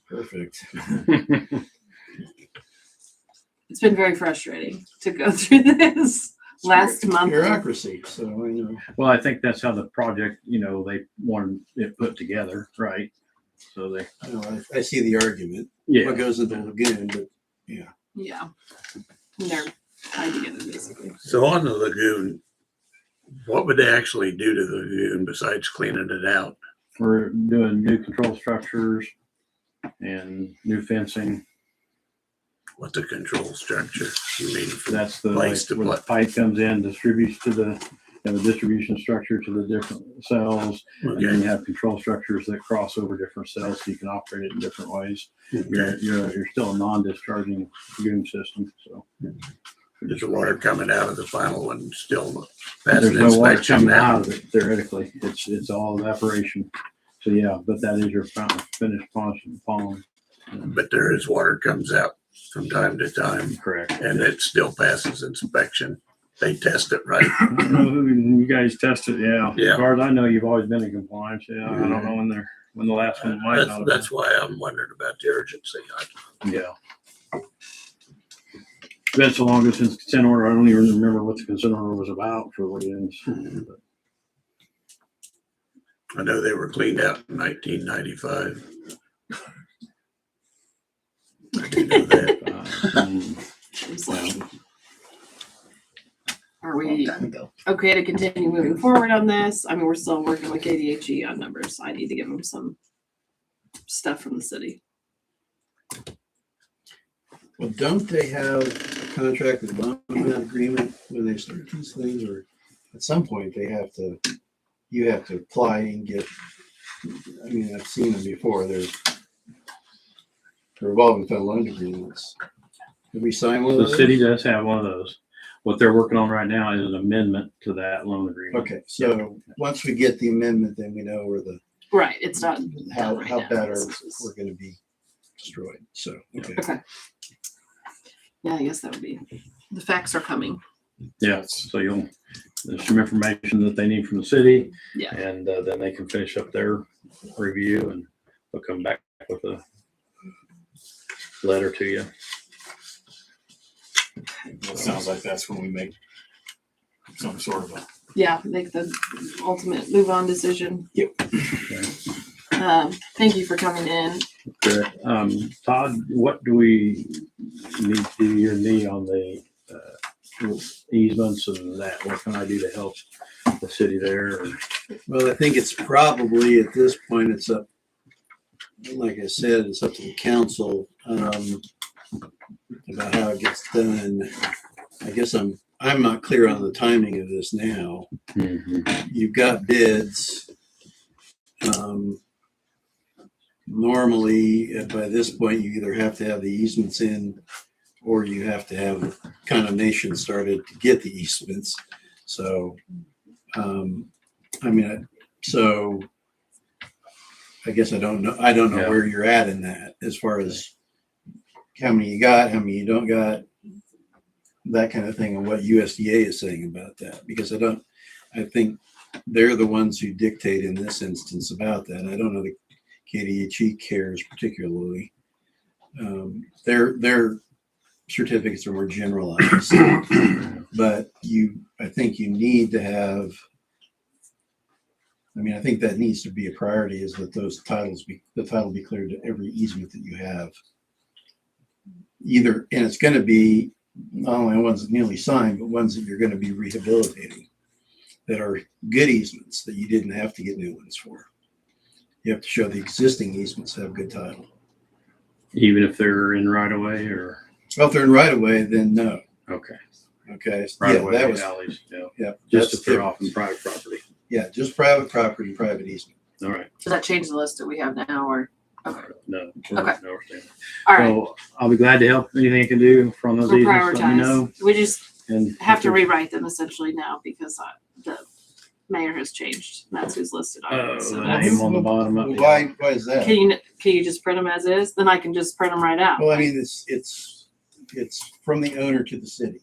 Perfect. it's been very frustrating to go through this last month. Bureaucracy. So I know. Well, I think that's how the project, they wanted it put together, right? So they. I see the argument. Yeah. What goes into the lagoon, but yeah. Yeah. And they're tied together basically. So on the lagoon, what would they actually do to the lagoon besides cleaning it out? We're doing new control structures and new fencing. What's a control structure? You mean for That's the place to where play? the pipe comes in, distributes to the distribution structure to the different cells, and then you have control structures that cross over different cells, so you can operate it in different ways. Okay. You're still a non-discharging lagoon system, so. Is the water coming out of the final one still There's passing no water inspection coming now? out of it theoretically. It's all evaporation. So yeah, but that is your fountain finished pond. But there is water comes out from time to time, Correct. and it still passes inspection. They test it, right? I don't know who you guys tested, yeah. Yeah. As far as I know, you've always been in compliance, yeah. I don't know when the last one might not have been. That's why I'm wondering about the urgency. Yeah. Been so long since consent order, I don't even remember what the consent order was about for what it is. I know they were cleaned out in 1995. I do know that. Are we okay to continue moving forward on this? I mean, we're still working with KDHE on numbers. I need to give them some stuff from the city. Well, don't they have a contract with bonding agreement when they start these things, or at some point you have to apply and get, I mean, I've seen them before, there's revolving fund loan agreements. Did we sign one of The those? city does have one of those. What they're working on right now is an amendment to that loan agreement. Okay, so once we get the amendment, then we know where Right, it's not how done right now. bad This is- we're gonna be destroyed, so, okay. Okay. Yeah, I guess that would be, the facts are coming. Yeah, so there's some information that they need from the city. Yeah. And then they can finish up their review and they'll come back with a letter to you. It sounds like that's when we make some sort of a. Yeah, make the ultimate move on decision. Yep. Thank you for coming in. Correct. Todd, what do we need on the easements and that? What can I do to help the city there? Well, I think it's probably at this point, it's up, like I said, it's up to the council about how it gets done. I guess I'm not clear on the timing of this now. You've got bids. Normally, by this point, you either have to have the easements in or you have to have condemnation started to get the easements. So, I guess I don't know where you're at in that as far as how many you got, how many you don't got, that kind of thing, and what USDA is saying about that. Because I think they're the ones who dictate in this instance about that. I don't know that KDHE cares particularly. Their certificates are more generalized, but I think you need to have, I think that needs to be a priority, is that the title be cleared to every easement that you have. And it's going to be not only ones that newly signed, but ones that you're going to be rehabilitating that are good easements that you didn't have to get new ones for. You have to show the existing easements have good title. Even if they're in right of way or? Well, if they're in right of way, then no. Okay. Okay. Right of way, that was, alleys, yeah. Just if they're off in private property. Yeah, just private property, private easement. All right. Does that change the list that we have now, or? Okay. No. Okay. No, All right. So I'll be glad to help. Anything I can do from those We'll easements, let me know. prioritize. We just And have to rewrite them essentially now because the mayor has changed. That's who's listed on it. So the that's- name on the bottom of it. Why is that? Can you just print them as is? Then I can just print them right out. Well, it's from the owner to the city.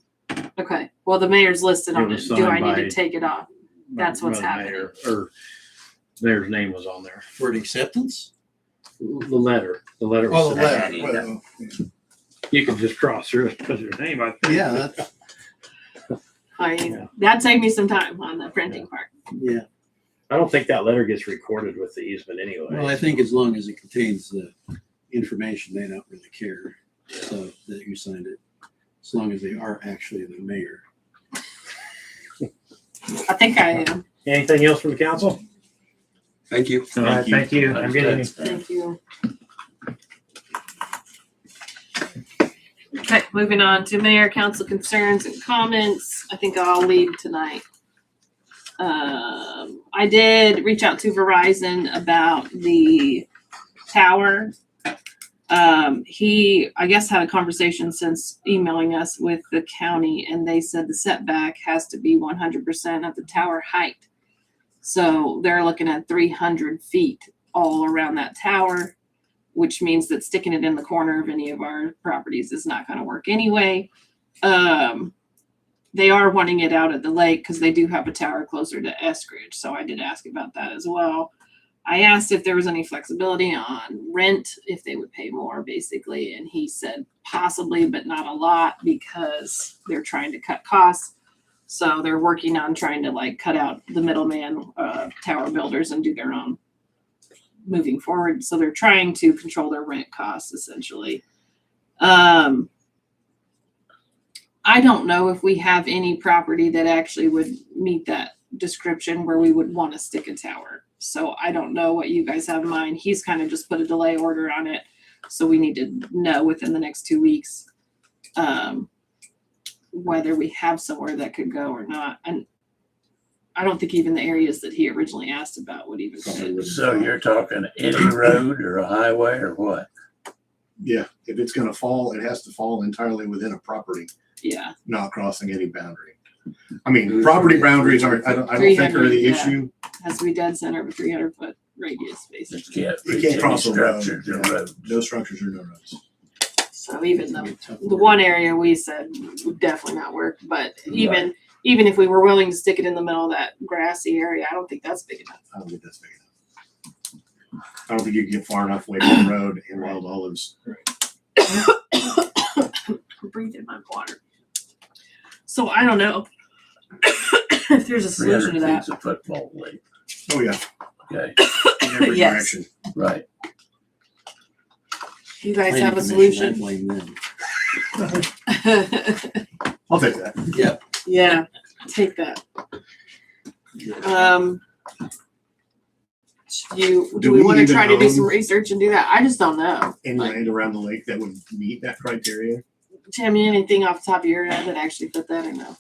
Okay. Well, the mayor's listed It on it. was Do I signed need by- to take it off? That's what's By the happening. mayor, or their name was on there. For an acceptance? The letter. The letter. Oh, the was letter. sent. Well, You can just cross through it because your name, I think. yeah, That'd save me some time on the printing part. yeah. I don't think that letter gets recorded with the easement anyway. Well, I think as long as it contains the information, they don't really care. So that you signed it, as long as they are actually the mayor. I think I am. Anything else from the council? Thank you. All right, thank you. Have a good evening. Thank you. Okay, moving on to mayor, council concerns and comments. I think I'll lead tonight. I did reach out to Verizon about the tower. He, I guess, had a conversation since emailing us with the county, and they said the setback has to be 100% of the tower height. So they're looking at 300 feet all around that tower, which means that sticking it in the corner of any of our properties is not going to work anyway. They are wanting it out at the lake because they do have a tower closer to Eskridge. So I did ask about that as well. I asked if there was any flexibility on rent, if they would pay more basically. And he said possibly, but not a lot because they're trying to cut costs. So they're working on trying to like cut out the middleman tower builders and do their own moving forward. So they're trying to control their rent costs essentially. I don't know if we have any property that actually would meet that description where we would want to stick a tower. So I don't know what you guys have in mind. He's kind of just put a delay order on it. So we need to know within the next 2 weeks whether we have somewhere that could go or not. And I don't think even the areas that he originally asked about would even fit. So you're talking any road or a highway or what? Yeah, if it's gonna fall, it has to fall entirely within a property, Yeah. not crossing any boundary. I mean, property boundaries aren't, I don't think are 300, the yeah. issue. Has to be dead center of a 300-foot radius, basically. You can't cross a road. Structures or Yeah. roads. No structures or no roads. So even the one area we said would definitely not work, but even if we were willing to stick it in the middle of that grassy area, I don't think that's big enough. I don't think that's big enough. I don't think you can get far enough away from the road in wild olives. Breathe in my water. So I don't know if there's a solution to 300 that. feet's a football league. Oh, yeah. Okay. In every Yes. direction. Right. You guys Planning have a commission, I solution? blame them. I'll take that. Yep. Yeah, take that. Do Do we we want to even try to do own- some research and do that? I just don't know. Any land around the lake that would meet that criteria? Tammy, anything off the top of your head that actually fit that or no?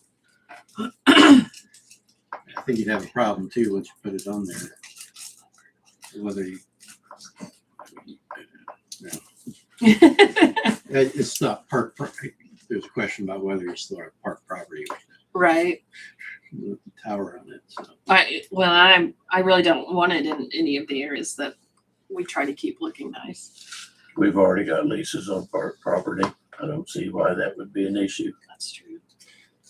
I think you'd have a problem too once you put it on there. Whether you. No. It's not park property. There's a question about whether it's sort of park property Right. with the tower on it. So. I really don't want it in any of the areas that we try to keep looking nice. We've already got leases on park property. I don't see why that would be an issue. That's true.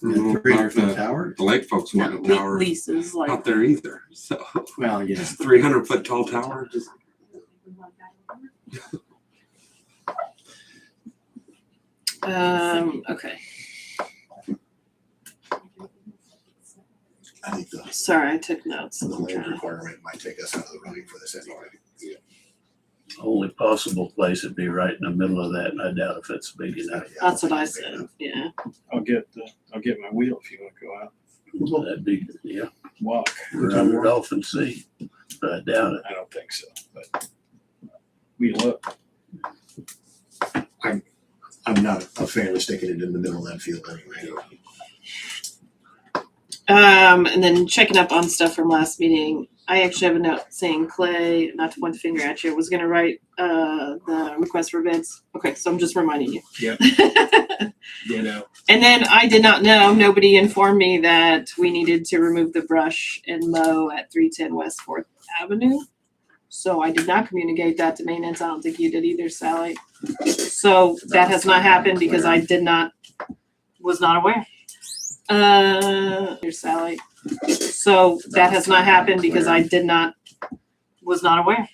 The 300-foot tower? The lake folks want a tower Leases like out there either. So Well, yeah. 300-foot tall tower, just okay. I think the Sorry, I took notes. land requirement might take us out of the running for this anyway. Only possible place would be right in the middle of that, and I doubt if it's big enough. That's what I said. Yeah. I'll get my wheel if you want to go out. That'd be, yeah, Walk. run it off and see, but I doubt it. I don't think so, but we look. I'm not a fan of sticking it in the middle of that field anyway. And then checking up on stuff from last meeting. I actually have a note saying Clay, not to point the finger at you, was going to write the request for bids. Okay, so I'm just reminding you. Yep. You know. And then I did not know, nobody informed me that we needed to remove the brush and mow at 310 West 4th Avenue. So I did not communicate that to maintenance. I don't think you did either, Sally. So that has not happened because I was not aware. Here's Sally. So that has not happened because I was not aware.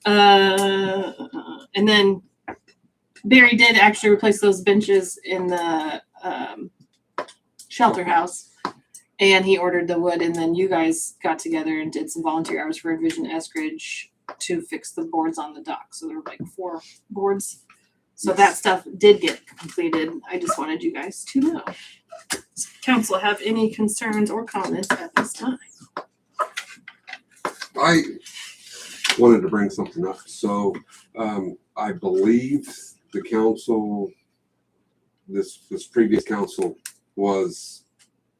And then Barry did actually replace those benches in the shelter house, and he ordered the wood. And then you guys got together and did some volunteer hours for Envision Eskridge to fix the boards on the dock. So there were like 4 boards. So that stuff did get completed. I just wanted you guys to know. Does council have any concerns or comments at this time? I wanted to bring something up. So I believe the council, this previous council was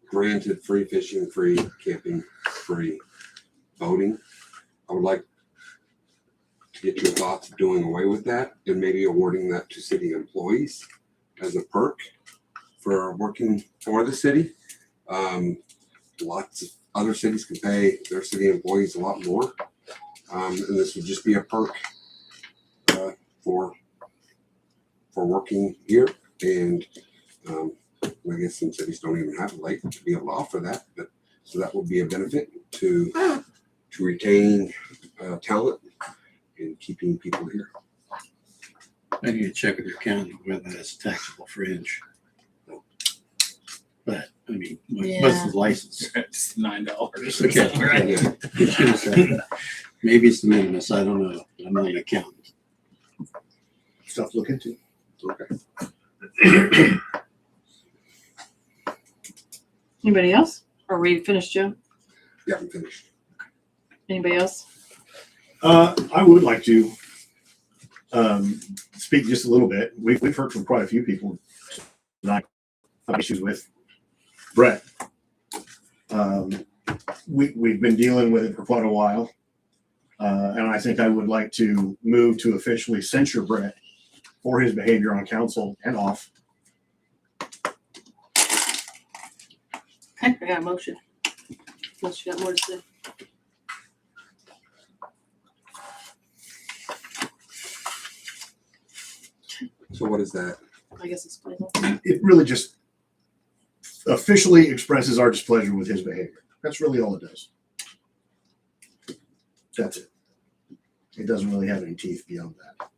granted free fishing, free camping, free boating. I would like to get your thoughts of doing away with that and maybe awarding that to city employees as a perk for working for the city. Lots of other cities can pay their city employees a lot more. And this would just be a perk for working here. And I guess some cities don't even have a lake to be able to offer that, but so that will be a benefit to retain talent and keeping people here. I need to check with your county whether that's a taxable fringe. But I mean, what's the license? It's $9. Okay. Right? Maybe it's the minimus. I don't know. I'm not an accountant. Stuff to look into. Okay. Anybody else? Are we finished, Joe? Yeah, I'm finished. Anybody else? I would like to speak just a little bit. We've heard from quite a few people tonight have issues with Brett. We've been dealing with it for quite a while. And I think I would like to move to officially censure Brett for his behavior on council and off. Okay, I got a motion. Unless you got more to say. So what is that? I guess it's fine. It really just officially expresses our displeasure with his behavior. That's really all it does. That's it. It doesn't really have any teeth beyond that.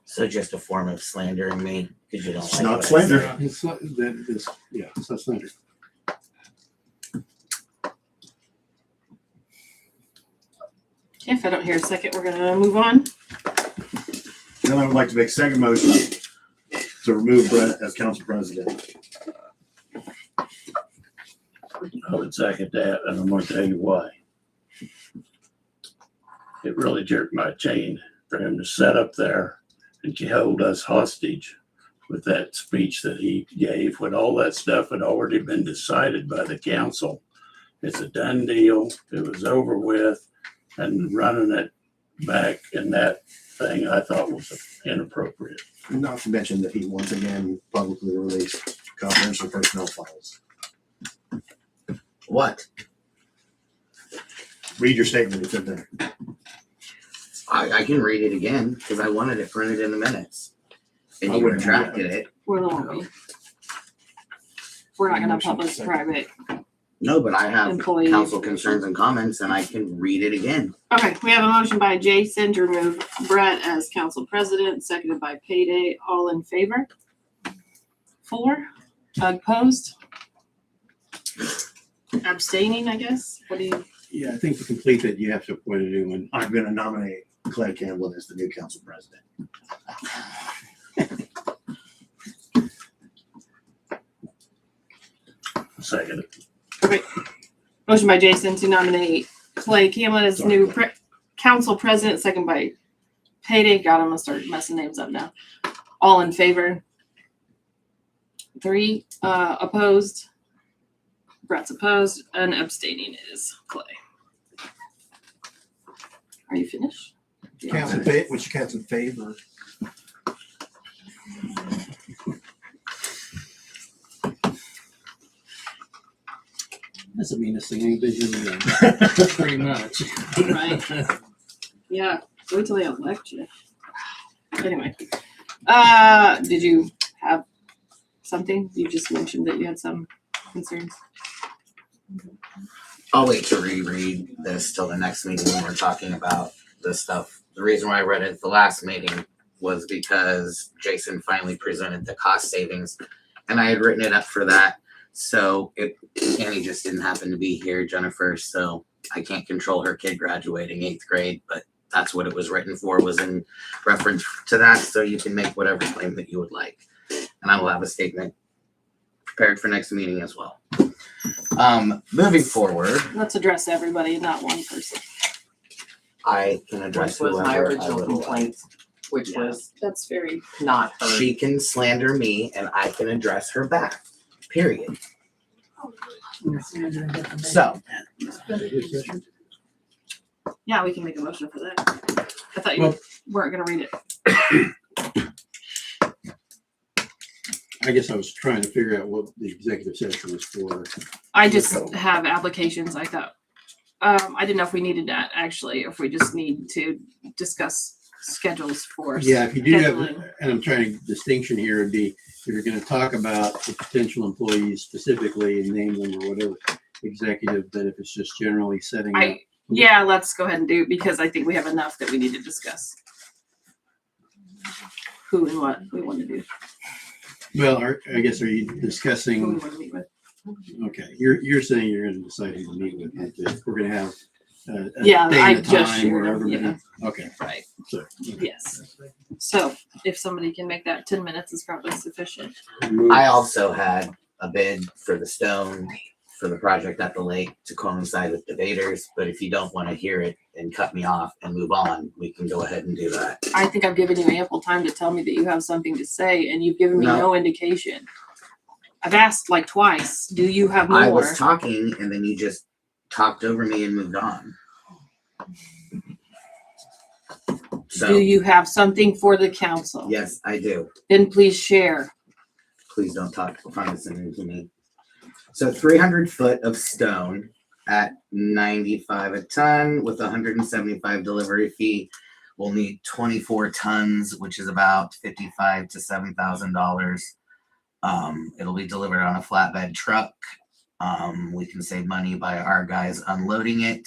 So just a form of slandering me because you don't It's like not what I slander. say. It's not, it's not slander. If I don't hear a second, we're gonna move on. Then I would like to make a second motion to remove Brett as council president. I would second that, and I'm gonna tell you why. It really jerked my chain for him to sit up there and to hold us hostage with that speech that he gave, when all that stuff had already been decided by the council. It's a done deal. It was over with, and running it back in that thing I thought was inappropriate. Not to mention that he once again publicly released confidential personnel files. What? Read your statement. It's in there. I can read it again because I wanted it printed in the minutes. And I you wouldn't do retracted it. We're not gonna publish private. No, but I have Employee council information. concerns and comments and I can read it again. Okay, we have a motion by Jason to remove Brett as council president, seconded by Payday. All in favor? 4. Opposed? Abstaining, I guess. What do you? Yeah, I think to complete that, you have to appoint a new one. I'm going to nominate Clay Campbell as the new council president. Second. Okay. Motion by Jason to nominate Clay Campbell as new council president, second by Payday. God, I'm gonna start messing names up now. All in favor? 3. Opposed? Brett's opposed, and abstaining is Clay. Are you finished? Which counts in favor. That's the meanest thing anybody's ever done. Pretty much. Right. Yeah. Wait till they elect you. Anyway. Did you have something? You just mentioned that you had some concerns. I'll wait to reread this till the next meeting when we're talking about this stuff. The reason why I read it at the last meeting was because Jason finally presented the cost savings and I had written it up for that. So Annie just didn't happen to be here, Jennifer, so I can't control her kid graduating 8th grade, but that's what it was written for, was in reference to that. So you can make whatever claim that you would like. And I will have a statement prepared for next meeting as well. Moving forward, Let's address everybody, not one person. I can address Which was my whoever I original would complaint, which Yeah. was That's very not her. She can slander me and I can address her back. Period. So, Yeah, we can make a motion for that. I thought you weren't gonna read it. I guess I was trying to figure out what the executive session was for. I just have applications. I thought I didn't know if we needed that actually, if we just need to discuss schedules for Yeah, if you do have, scheduling. and I'm trying to distinction here would be, if you're gonna talk about the potential employees specifically and name them or whatever, executive, but if it's just generally setting up. Yeah, let's go ahead and do it because I think we have enough that we need to discuss who and what we want to do, Well, I guess, are you who we discussing, want to meet with. okay, you're saying you're gonna decide who to meet with, not that we're gonna have a Yeah, day I and a just time shared where them, everybody, yeah. okay. Right. So, Yes. So if somebody can make that 10 minutes is probably sufficient. I also had a bid for the stone for the project at the lake to coincide with debaters, but if you don't want to hear it and cut me off and move on, we can go ahead and do that. I think I've given you ample time to tell me that you have something to say and you've given me No. no indication. I've asked like twice, do you have more? I was talking and then you just talked over me and moved on. So, Do you have something for the council? yes, I do. Then please share. Please don't talk condescending to me. So 300 foot of stone at 95 a ton with 175 delivery fee. We'll need 24 tons, which is about $55,000 to $7,000. It'll be delivered on a flatbed truck. We can save money by our guys unloading it.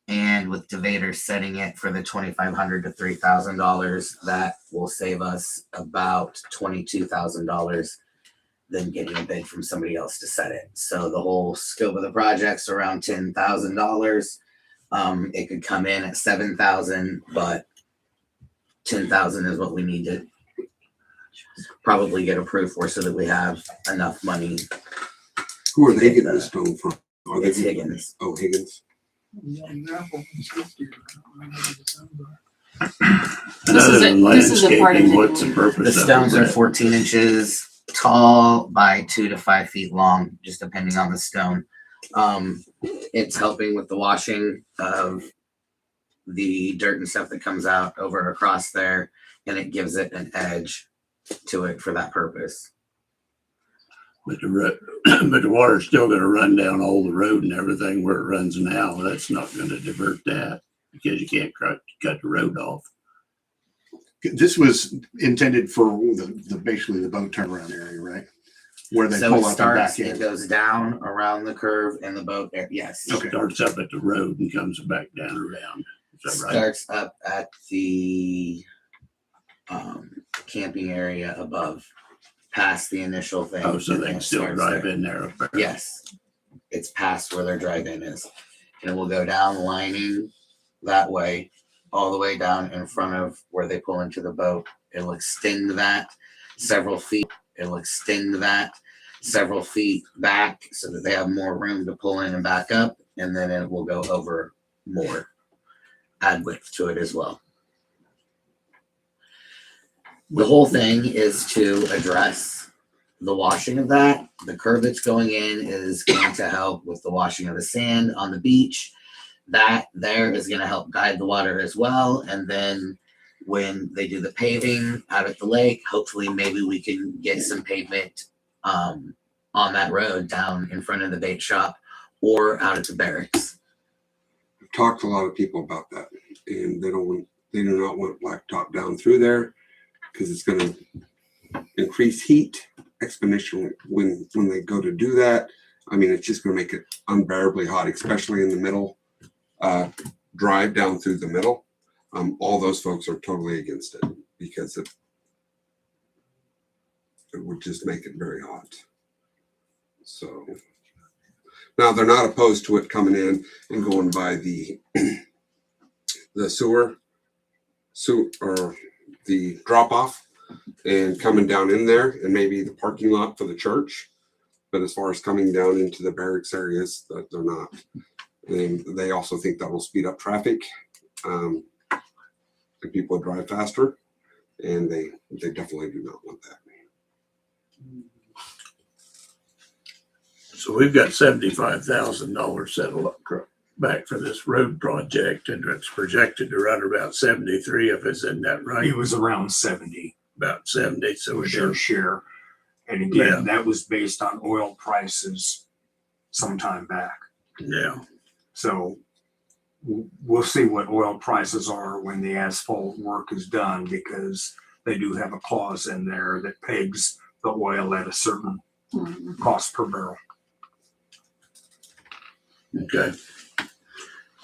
And with Devader setting it for the $2,500 to $3,000, that will save us about $22,000 than getting a bid from somebody else to set it. So the whole scope of the project's around $10,000. It could come in at $7,000, but $10,000 is what we need to probably get approved for so that we have enough money. Who are they getting the stone from? Are It's they Higgins. Oh, Higgins. Other than this is a part of landscaping, it. what's the purpose The of it, stones are Brett? 14 inches tall by 2 to 5 feet long, just depending on the stone. It's helping with the washing of the dirt and stuff that comes out over across there, and it gives it an edge to it for that purpose. But but the water's still gonna run down all the road and everything where it runs now. That's not gonna divert that because you can't cut the road off. This was intended for the basically the boat turnaround area, right? Where they So pull it up and starts, back it in. goes down around the curve in the boat there. Yes. It starts up at the road and comes back down around. Is that right? Starts up at the camping area above, past the initial thing. Oh, so and they then can it still starts drive there. in there. Up there. Yes. It's past where their drive-in is. And it will go down lining that way, all the way down in front of where they pull into the boat. It'll extend that several feet. It'll extend that several feet back so that they have more room to pull in and back up. And then it will go over more, add width to it as well. The whole thing is to address the washing of that. The curb that's going in is going to help with the washing of the sand on the beach. That there is going to help guide the water as well. And then when they do the paving out at the lake, hopefully maybe we can get some pavement on that road down in front of the bait shop or out at the barracks. I've talked to a lot of people about that, and they do not want blacktop down through there because it's going to increase heat exponentially when they go to do that. I mean, it's just going to make it unbearably hot, especially in the middle drive down through the middle. All those folks are totally against it because it would just make it very hot. So now they're not opposed to it coming in and going by the sewer or the drop off and coming down in there and maybe the parking lot for the church. But as far as coming down into the barracks areas, that they're not. And they also think that will speed up traffic. And people drive faster, and they definitely do not want that. So we've got $75,000 settled up back for this road project, and it's projected to run about 73 if it's in that right. It was around 70. About 70. So we're Sure, doing share. And again, Yeah. that was based on oil prices sometime back. Yeah. So we'll see what oil prices are when the asphalt work is done, because they do have a clause in there that pegs the oil at a certain cost per barrel. Okay.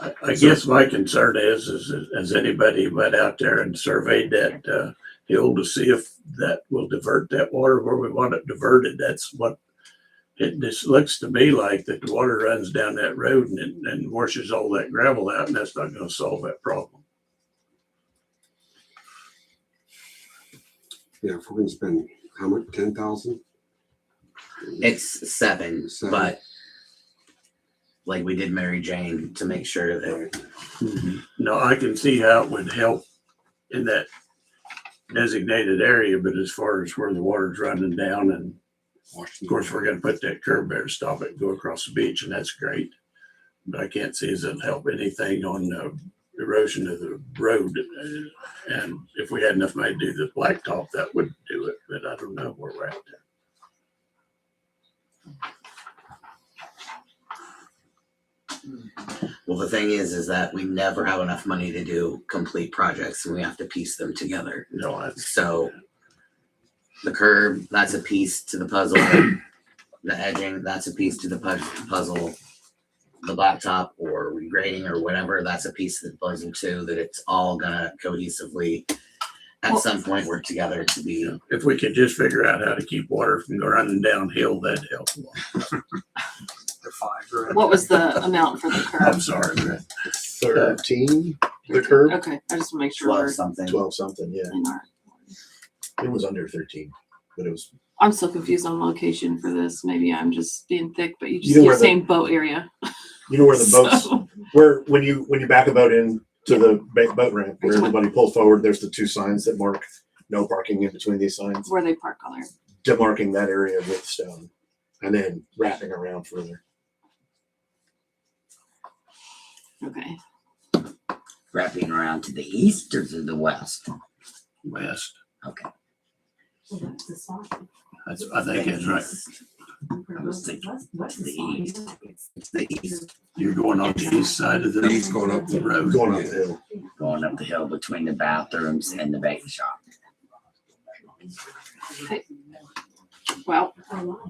I guess my concern is has anybody went out there and surveyed that hill to see if that will divert that water where we want it diverted? That's what it just looks to me like, that the water runs down that road and washes all that gravel out, and that's not going to solve that problem. Yeah, if we're gonna spend how much, 10,000? It's seven, but like we did Mary Jane to make sure that. No, I can see how it would help in that designated area, but as far as where the water's running down, and of course we're going to put that curb there to stop it and go across the beach, and that's great. But I can't see as it'll help anything on erosion of the road. And if we had enough money to do the blacktop, that would do it. But I don't know where we're at there. Well, the thing is that we never have enough money to do complete projects, and we have to piece them together. No, so the curb, that's a piece to the puzzle. The edging, that's a piece to the puzzle. The blacktop or regrading or whatever, that's a piece of the puzzle too, that it's all gonna cohesively at some point work together to be. If we could just figure out how to keep water from running downhill, that'd help a lot. What was the amount for the curb? I'm sorry, Brett. 13, the curb? Okay, I just want to make sure. 12 we're something. 12 something, yeah. in our- It was under 13, but it was. I'm still confused on location for this. Maybe I'm just being thick, but you just You know keep where the- saying boat area. You know where the boats, So- where when you back a boat in to the boat ramp, where everybody pulls forward, there's the two signs that mark no parking in between these signs. Where they park on there. Demarking that area with stone, and then wrapping around further. Okay. Wrapping around to the east or to the west? West. Okay. That's, I think it's right. I was thinking to the east. It's the east. You're going on the east side of the. He's going up the road. Going up the hill. Going up the hill between the bathrooms and the bake shop. Okay. Well,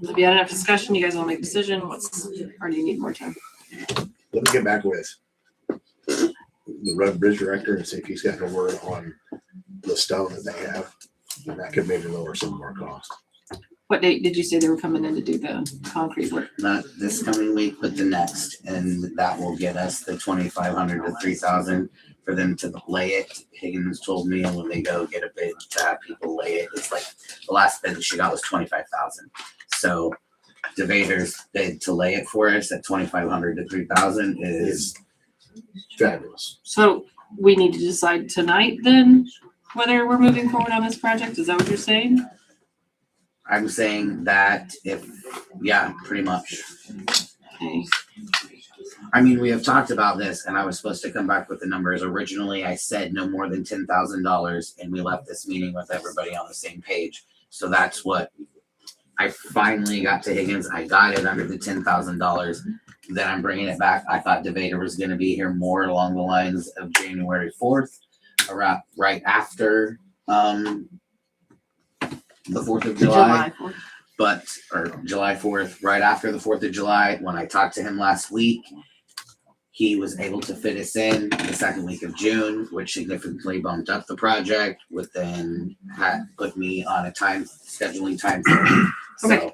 if you had enough discussion, you guys want to make a decision? Or do you need more time? Let me get back with the road bridge director and see if he's got a word on the stone that they have, and that could maybe lower some of our costs. What date did you say they were coming in to do the concrete work? Not this coming week, but the next, and that will get us the 2,500 to 3,000 for them to lay it. Higgins told me when they go get a bid to have people lay it, it's like the last bid that she got was 25,000. So DeVader's bid to lay it for us at 2,500 to 3,000 is fabulous. So we need to decide tonight then whether we're moving forward on this project? Is that what you're saying? I'm saying that yeah, pretty much. Okay. I mean, we have talked about this, and I was supposed to come back with the numbers. Originally, I said no more than $10,000, and we left this meeting with everybody on the same page. So that's what I finally got to Higgins. I got it under the $10,000. Then I'm bringing it back. I thought DeVader was going to be here more along the lines of January 4th, around right after the 4th of July. Or July 4th, right after the 4th of July. When I talked to him last week, he was able to fit us in the second week of June, which significantly bumped up the project, within put me on a scheduling time frame. Okay.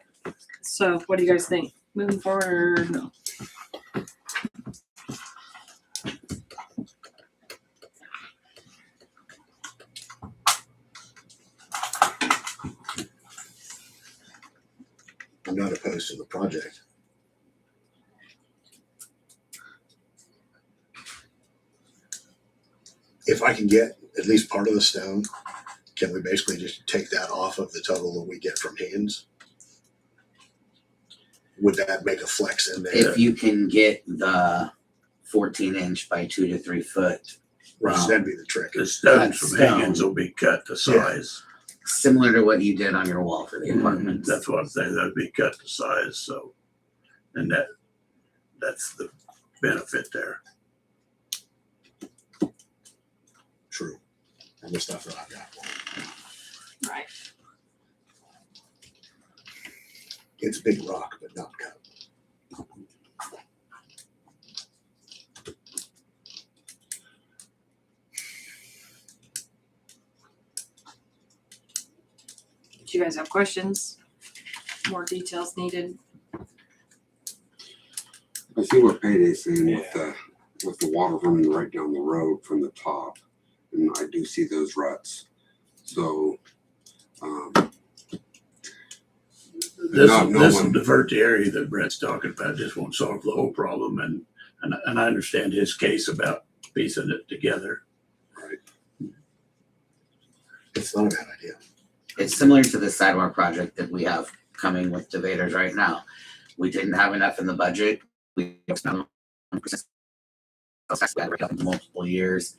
So what do you guys think? Moving forward or no? I'm not opposed to the project. If I can get at least part of the stone, can we basically just take that off of the total that we get from Higgins? Would that make a flex in there? If you can get the 14-inch by 2 to 3 foot, Right, that'd be the trick. The stones from Higgins will be cut to size. similar to what you did on your wall for the apartments. That's what I'm saying. That'd be cut to size. So, and that's the benefit there. True. And the stuff that I've got. Right. It's a big rock, but not cut. Do you guys have questions? More details needed? I see what Payday's saying with the water running right down the road from the top, and I do see those ruts. So, This not will knowing, divert the area that Brett's talking about. This won't solve the whole problem, and I understand his case about piecing it together. It's not a bad idea. It's similar to the sidewalk project that we have coming with Devators right now. We didn't have enough in the budget. We spent multiple years.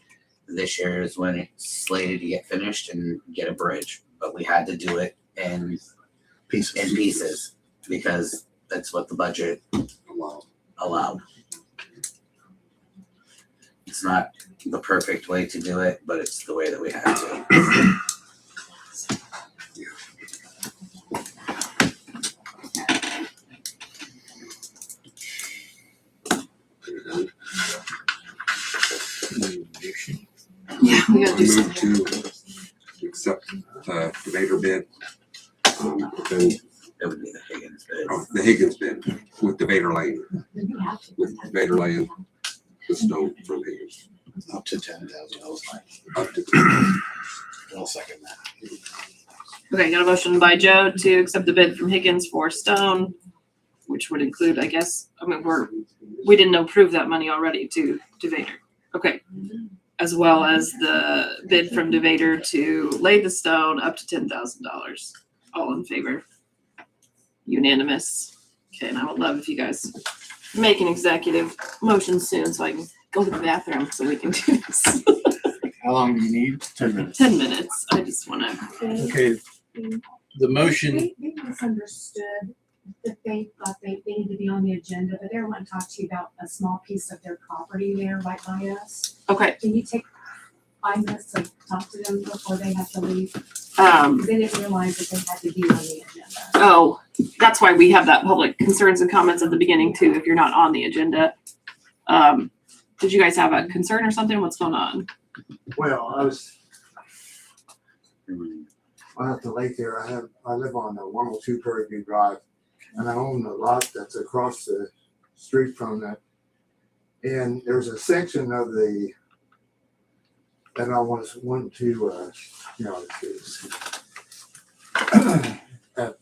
This year is when it's slated to get finished and get a bridge, but we had to do it in pieces because that's what the budget allowed. It's not the perfect way to do it, but it's the way that we had to. Yeah, we gotta do I something. move to accept the Devator bid. Then it would be the Higgins bid. Oh, the Higgins bid with Devator Lane. With Devator Lane, the stone from Higgins. Up to $10,000. Up to 10. I'll second that. Okay, got a motion by Joe to accept the bid from Higgins for stone, which would include, I guess, I mean, we didn't approve that money already to Devator. Okay. As well as the bid from Devator to lay the stone up to $10,000. All in favor? Unanimous. Okay, and I would love if you guys make an executive motion soon so I can go to the bathroom so we can do this. How long do you need? 10 minutes. 10 minutes. I just want to. Okay. The motion, They misunderstood that they thought they needed to be on the agenda, but they want to talk to you about a small piece of their property there right by us. Okay. Can you take 5 minutes to talk to them before they have to leave? They didn't realize that they had to be on the agenda. Oh, that's why we have that public concerns and comments at the beginning too, if you're not on the agenda. Did you guys have a concern or something? What's going on? Well, I have the lake there. I live on 102 Prairie View Drive, and I own a lot that's across the street from that. And there's a section of that I want to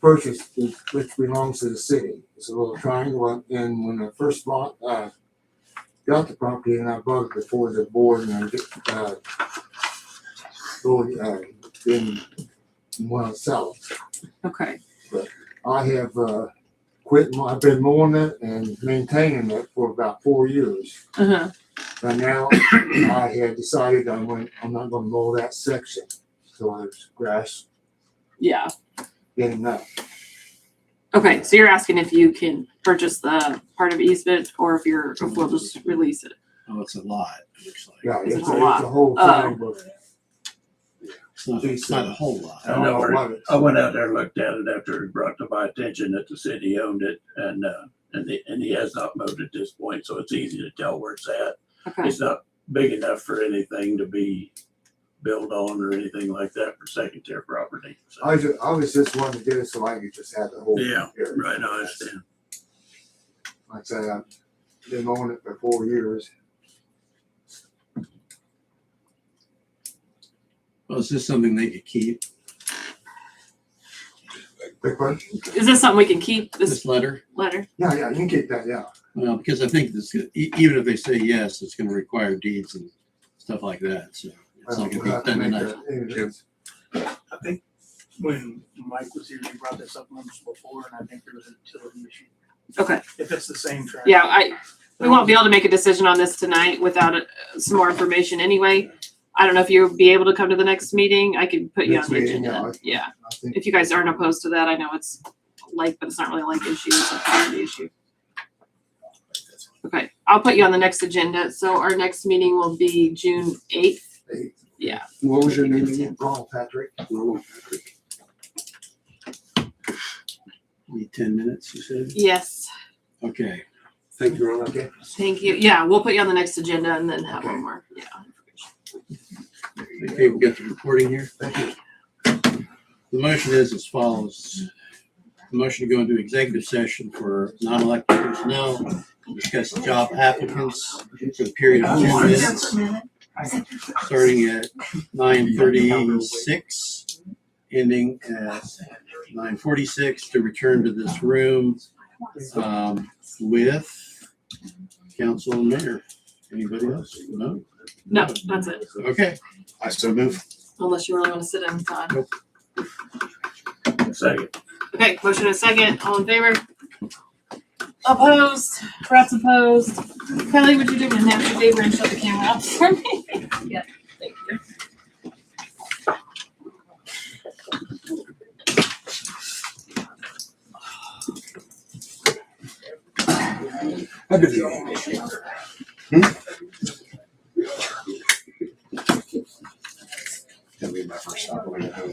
purchase, which belongs to the city. It's a little triangle, and when I first got the property, and I brought it before the board, and didn't want to sell it. Okay. But I have I've been mowing it and maintaining it for about 4 years. Uh-huh. But now I had decided I'm not going to mow that section. So there's grass. Yeah. Getting up. Okay, so you're asking if you can purchase the part of easement or if we'll just release it. oh, it's a lot. It looks like. Yeah, It's it's a a lot. whole Oh. triangle. It's not a whole lot. I went out there and looked at it after it brought to my attention that the city owned it, and he has not moved at this point, so it's easy to tell where it's at. Okay. It's not big enough for anything to be built on or anything like that for second tier property. So, I was just wanting to get it so I could just have the whole yeah, area. right. I understand. Like I said, I've been mowing it for 4 years. Well, is this something they could keep? Quick question? Is this something we can keep? This letter? Letter? Yeah, you can keep that, yeah. Well, because I think this, even if they say yes, it's going to require deeds and stuff like that. So it's not going to be done tonight. I think when Mike was here, he brought this up once before, and I think there was a utility issue. Okay. If it's the same track. Yeah, we won't be able to make a decision on this tonight without some more information anyway. I don't know if you'll be able to come to the next meeting. I can put you Next on the meeting, agenda. yeah, Yeah. If you guys aren't opposed to that, I know it's lake, but it's not really a lake issue. It's a property issue. Okay, I'll put you on the next agenda. So our next meeting will be June 8th. Yeah. What was your name again? Ronald Patrick. Ronald Patrick. Need 10 minutes, you said? Yes. Okay. Thank you, Ronald. Okay. Thank you. Yeah, we'll put you on the next agenda and then have one more. Yeah. Okay, we got the recording here. Thank you. The motion is as follows. The motion to go into executive session for non-elected personnel, discuss job applicants for the period of 10 minutes, starting at 9:36, ending at 9:46, to return to this room with council and mayor. Anybody else? No? No, that's it. Okay. I so move. Unless you really want to sit down, Todd. Nope. Second. Okay, motion and second. All in favor? Opposed? Brett's opposed. Kelly, would you do me a nasty favor and shut the camera off for me? Yeah, thank you. Gonna be my first stop when I get home.